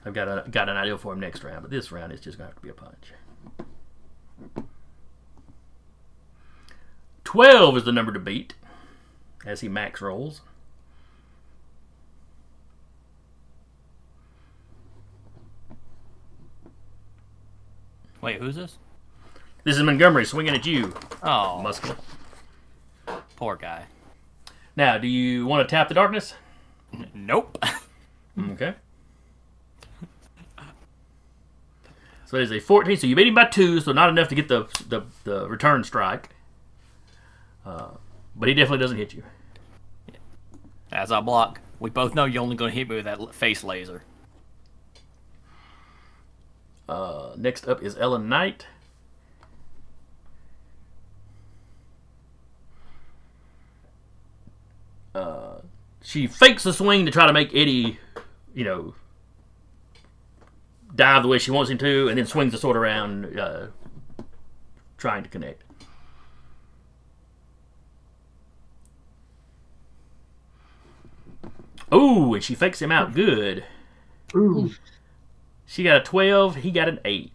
I've got an idea for him next round, but this round it's just going to have to be a punch. 12 is the number to beat as he max rolls. Wait, who's this? This is Montgomery swinging at you, Oh, Muscle. poor guy. Now, do you want to tap the darkness? Nope. Okay. So it is a 14. So you beat him by 2, so not enough to get the return strike. But he definitely doesn't hit you. As I block, we both know you're only going to hit me with that face laser. Next up is Ellen Knight. She fakes the swing to try to make Eddie, dive the way she wants him to, and then swings the sword around, trying to connect. Ooh, and she fakes him out good. Ooh. She got a 12, he got an 8.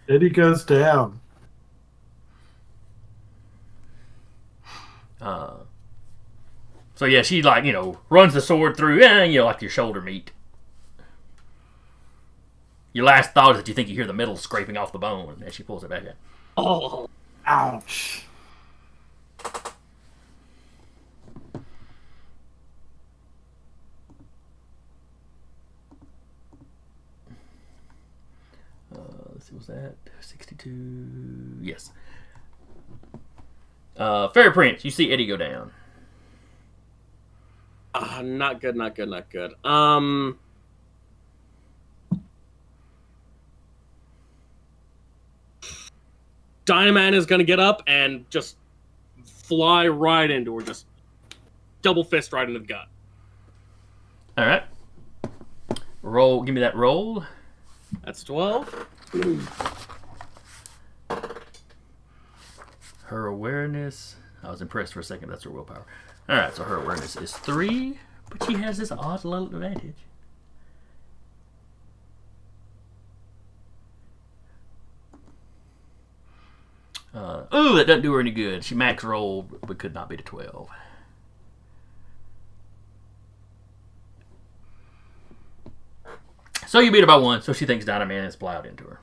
Eddie goes down. So yeah, she runs the sword through, like your shoulder meat. Your last thought is that you think you hear the metal scraping off the bone as she pulls it back in. Oh, Ouch. Let's see, was that 62? Yes. Fairy Prince, you see Eddie go down. not good, not good, not good. Dynaman is going to get up and just fly right into her, just double fist right into the gut. All right. Roll. Give me that roll. That's 12. Her awareness. I was impressed for a second. That's her willpower. All right. So her awareness is 3, but she has this odd little advantage. Ooh, that doesn't do her any good. She max rolled, but could not beat a 12. So you beat her by 1, so she thinks Dynaman has plowed into her.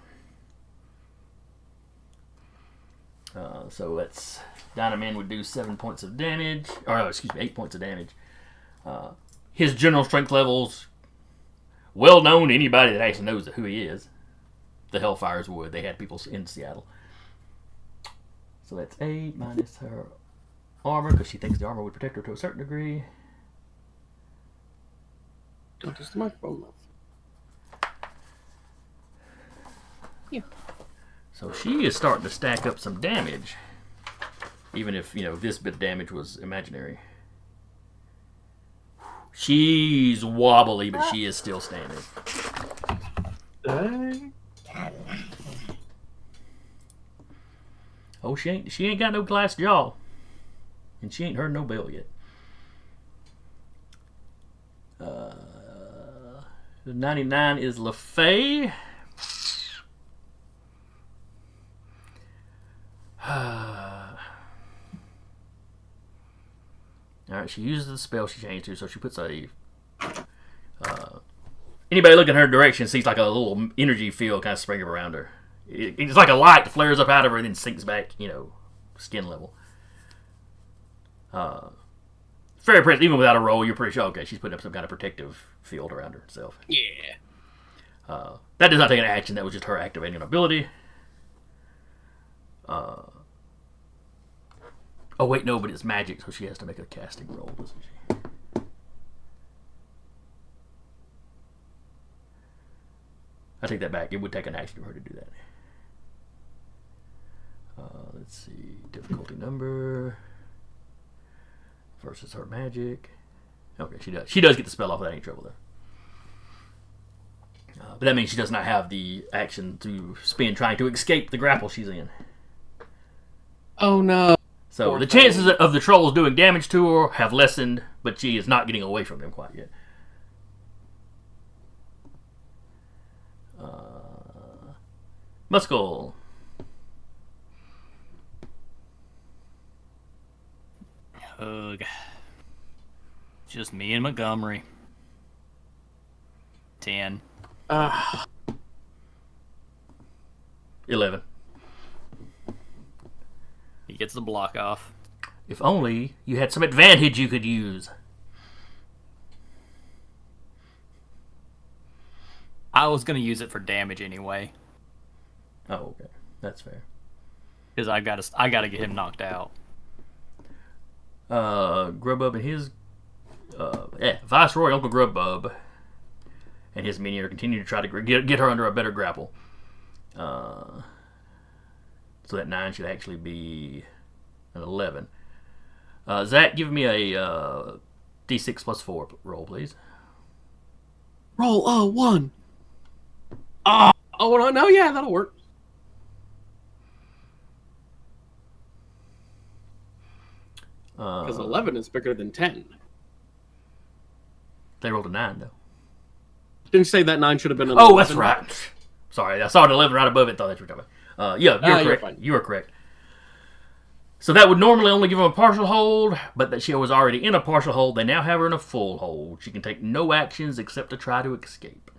So that's Dynaman would do 7 points of damage, or 8 points of damage. His general strength levels, well known to anybody that actually knows who he is. The Hellfires would. They had people in Seattle. So that's 8 minus her armor, because she thinks the armor would protect her to a certain degree. Don't touch the microphone. Yeah. So she is starting to stack up some damage. Even if, this bit of damage was imaginary. She's wobbly, but she is still standing. Dang. Oh, she ain't got no glass jaw. And she ain't heard no bell yet. 99 is LaFay. Alright, she uses the spell she changed to, so she puts a... anybody looking in her direction sees like a little energy field kind of spring around her. It's like a light that flares up out of her and then sinks back, skin level. Fairy Prince, even without a roll, you're pretty sure, okay, she's putting up some kind of protective field around herself. Yeah. That does not take an action, that was just her activating an ability. Oh, wait, no, but it's magic, so she has to make a casting roll, doesn't she? I take that back. It would take an action for her to do that. Let's see. Difficulty number versus her magic. Okay, she does. She does get the spell off without any trouble, though. But that means she does not have the action to spend trying to escape the grapple she's in. Oh, no. So Poor the thing. chances of the trolls doing damage to her have lessened, but she is not getting away from them quite yet. Muscle. Ugh. Just me and Montgomery. 10. 11. He gets the block off. If only you had some advantage you could use. I was going to use it for damage anyway. Oh, okay. That's fair. Because I gotta get him knocked out. Grubub and his Viceroy Uncle Grubub and his minion are continuing to try to get her under a better grapple. So that 9 should actually be an 11. Zach, give me a D6 plus 4 roll, please. Roll 1. Oh no, yeah, that'll work. Because 11 is bigger than 10. They rolled a 9, though. Didn't you say that 9 should have been an 11? Oh, That's right. Sorry, I saw an 11 right above it. Thought that's what you were talking about. Yeah, you're correct. Fine. You are correct. So that would normally only give them a partial hold, but that she was already in a partial hold. They now have her in a full hold. She can take no actions except to try to escape.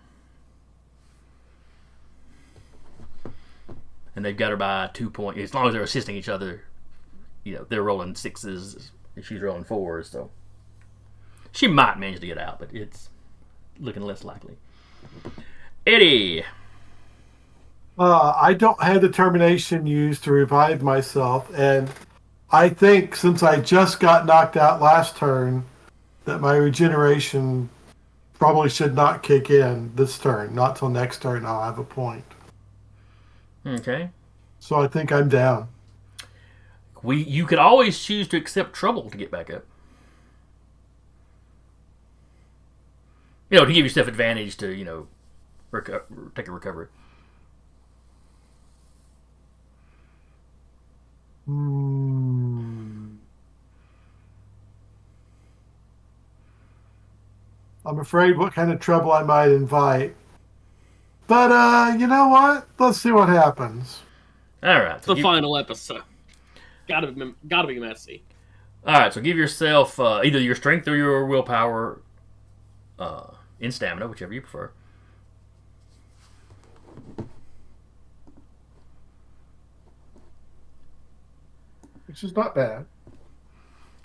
And they've got her by 2 points. As long as they're assisting each other, they're rolling 6s. She's rolling 4s, so she might manage to get out, but it's looking less likely. Eddie. I don't have determination used to revive myself, and I think since I just got knocked out last turn, that my regeneration probably should not kick in this turn. Not till next turn I'll have a point. Okay. So I think I'm down. You could always choose to accept trouble to get back up. To give yourself advantage to, take a recovery. I'm afraid what kind of trouble I might invite. But, you know what? Let's see what happens. All right. The final episode. Gotta be messy. All right, so give yourself either your strength or your willpower in stamina, whichever you prefer. Which is not bad.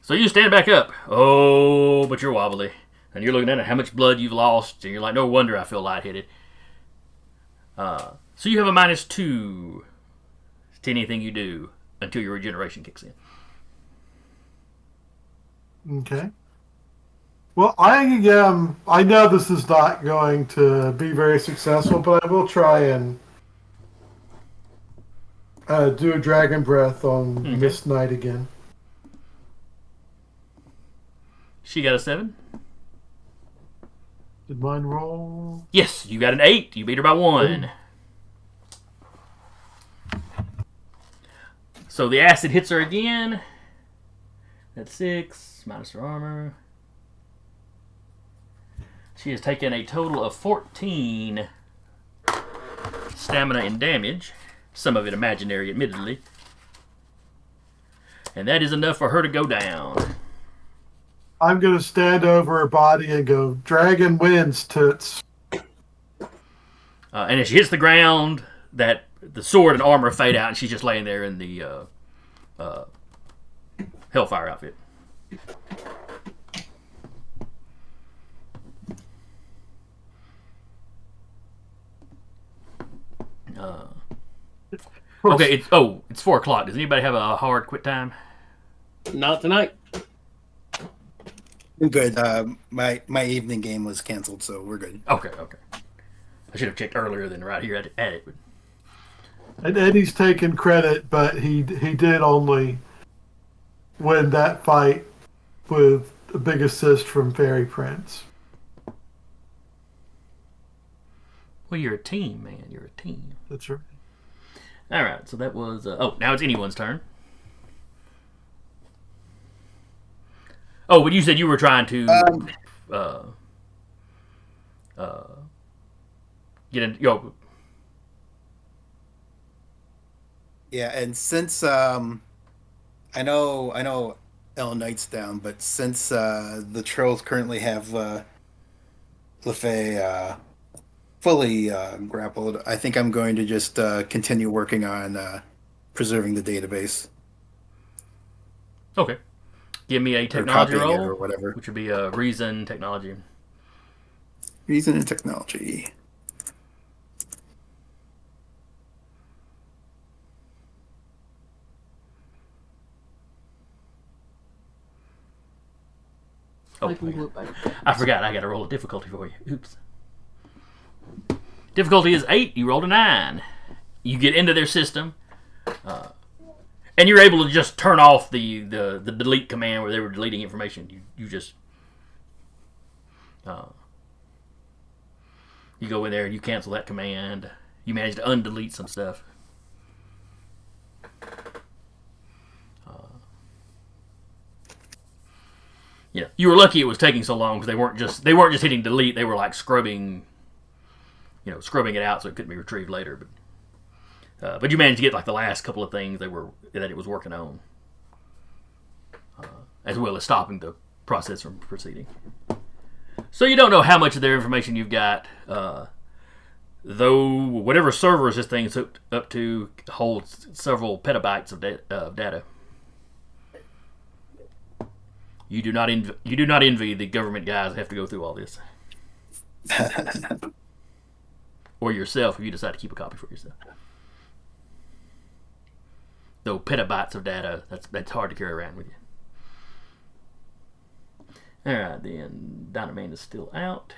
So you stand back up. Oh, but you're wobbly. And you're looking at how much blood you've lost, and you're like, no wonder I feel lightheaded. So you have a -2 to anything you do until your regeneration kicks in. Okay. Well, I know this is not going to be very successful, but I will try and do a Dragon Breath on Mist Knight again. She got a 7. Did mine roll? Yes, you got an 8. You beat her by 1. So the acid hits her again. That's 6, minus her armor. She has taken a total of 14 stamina and damage. Some of it imaginary, admittedly. And that is enough for her to go down. I'm going to stand over her body and go, Dragon wins, toots. And as she hits the ground, that the sword and armor fade out, and she's just laying there in the Hellfire outfit. Okay, it's 4 o'clock. Does anybody have a hard quit time? Not tonight. I'm good. My evening game was canceled, so we're good. Okay. I should have checked earlier than right here at it. But... And Eddie's taking credit, but he did only win that fight with a big assist from Fairy Prince. Well, you're a team, man. You're a team. That's right. All right, so that was... now it's anyone's turn. Oh, but you said you were trying to get in... Yeah, and since I know El Knight's down, but since the trolls currently have LeFay fully grappled, I think I'm going to just continue working on preserving the database. Okay. Give me a or technology copying it roll, or whatever. which would be a reason technology. Reason and technology. Oh, I forgot. I got to roll a difficulty for you. Oops. Difficulty is 8. You rolled a 9. You get into their system, and you're able to just turn off the delete command where they were deleting information. You just you go in there and you cancel that command. You manage to undelete some stuff. Yeah, you were lucky it was taking so long because they weren't just hitting delete. They were like scrubbing it out so it couldn't be retrieved later. But you managed to get like the last couple of things that it was working on, as well as stopping the process from proceeding. So you don't know how much of their information you've got, though whatever servers this thing's hooked up to holds several petabytes of data. You do not envy the government guys that have to go through all this, or yourself if you decide to keep a copy for yourself. Though petabytes of data, that's hard to carry around with you. All right, then Dynamite is still out.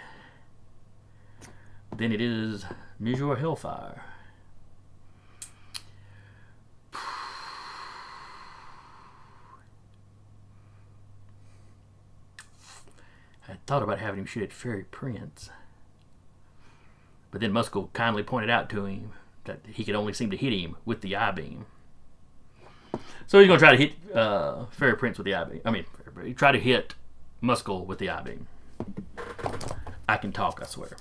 Then it is Monsieur Hellfire. I thought about having him shoot at Fairy Prince, but then Muskell kindly pointed out to him that he could only seem to hit him with the eye beam. So he's going to try to hit Fairy Prince with the eye beam. I mean, try to hit Muskell with the eye beam. I can talk, I swear.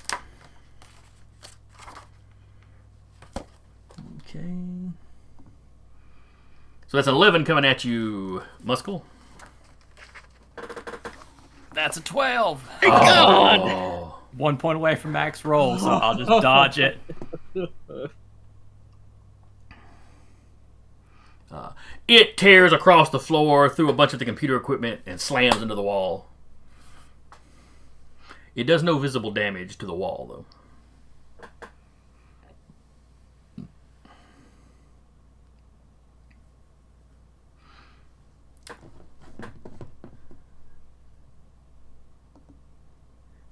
Okay. So that's an 11 coming at you, Muskell. That's a 12. Thank God! 1 point away from max roll, so I'll just dodge it. It tears across the floor through a bunch of the computer equipment and slams into the wall. It does no visible damage to the wall, though.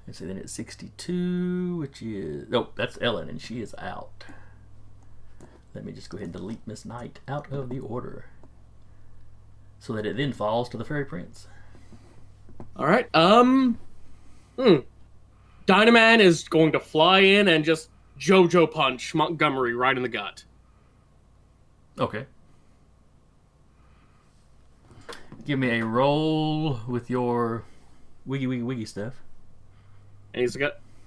Let's see, then it's 62, which is... Oh, that's Ellen, and she is out. Let me just go ahead and delete Miss Knight out of the order, so that it then falls to the Fairy Prince. All right. Dynaman is going to fly in and just JoJo punch Montgomery right in the gut. Okay. Give me a roll with your wiggy stuff. And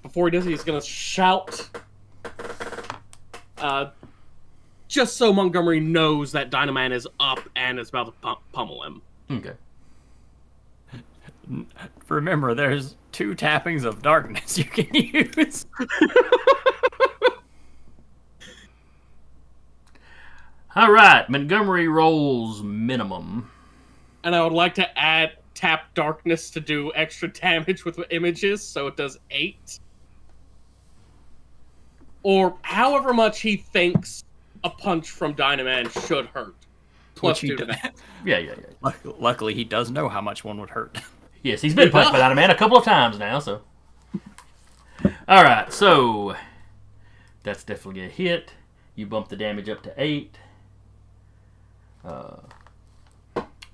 before he does it, he's gonna shout, just so Montgomery knows that Dynaman is up and is about to pummel him. Okay. Remember, there's 2 tappings of darkness you can use. All right, Montgomery rolls minimum. And I would like to add tap darkness to do extra damage with images, so it does 8. Or however much he thinks a punch from Dynaman should hurt. Plus 2 to that. Yeah. Luckily, he does know how much one would hurt. Yes, he's been punched by Dynaman a couple of times now, so. All right, so that's definitely a hit. You bump the damage up to 8.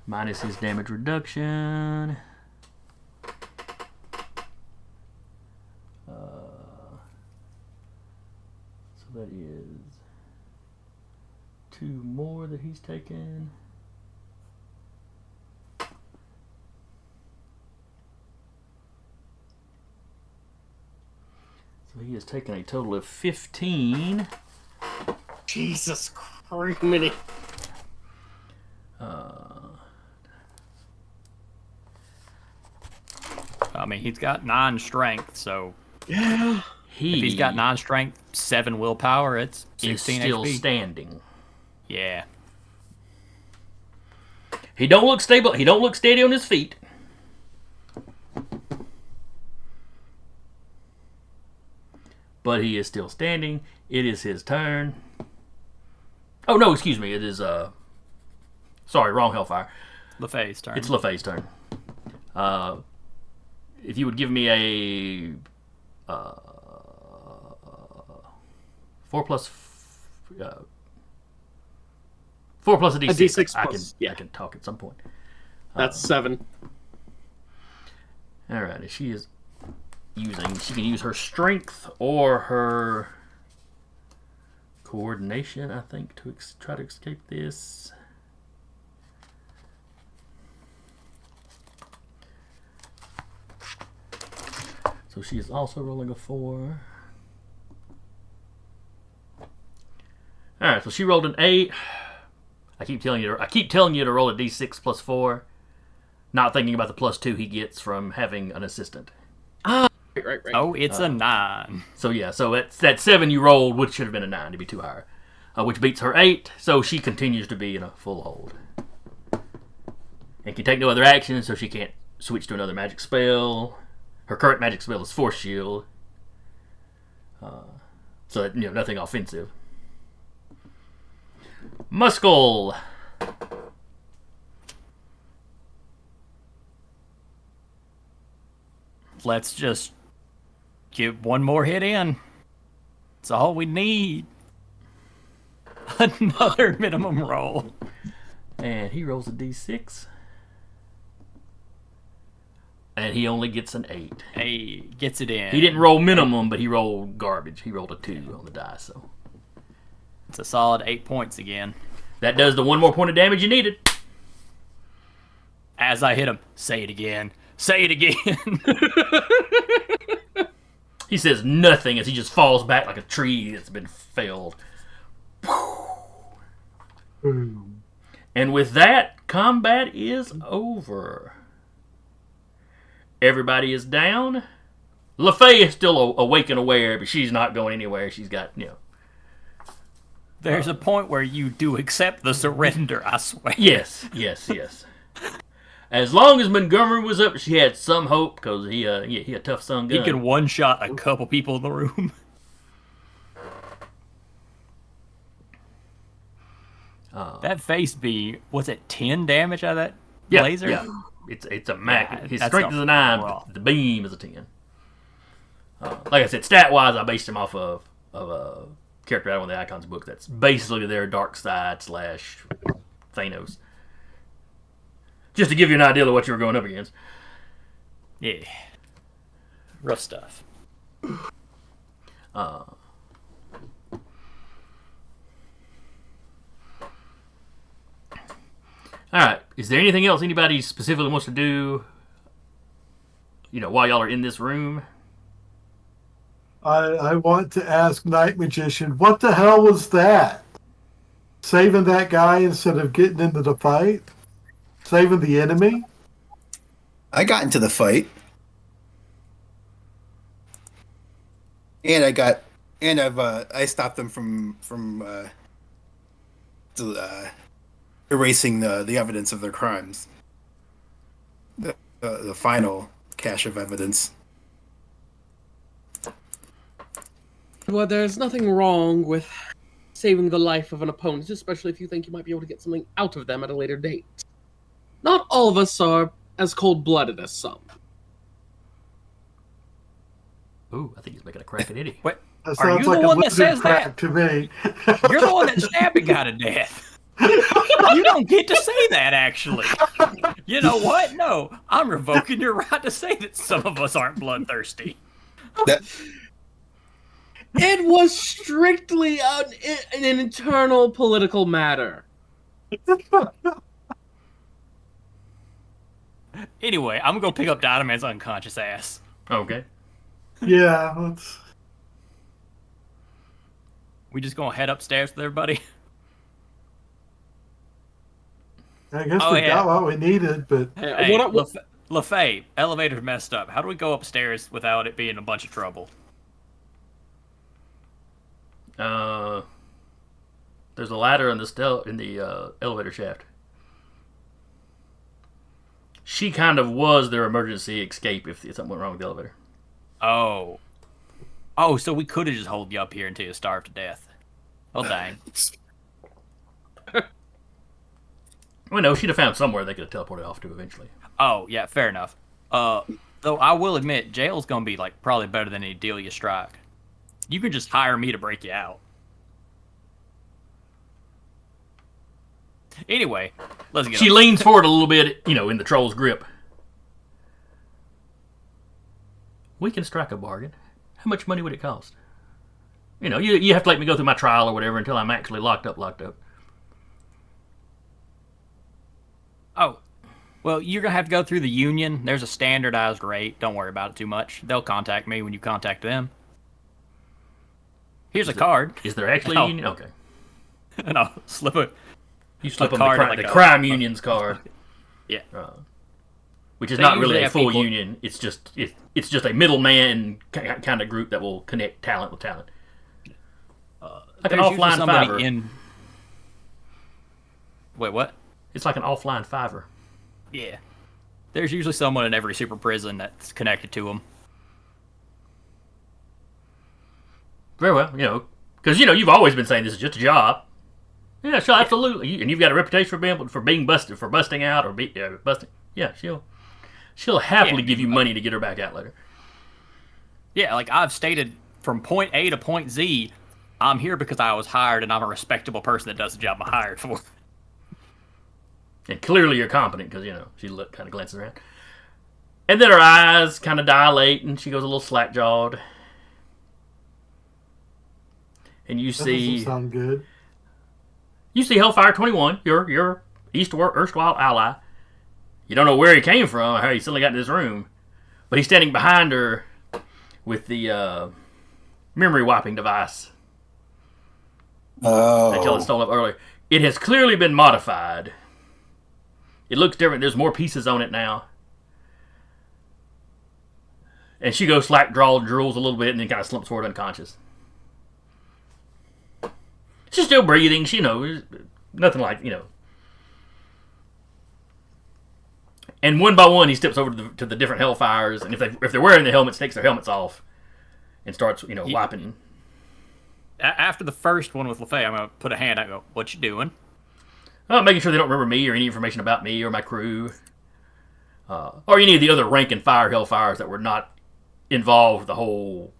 Minus his damage reduction. So that is 2 more that he's taken. So he has taken a total of 15. Jesus Christ. I mean, he's got 9 strength, so Yeah. if he's got 9 strength, 7 willpower, it's Is 16 still HP. standing. Yeah. He don't look stable. He don't look steady on his feet. But he is still standing. It is his turn. Oh, no, excuse me. It is, sorry, wrong Hellfire. LaFay's turn. It's LaFay's turn. If you would give me a 4 plus a D6. A D6 I plus, can I can talk at some point. That's 7. All right, she can use her strength or her coordination, I think, to try to escape this. So she is also rolling a 4. All right, so she rolled an 8. I keep telling you to roll a d6 plus 4, not thinking about the plus 2 he gets from having an assistant. Right. Oh, it's a 9. So yeah, so that 7 you rolled, which should have been a 9 to be too higher, which beats her 8. So she continues to be in a full hold and can take no other action, so she can't switch to another magic spell. Her current magic spell is Force Shield, so that, nothing offensive. Muscle. Let's just get one more hit in. That's all we need. Another minimum roll. And he rolls a d6. And he only gets an 8. Hey, gets it in. He didn't roll minimum, but he rolled garbage. He rolled a 2 on the die, so. It's a solid 8 points again. That does the one more point of damage you needed. As I hit him, say it again. Say it again. He says nothing as he just falls back like a tree that's been felled. Boom. And with that, combat is over. Everybody is down. LaFay is still awake and aware, but she's not going anywhere. She's got, There's a point where you do accept the surrender, I swear. Yes. As long as Montgomery was up, she had some hope because he a tough son gun. He can one-shot a couple people in the room. That face be, was it 10 damage out of that laser? Yeah. It's a Mac. Yeah, His that's strength is a 9, but the beam is a 10. Like I said, stat-wise, I based him off of a character out of one of the Icons book that's basically their dark side / Thanos. Just to give you an idea of what you were going up against. Yeah. Rough stuff. Alright, is there anything else anybody specifically wants to do, while y'all are in this room? I want to ask Night Magician, what the hell was that? Saving that guy instead of getting into the fight? Saving the enemy? I got into the fight. And I stopped them from erasing the evidence of their crimes. The final cache of evidence. Well, there's nothing wrong with saving the life of an opponent, especially if you think you might be able to get something out of them at a later date. Not all of us are as cold-blooded as some. Ooh, I think he's making a crack at Eddie. What? That Are you sounds like the a one that lizard says crack that? to me. You're the one that stabbed a guy to death. You don't get to say that, actually. You know what? No, I'm revoking your right to say that some of us aren't bloodthirsty. That It was strictly an internal political matter. Anyway, I'm gonna go pick up Dynaman's unconscious ass. Okay. Yeah, let's... We just gonna head upstairs with everybody? I guess Oh, we yeah. got what we needed, but Hey, What- LaFay, elevator's messed up. How do we go upstairs without it being a bunch of trouble? There's a ladder in the elevator shaft. She kind of was their emergency escape if something went wrong with the elevator. Oh, so we could have just hold you up here until you starve to death. Oh dang. Well, no, she'd have found somewhere they could have teleported off to eventually. Oh yeah, fair enough. Though I will admit, jail's gonna be like probably better than any deal you strike. You can just hire me to break you out. Anyway, let's get. She leans forward a little bit, in the troll's grip. We can strike a bargain. How much money would it cost? You have to let me go through my trial or whatever until I'm actually locked up. Oh, well, you're gonna have to go through the union. There's a standardized rate. Don't worry about it too much. They'll contact me when you contact them. Here's a card. Is there actually a union? Okay. No, slip it. You slip them card the crime union's card. Yeah. Which is They not really usually a have full people- union. It's just a middleman kind of group that will connect talent with talent. Like an There's usually offline somebody Fiverr. in. Wait, what? It's like an offline Fiverr. Yeah. There's usually someone in every super prison that's connected to them. Very well, because you've always been saying this is just a job. Yeah, sure, absolutely. And you've got a reputation for being busted, for busting out or busting. Yeah, she'll happily give you money to get her back out later. Yeah, like I've stated, from point A to point Z, I'm here because I was hired and I'm a respectable person that does the job I'm hired for. And clearly you're competent because, she kind of glances around. And then her eyes kind of dilate and she goes a little slack-jawed. And you That see... doesn't sound good. You see Hellfire 21, your erstwhile ally. You don't know where he came from or how he suddenly got in this room. But he's standing behind her with the memory wiping device that y'all had stolen up earlier. It has clearly been modified. It looks different. There's more pieces on it now. And she goes slack-jawed, drools a little bit, and then kind of slumps forward unconscious. She's still breathing. She knows. Nothing like, And one by one, he steps over to the different Hellfires, and if they're wearing the helmets, takes their helmets off and starts, wiping. After the first one with LaFay, I'm going to put a hand out and go, what you doing? Making sure they don't remember me or any information about me or my crew. Or any of the other rank and fire Hellfires that were not involved with the whole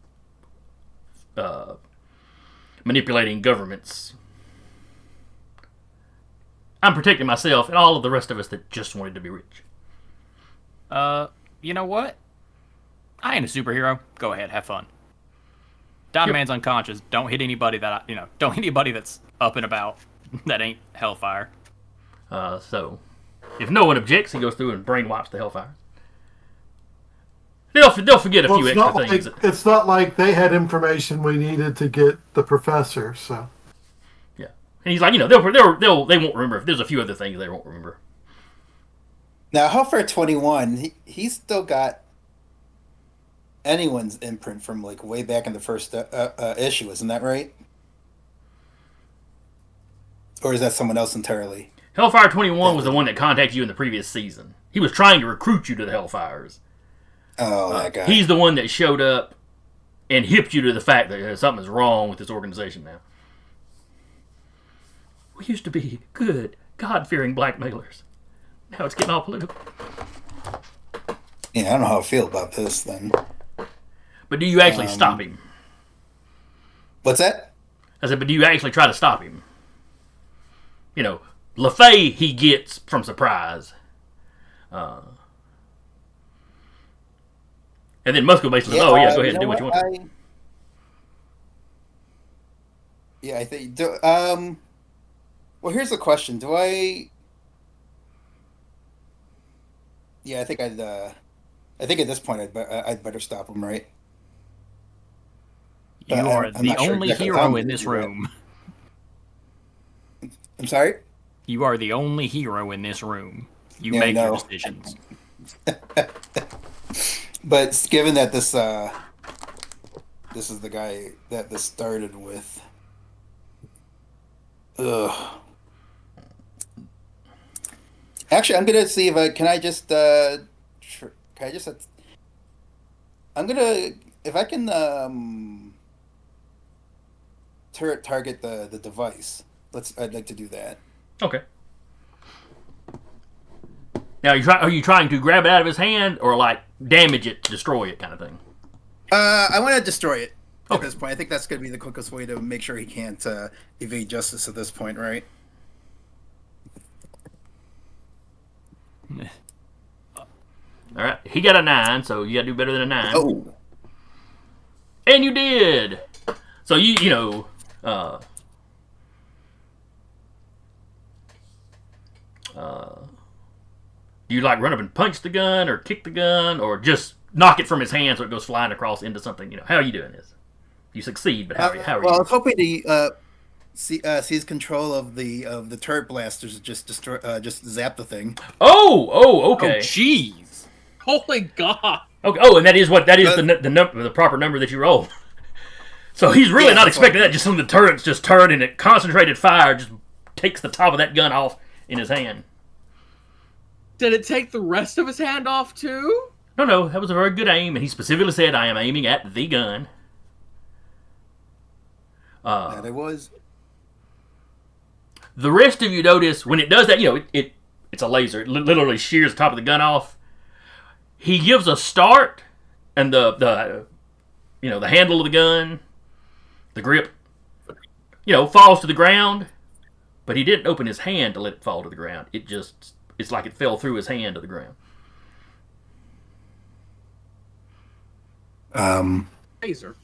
manipulating governments. I'm protecting myself and all of the rest of us that just wanted to be rich. You know what? I ain't a superhero. Go ahead, have fun. Don Man's unconscious. Don't hit anybody don't hit anybody that's up and about that ain't Hellfire. So, if no one objects, he goes through and brainwipes the Hellfire. They'll forget a few extra things. It's not like they had information we needed to get the professor, so. Yeah. And he's like, they won't remember. If there's a few other things they won't remember. Now, Hellfire 21, he's still got anyone's imprint from like way back in the first issue, isn't that right? Or is that someone else entirely? Hellfire 21 was the one that contacted you in the previous season. He was trying to recruit you to the Hellfires. Oh, that guy. He's the one that showed up and hipped you to the fact that something's wrong with this organization now. We used to be good, God-fearing blackmailers. Now it's getting all political. Yeah, I don't know how I feel about this then. But do you actually stop him? What's that? I said, but do you actually try to stop him? LaFay he gets from surprise. And then Musco basically says, go ahead and do what you want. I think... well, here's the question. Do I... Yeah, I think at this point I'd better stop him, right? You are the only hero in this room. I'm sorry? You are the only hero in this room. You make your decisions. But given that this is the guy that this started with, Actually, I'm gonna see if I can. I just can I just? I'm gonna if I can target the device. I'd like to do that. Okay. Now, are you trying to grab it out of his hand or like damage it, destroy it, kind of thing? I want to destroy it at Okay. this point. I think that's gonna be the quickest way to make sure he can't evade justice at this point, right? All right. He got a 9, so you got to do better than a 9. Oh, And you did. So you know. Do you like run up and punch the gun, or kick the gun, or just knock it from his hand so it goes flying across into something? You know, how are you doing this? You succeed, but how are you? well, I was hoping he seize control of the turret blasters, just zap the thing. Oh, Oh, okay. jeez. Holy God. Okay. Oh, and that is the proper number that you roll. So he's really Yeah, not that's expecting what- that. Just some of the turrets just turn and it concentrated fire just takes the top of that gun off in his hand. Did it take the rest of his hand off too? No, that was a very good aim, and he specifically said, "I am aiming at the gun." That it was. The rest of you notice when it does that, you know, it's a laser. It literally shears the top of the gun off. He gives a start, and the handle of the gun, the grip, falls to the ground. But he didn't open his hand to let it fall to the ground. It's like it fell through his hand to the ground. Laser.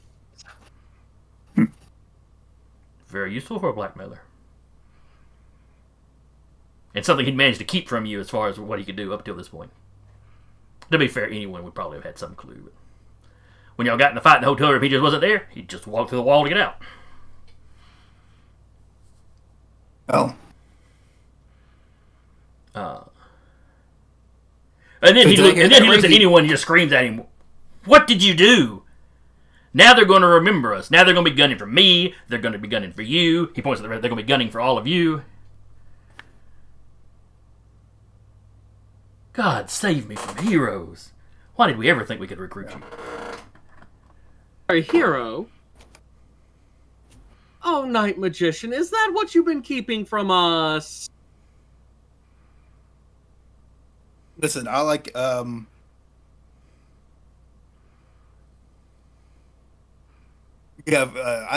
Very useful for a blackmailer. And something he'd managed to keep from you as far as what he could do up till this point. To be fair, anyone would probably have had some clue. But when y'all got in the fight in the hotel room, he just wasn't there. He just walked through the wall to get out. Oh. And then he Did I hear that looks right? at anyone and just screams at him, "What did you do?" Now they're going to remember us. Now they're going to be gunning for me. They're going to be gunning for you. He points at they're going to be gunning for all of you. God save me from heroes. Why did we ever think we could recruit you? A hero? Oh, Night Magician, is that what you've been keeping from us? Listen, I like Yeah,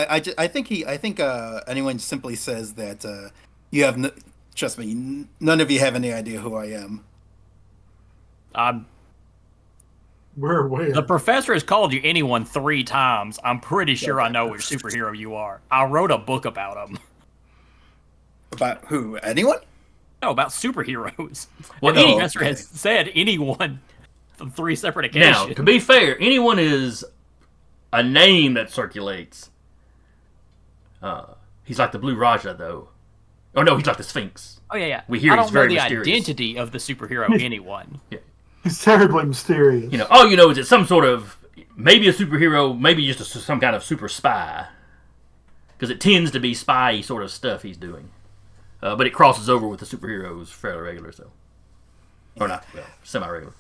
I think anyone simply says that you have trust me, none of you have any idea who I am. We're aware. The professor has called you anyone 3 times. I'm pretty sure I know which superhero you are. I wrote a book about him. About who? Anyone? No, about superheroes. Well, And the any- professor has said anyone on 3 separate occasions. Now, to be fair, anyone is a name that circulates. He's like the Blue Raja, though. Oh no, he's like the Sphinx. Oh yeah. We hear I he's don't very know the mysterious. identity of the superhero anyone. He's terribly mysterious. All you know is it's some sort of maybe a superhero, maybe just some kind of super spy, because it tends to be spy sort of stuff he's doing. But it crosses over with the superheroes fairly regular, so or not, well, semi-regular.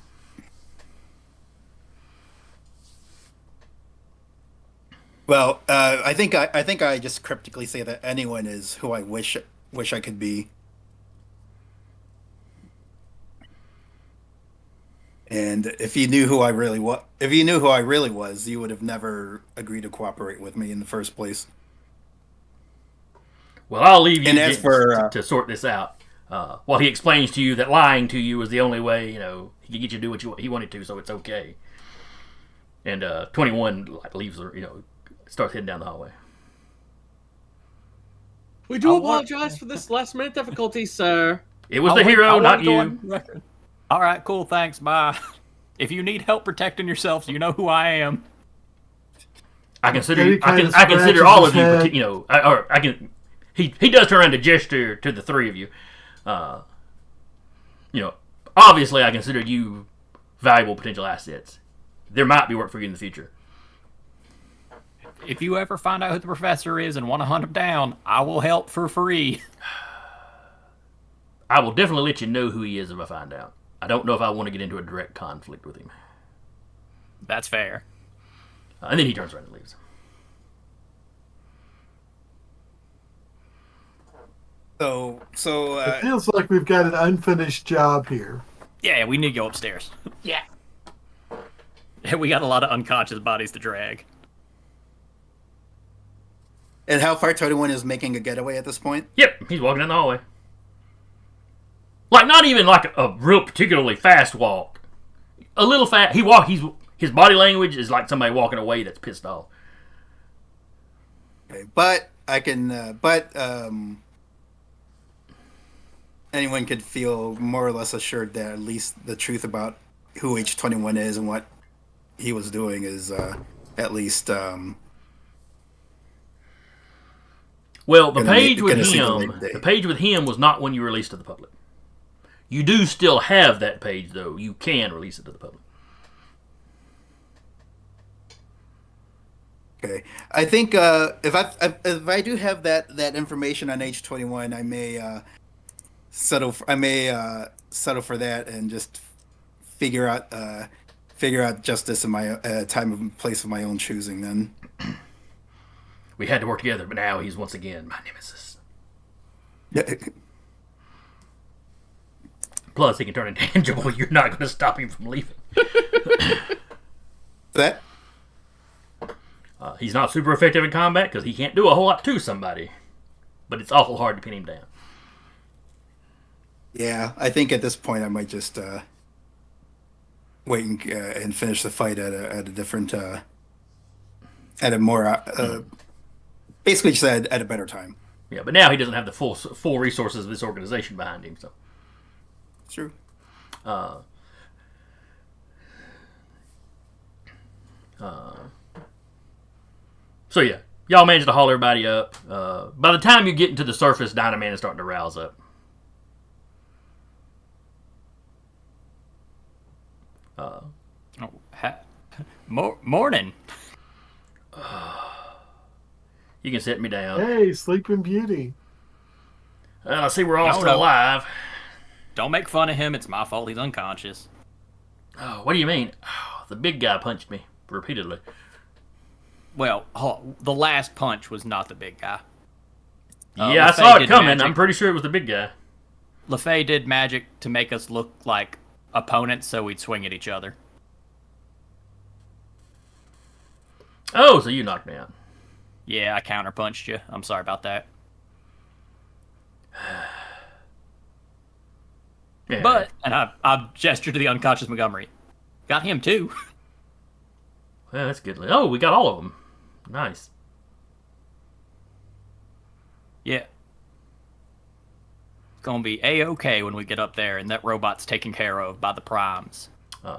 Well, I think I just cryptically say that anyone is who I wish I could be. And if you knew who I really was, you would have never agreed to cooperate with me in the first place. Well, I'll leave you And as for, to sort this out. While he explains to you that lying to you is the only way, he could get you to do what he wanted to, so it's okay. And 21 leaves, starts heading down the hallway. We do apologize for this last-minute difficulty, sir. It was the hero, not you. All right, cool, thanks, bye. If you need help protecting yourselves, you know who I am. I consider He kinda I consider all of scratches his you, I can. He does turn around to gesture to the 3 of you. Obviously, I consider you valuable potential assets. There might be work for you in the future. If you ever find out who the professor is and want to hunt him down, I will help for free. I will definitely let you know who he is if I find out. I don't know if I want to get into a direct conflict with him. That's fair. And then he turns around and leaves. So It feels like we've got an unfinished job here. Yeah, we need to go upstairs. Yeah. We got a lot of unconscious bodies to drag. and Hellfire 21 is making a getaway at this point. Yep, he's walking down the hallway. Like, not even like a real particularly fast walk. A little fast. His body language is like somebody walking away that's pissed off. Okay, but I can, anyone could feel more or less assured that at least the truth about who H21 is and what he was doing is at least. Well, the Gonna page see with the him, light of day. the page with him was not one you released to the public. You do still have that page, though. You can release it to the public. Okay, I think if I do have that information on H21, I may settle. I may settle for that and just figure out justice in my time and place of my own choosing. Then We had to work together, but now he's once again my nemesis. Plus, he can turn intangible. You're not going to stop him from leaving. that. He's not super effective in combat because he can't do a whole lot to somebody. But it's awful hard to pin him down. Yeah, I think at this point I might just wait and finish the fight at a different, at a more, basically just at a better time. Yeah, but now he doesn't have the full resources of this organization behind him. So, It's true. So yeah, y'all managed to haul everybody up. By the time you get into the surface, Dynaman is starting to rouse up. Morning. You can set me down. Hey, Sleeping Beauty. And I see we're all No, still no. alive. Don't make fun of him. It's my fault. He's unconscious. Oh, what do you mean? Oh, the big guy punched me repeatedly. Well, the last punch was not the big guy. Yeah, I LaFay saw it did coming. magic. I'm pretty sure it was the big guy. LaFay did magic to make us look like opponents so we'd swing at each other. Oh, so you knocked me out. Yeah, I counterpunched you. I'm sorry about that. Yeah. But, and I gestured to the unconscious Montgomery. Got him too. Yeah, that's good. Oh, we got all of them. Nice. Yeah. It's gonna be A-okay when we get up there and that robot's taken care of by the primes.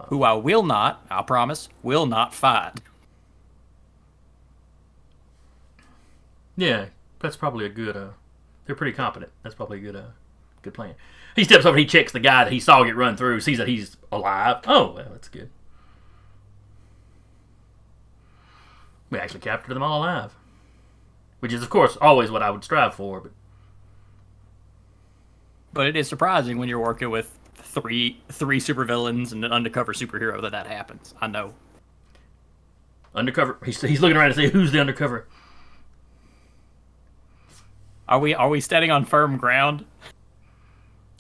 Who I will not, I promise, will not fight. Yeah, that's probably a good. They're pretty competent. That's probably a good plan. He steps over and he checks the guy that he saw get run through, sees that he's alive. Oh, well, that's good. We actually captured them all alive, which is, of course, always what I would strive for. But it is surprising when you're working with three supervillains and an undercover superhero that happens. I know. Undercover. He's looking around to see who's the undercover. Are we standing on firm ground?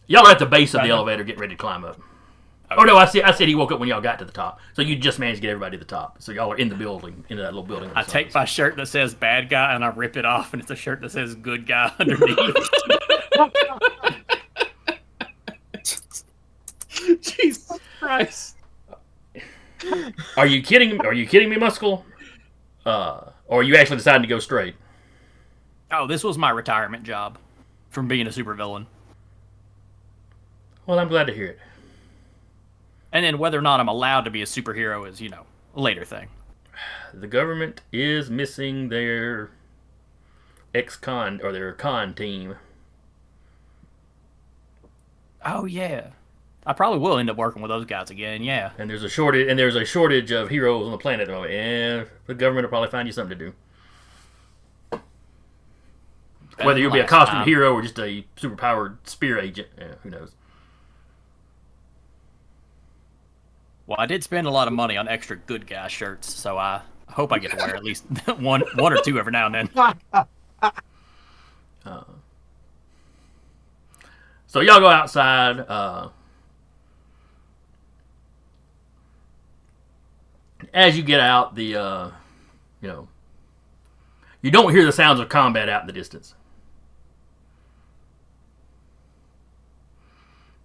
Y'all are at the base of the elevator, getting ready to climb up. Okay. Oh no, I said he woke up when y'all got to the top. So you just managed to get everybody to the top. So y'all are in the building, into that little building. I take my shirt that says bad guy and I rip it off, and it's a shirt that says good guy underneath. Jesus Christ. Are you kidding? Are you kidding me, Muscle? Or are you actually deciding to go straight? Oh, this was my retirement job from being a supervillain. Well, I'm glad to hear it. And then whether or not I'm allowed to be a superhero is, a later thing. The government is missing their ex-con, or their con team. Oh, yeah. I probably will end up working with those guys again, yeah. And there's a shortage of heroes on the planet. And the government will probably find you something to do. Whether you'll be a last costume time. hero or just a superpowered spear agent, who knows? Well, I did spend a lot of money on extra good guy shirts, so I hope I get to wear at least one or two every now and then. So y'all go outside. As you get out, you don't hear the sounds of combat out in the distance.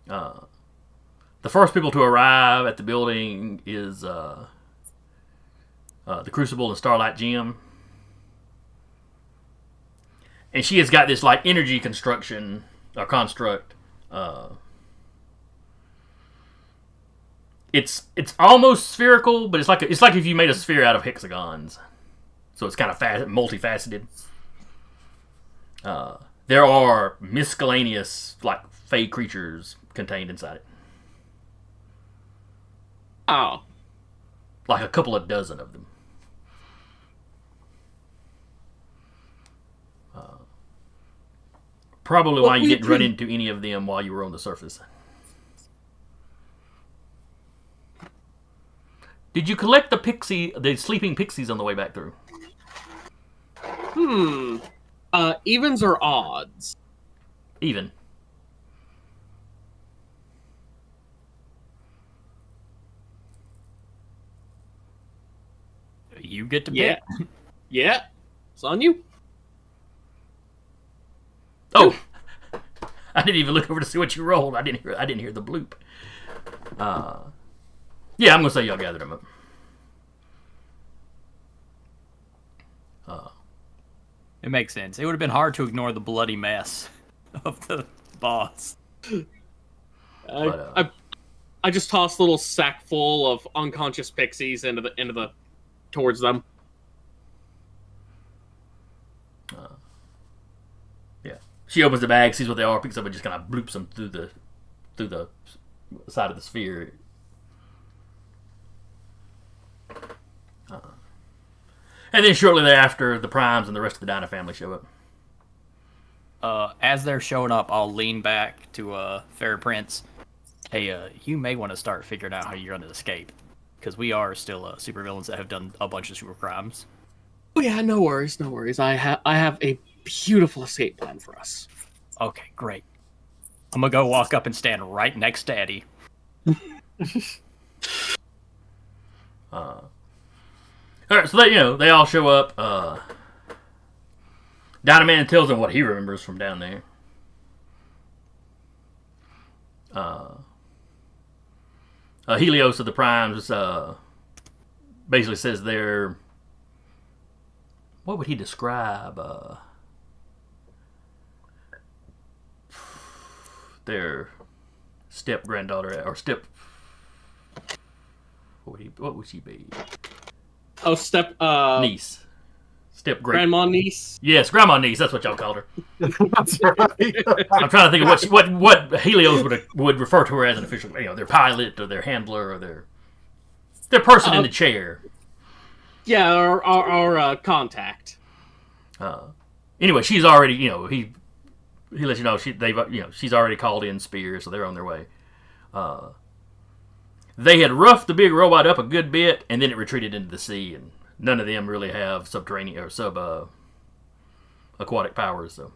The first people to arrive at the building is the Crucible and Starlight Gem. And she has got this like energy construction or construct. It's almost spherical, but it's like if you made a sphere out of hexagons. So it's kind of multifaceted. There are miscellaneous like fey creatures contained inside it. Oh. Like a couple of dozen of them. Probably why you didn't run into any of them while you were on the surface. Did you collect the sleeping pixies on the way back through? Evens or odds? Even. You get to pick. Yeah. Yeah. It's on you. Oh, I didn't even look over to see what you rolled. I didn't hear the bloop. Yeah, I'm gonna say y'all gathered them up. It makes sense. It would have been hard to ignore the bloody mess of the boss. I just tossed a little sack full of unconscious pixies into towards them. Yeah, she opens the bag, sees what they are, picks up, and just kind of bloops them through the side of the sphere. And then shortly thereafter, the Primes and the rest of the Dinah family show up. As they're showing up, I'll lean back to Fair Prince. Hey, you may want to start figuring out how you're going to escape, because we are still supervillains that have done a bunch of super crimes. Oh yeah, no worries, no worries. I have a beautiful escape plan for us. Okay, great. I'm gonna go walk up and stand right next to Eddie. All right, so they all show up. Dynaman tells them what he remembers from down there. Helios of the Primes basically says they're... What would he describe? Their step granddaughter or step... What would she be? Oh, step niece. Step great. Grandma niece. Yes, grandma niece. That's what y'all called her. That's right. I'm trying to think of what Helios would refer to her as an official. Their pilot or their handler or their person in the chair. Yeah, our contact. Anyway, she's already he lets you know she's already called in Spear, so they're on their way. They had roughed the big robot up a good bit, and then it retreated into the sea, and none of them really have subterranean or aquatic powers. So,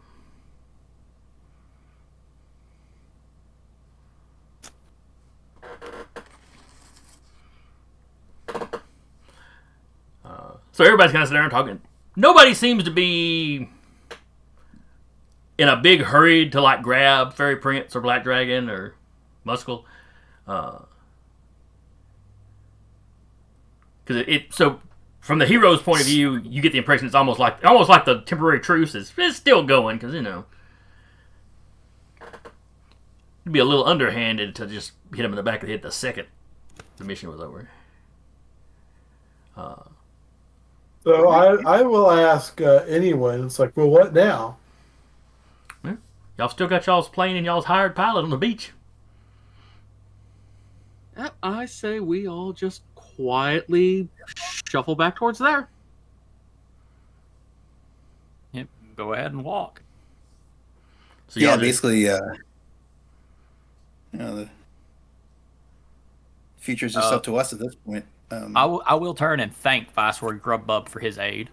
so everybody's kind of sitting there and talking. Nobody seems to be in a big hurry to like grab Fairy Prince or Black Dragon or Muscle. So from the hero's point of view, you get the impression it's almost like the temporary truce is still going, because it'd be a little underhanded to just hit him in the back of the head the second the mission was over. So I will ask anyone. It's like, well, what now? Y'all still got y'all's plane and y'all's hired pilot on the beach. I say we all just quietly shuffle back towards there. Yep, go ahead and walk. So Yeah, y'all just, basically, the future's just up to us at this point. I will turn and thank Viceroy Grubbub for his aid.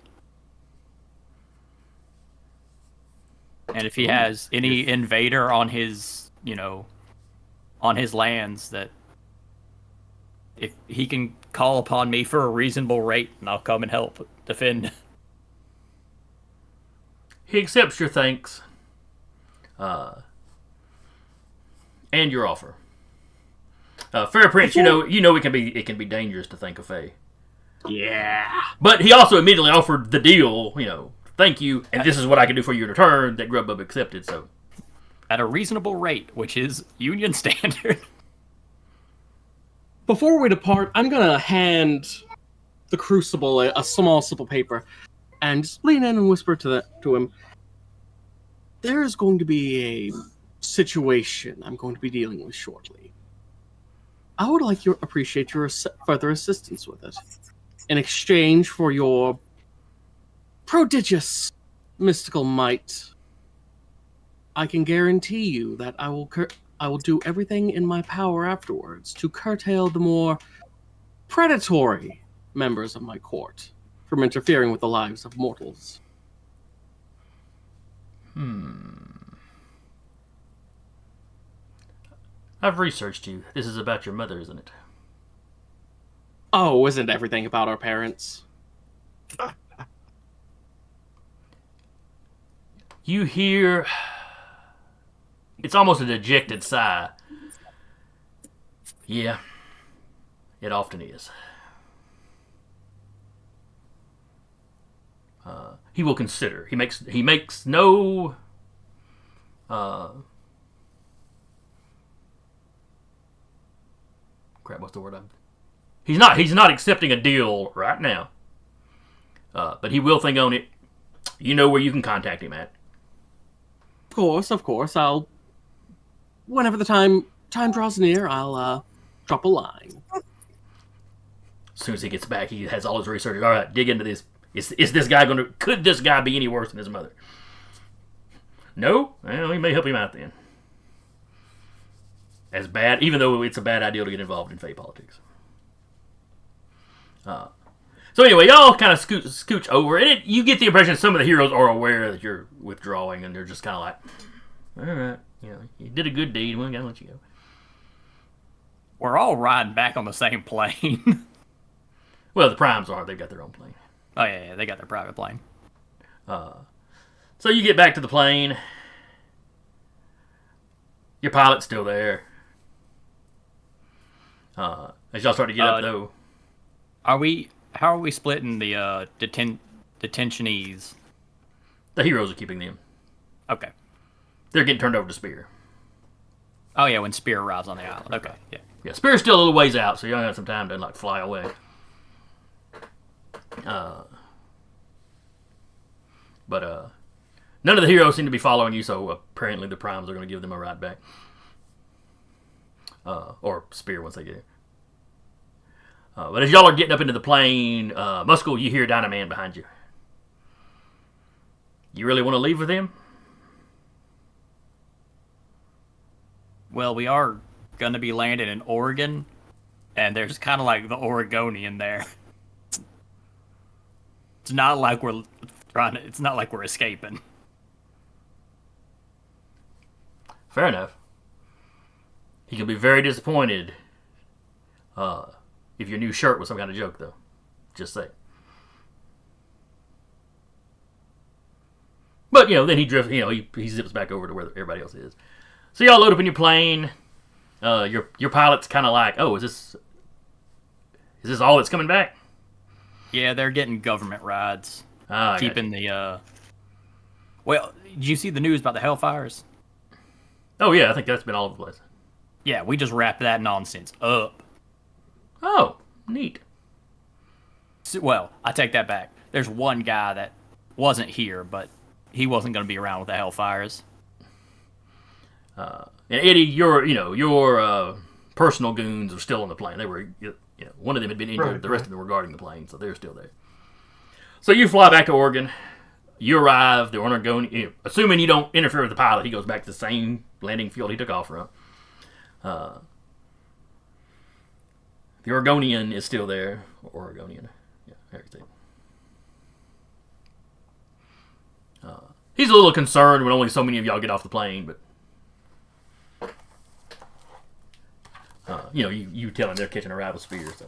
And if he has any invader on his, on his lands, that if he can call upon me for a reasonable rate, and I'll come and help defend. he accepts your thanks, and your offer. Fair Prince, you know it can be dangerous to think of Faye. Yeah. But he also immediately offered the deal, thank you, and this is what I can do for you in return, that Grubbub accepted, so. At a reasonable rate, which is Union standard. Before we depart, I'm gonna hand the Crucible a small slip of paper, and just lean in and whisper to him. There is going to be a situation I'm going to be dealing with shortly. I would appreciate your further assistance with it, in exchange for your prodigious mystical might. I can guarantee you that I will do everything in my power afterwards to curtail the more predatory members of my court from interfering with the lives of mortals. I've researched you. This is about your mother, isn't it? Oh, isn't everything about our parents? You hear... It's almost a dejected sigh. Yeah, it often is. He will consider. He makes no... crap, what's the word? He's not accepting a deal right now. But he will think on it. You know where you can contact him at. Of course. Whenever the time draws near, I'll drop a line. As soon as he gets back, he has all his research. All right, dig into this. Is this guy going to... Could this guy be any worse than his mother? No? Well, he may help him out then. As bad, even though it's a bad idea to get involved in Fey politics. So anyway, y'all kind of scooch over, and you get the impression some of the heroes are aware that you're withdrawing, and they're just kind of like, all right, you did a good deed, we're gonna let you go. We're all riding back on the same plane. Well, the Primes are. They've got their own plane. Oh, yeah, they got their private plane. So you get back to the plane. Your pilot's still there. As y'all start to get up, though. How are we splitting the detentionees? The heroes are keeping them. Okay. They're getting turned over to Spear. Oh, yeah, when Spear arrives on the island. Okay, yeah. Yeah, Spear's still a little ways out, so y'all have some time to, fly away. But none of the heroes seem to be following you, so apparently the Primes are going to give them a ride back. Or Spear once they get here. But as y'all are getting up into the plane, Muscle, you hear Dynaman behind you. You really want to leave with them? Well, we are going to be landing in Oregon, and there's kind of like the Oregonian there. It's not like we're escaping. Fair enough. He could be very disappointed if your new shirt was some kind of joke, though. Just say. But, then he drifts, he zips back over to where everybody else is. So y'all load up in your plane. Your pilot's kind of like, oh, is this all that's coming back? Yeah, they're getting government rides. Keeping the... Well, did you see the news about the Hellfires? Oh, yeah, I think that's been all over the place. Yeah, we just wrapped that nonsense up. Oh, neat. Well, I take that back. There's one guy that wasn't here, but he wasn't going to be around with the Hellfires. And Eddie, your personal goons are still on the plane. They were, one of them had been injured. The rest of them were guarding the plane, so they're still there. So you fly back to Oregon. You arrive. The Oregonian, assuming you don't interfere with the pilot, he goes back to the same landing field he took off from. The Oregonian is still there. Oregonian. Yeah, everything. He's a little concerned when only so many of y'all get off the plane, but you tell him they're catching a rival spear. So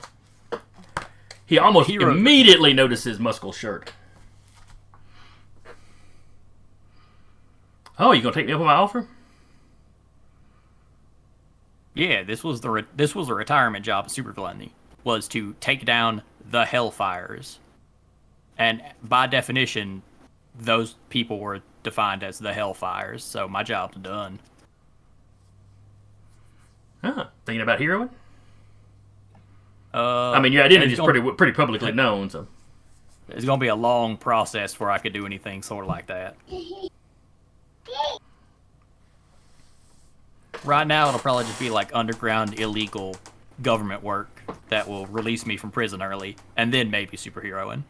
he almost immediately notices Muskel's shirt. Oh, you gonna take me up on my offer? Yeah, this was a retirement job at Super Gluttony, was to take down the Hellfires, and by definition, those people were defined as the Hellfires. So my job's done. Thinking about heroing? I mean, your identity is pretty publicly known, so it's gonna be a long process before I could do anything sort of like that. Right now, it'll probably just be like underground illegal government work that will release me from prison early, and then maybe superheroing.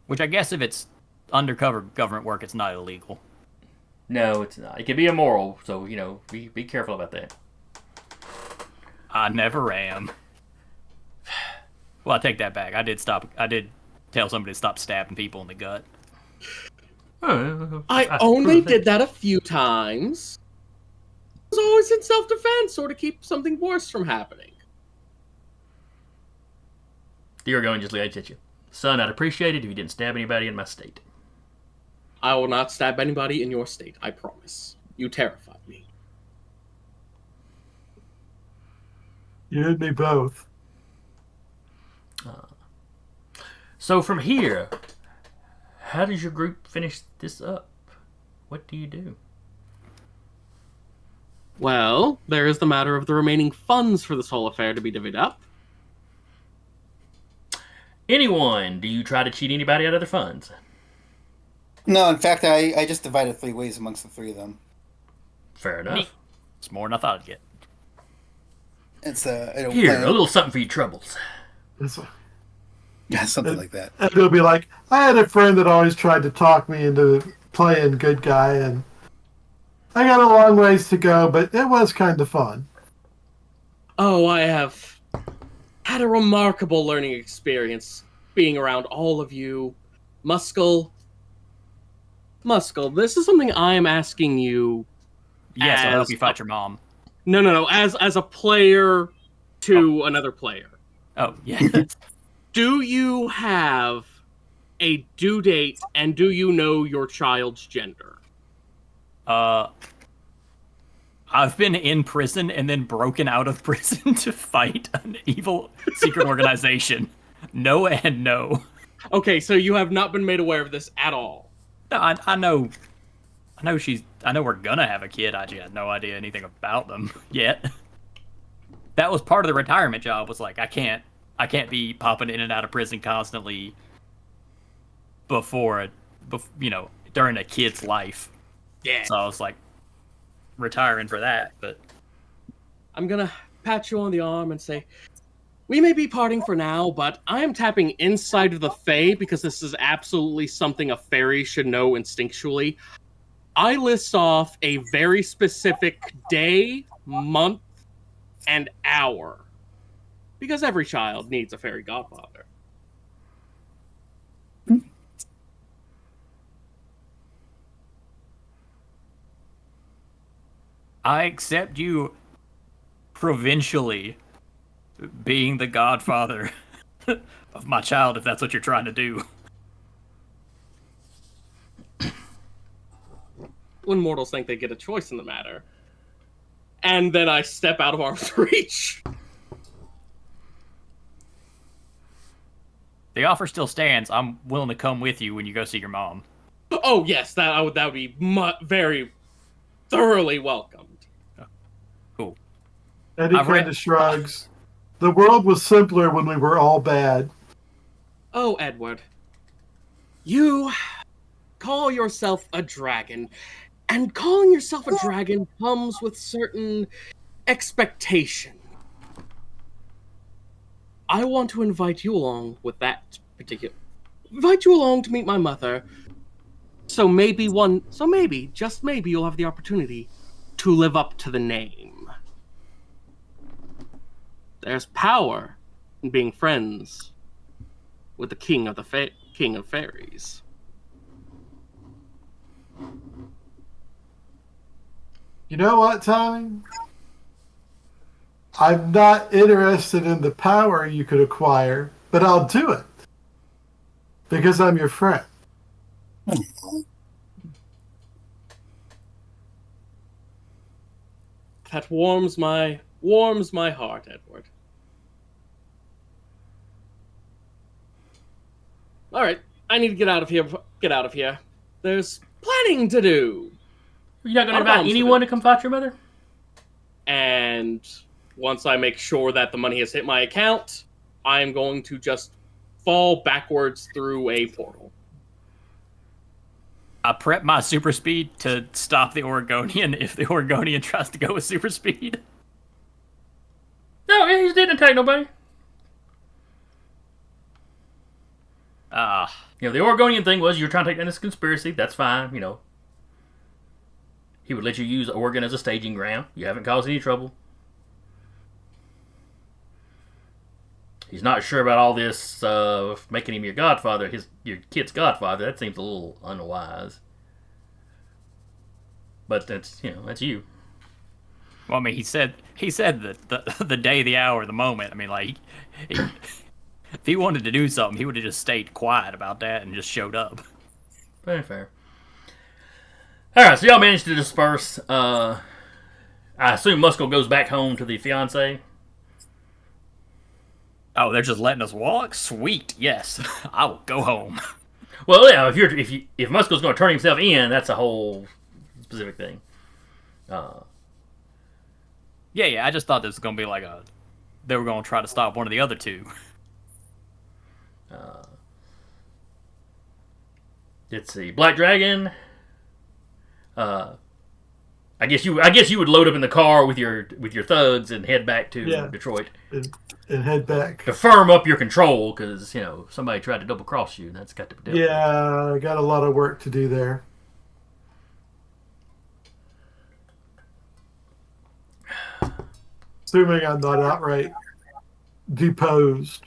Which I guess if it's undercover government work, it's not illegal. no, it's not. It can be immoral, so be careful about that. I never am. Well, I take that back. I did tell somebody to stop stabbing people in the gut. I only did that a few times. It was always in self-defense, or to keep something worse from happening. You're going just laid at you. Son, I'd appreciate it if you didn't stab anybody in my state. I will not stab anybody in your state, I promise. You terrified me. You and me both. So from here, how does your group finish this up? What do you do? Well, there is the matter of the remaining funds for this whole affair to be divvied up. Anyone, do you try to cheat anybody out of their funds? No, in fact, I just divided 3 ways amongst the 3 of them. Fair enough. It's more than I thought I'd get. It's I don't Here, plan- a little something for your troubles. Yeah, something like that. And it'll be like, I had a friend that always tried to talk me into playing good guy, and I got a long ways to go, but it was kind of fun. Oh, I have had a remarkable learning experience being around all of you. Muskel, this is something I am asking you. Yes, I'll help you fight your mom. No. As a player to another player. Oh, yeah. Do you have a due date, and do you know your child's gender? I've been in prison and then broken out of prison to fight an evil secret organization. No and no. Okay, so you have not been made aware of this at all. No, I know we're gonna have a kid. I just had no idea anything about them yet. That was part of the retirement job. Was like I can't be popping in and out of prison constantly during a kid's life. Yeah. So I was like retiring for that, but I'm gonna pat you on the arm and say, we may be parting for now, but I am tapping inside of the Fae because this is absolutely something a fairy should know instinctually. I list off a very specific day, month, and hour. Because every child needs a fairy godfather. I accept you provincially being the godfather of my child if that's what you're trying to do. When mortals think they get a choice in the matter. And then I step out of arm's reach. The offer still stands. I'm willing to come with you when you go see your mom. Oh yes, that would be very thoroughly welcomed. Cool. Eddie kind of shrugs. The world was simpler when we were all bad. Oh, Edward. You call yourself a dragon, and calling yourself a dragon comes with certain expectation. I want to invite you along with that particular invite you along to meet my mother. So maybe, just maybe, you'll have the opportunity to live up to the name. There's power in being friends with the king of fairies. You know what, Tommy? I'm not interested in the power you could acquire, but I'll do it. Because I'm your friend. That warms my heart, Edward. All right, I need to get out of here. There's planning to do. You're not going to invite anyone to come fight your mother? And once I make sure that the money has hit my account, I'm going to just fall backwards through a portal. I prep my super speed to stop the Oregonian if the Oregonian tries to go with super speed. No, he didn't attack nobody. The Oregonian thing was you're trying to take down this conspiracy. That's fine, He would let you use Oregon as a staging ground. You haven't caused any trouble. He's not sure about all this making him your godfather, your kid's godfather. That seems a little unwise. But that's you. Well, I mean, he said that the day, the hour, the moment. I mean, like, if he wanted to do something, he would have just stayed quiet about that and just showed up. Very fair. All right, so y'all managed to disperse. I assume Muscle goes back home to the fiancée. Oh, they're just letting us walk? Sweet, yes. I will go home. Well, yeah, if Musco's going to turn himself in, that's a whole specific thing. Yeah, I just thought this was going to be like they were going to try to stop one of the other two. Let's see, Black Dragon. I guess you would load up in the car with your thugs and head back to Detroit and head back to firm up your control because somebody tried to double cross you and that's got to be dealt with. Yeah, I got a lot of work to do there. Assuming I'm not outright deposed.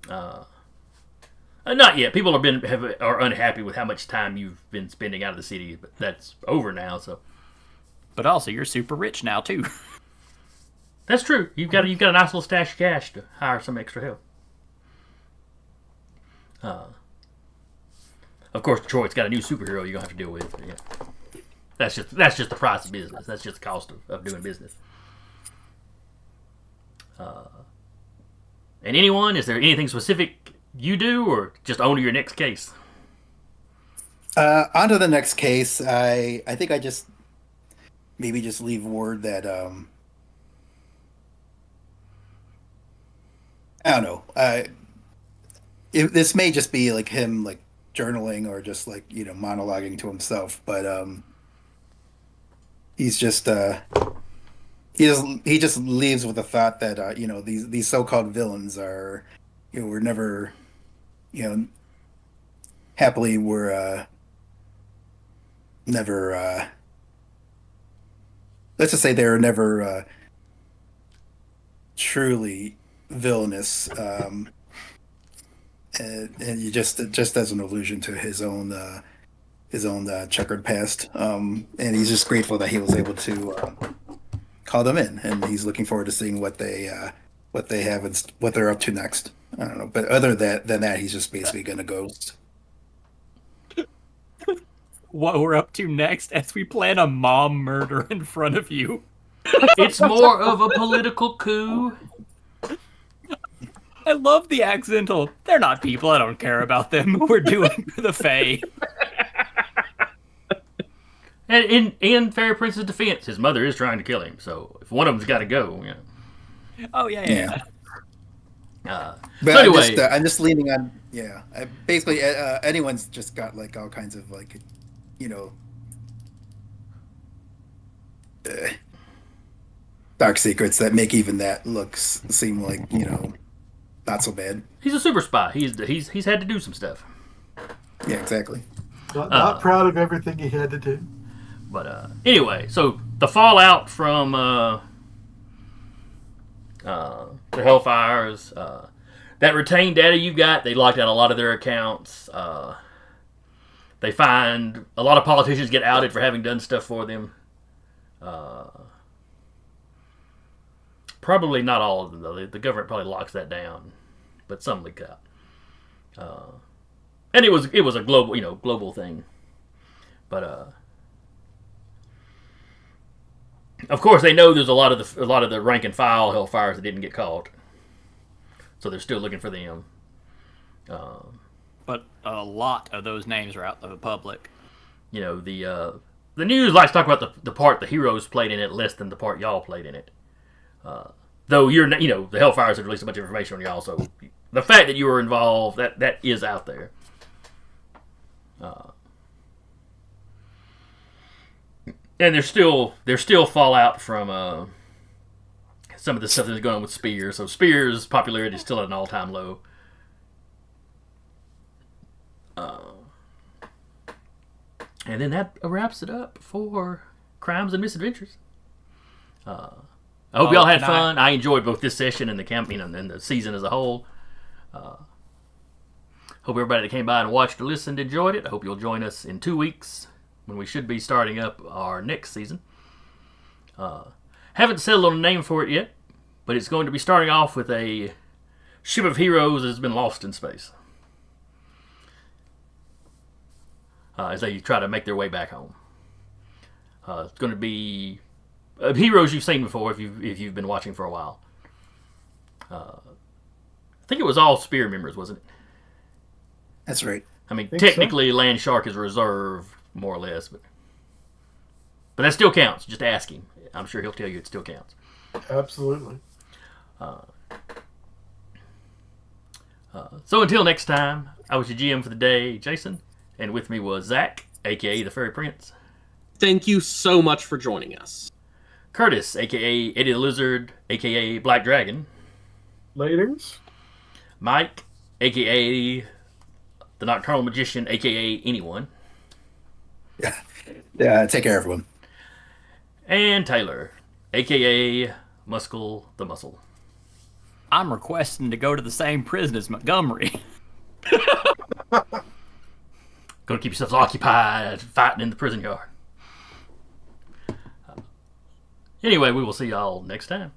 Not yet. People are unhappy with how much time you've been spending out of the city, but that's over now. So, but also you're super rich now too. That's true. You've got a nice little stash of cash to hire some extra help. Of course, Detroit's got a new superhero you're gonna have to deal with. Yeah. That's just the price of business. That's just the cost of doing business. And anyone, is there anything specific you do, or just own your next case? On to the next case. I think I just leave word that I don't know. This may just be like him like journaling or just like monologuing to himself, but he's just he just leaves with the thought that these so-called villains are we're never happily we're never let's just say they were never truly villainous, and you just as an allusion to his own checkered past, and he's just grateful that he was able to call them in, and he's looking forward to seeing what they have and what they're up to next. I don't know, but other than that, he's just basically gonna ghost. What we're up to next as we plan a mom murder in front of you. It's more of a political coup. I love the accidental. They're not people. I don't care about them. We're doing for the Fae. And in Fairy Prince's defense, his mother is trying to kill him. So if one of them's got to go, Oh yeah. But so anyway, I'm just leaning on. Yeah, basically, anyone's just got like all kinds of like, dark secrets that make even that seem like not so bad. He's a super spy. He's had to do some stuff. Yeah, exactly. Not proud of everything he had to do. But anyway, so the fallout from the Hellfires, that retained data you've got, they locked out a lot of their accounts. They find a lot of politicians get outed for having done stuff for them. Probably not all of them, though. The government probably locks that down, but some leak out. And it was a global thing. But of course, they know there's a lot of the rank and file Hellfires that didn't get caught, so they're still looking for them. But a lot of those names are out of the public. You know, the news likes to talk about the part the heroes played in it less than the part y'all played in it. Though the Hellfires have released a bunch of information on y'all, so the fact that you were involved, that is out there. And there's still fallout from some of the stuff that's going on with Spears. So Spears' popularity is still at an all-time low. And then that wraps it up for Crimes and Misadventures. I hope y'all had fun. I enjoyed both this session and the campaign and the season as a whole. Hope everybody that came by and watched or listened enjoyed it. I hope you'll join us in 2 weeks when we should be starting up our next season. Haven't settled on a name for it yet, but it's going to be starting off with a ship of heroes that has been lost in space. As they try to make their way back home. It's going to be heroes you've seen before if you've been watching for a while. I think it was all Spear members, wasn't it? That's right. I mean, technically, Land Shark is reserved, more or less, but that still counts. Just ask him. I'm sure he'll tell you it still counts. Absolutely. So until next time, I was your GM for the day, Jason. And with me was Zach, a.k.a. the Fairy Prince. Thank you so much for joining us. Curtis, a.k.a. Eddie the Lizard, a.k.a. Black Dragon. Laters. Mike, a.k.a. the Nocturnal Magician, a.k.a. anyone. Yeah, take care, everyone. And Taylor, a.k.a. Muscle the Muscle. I'm requesting to go to the same prison as Montgomery. Gonna keep yourselves occupied fighting in the prison yard. Anyway, we will see y'all next time.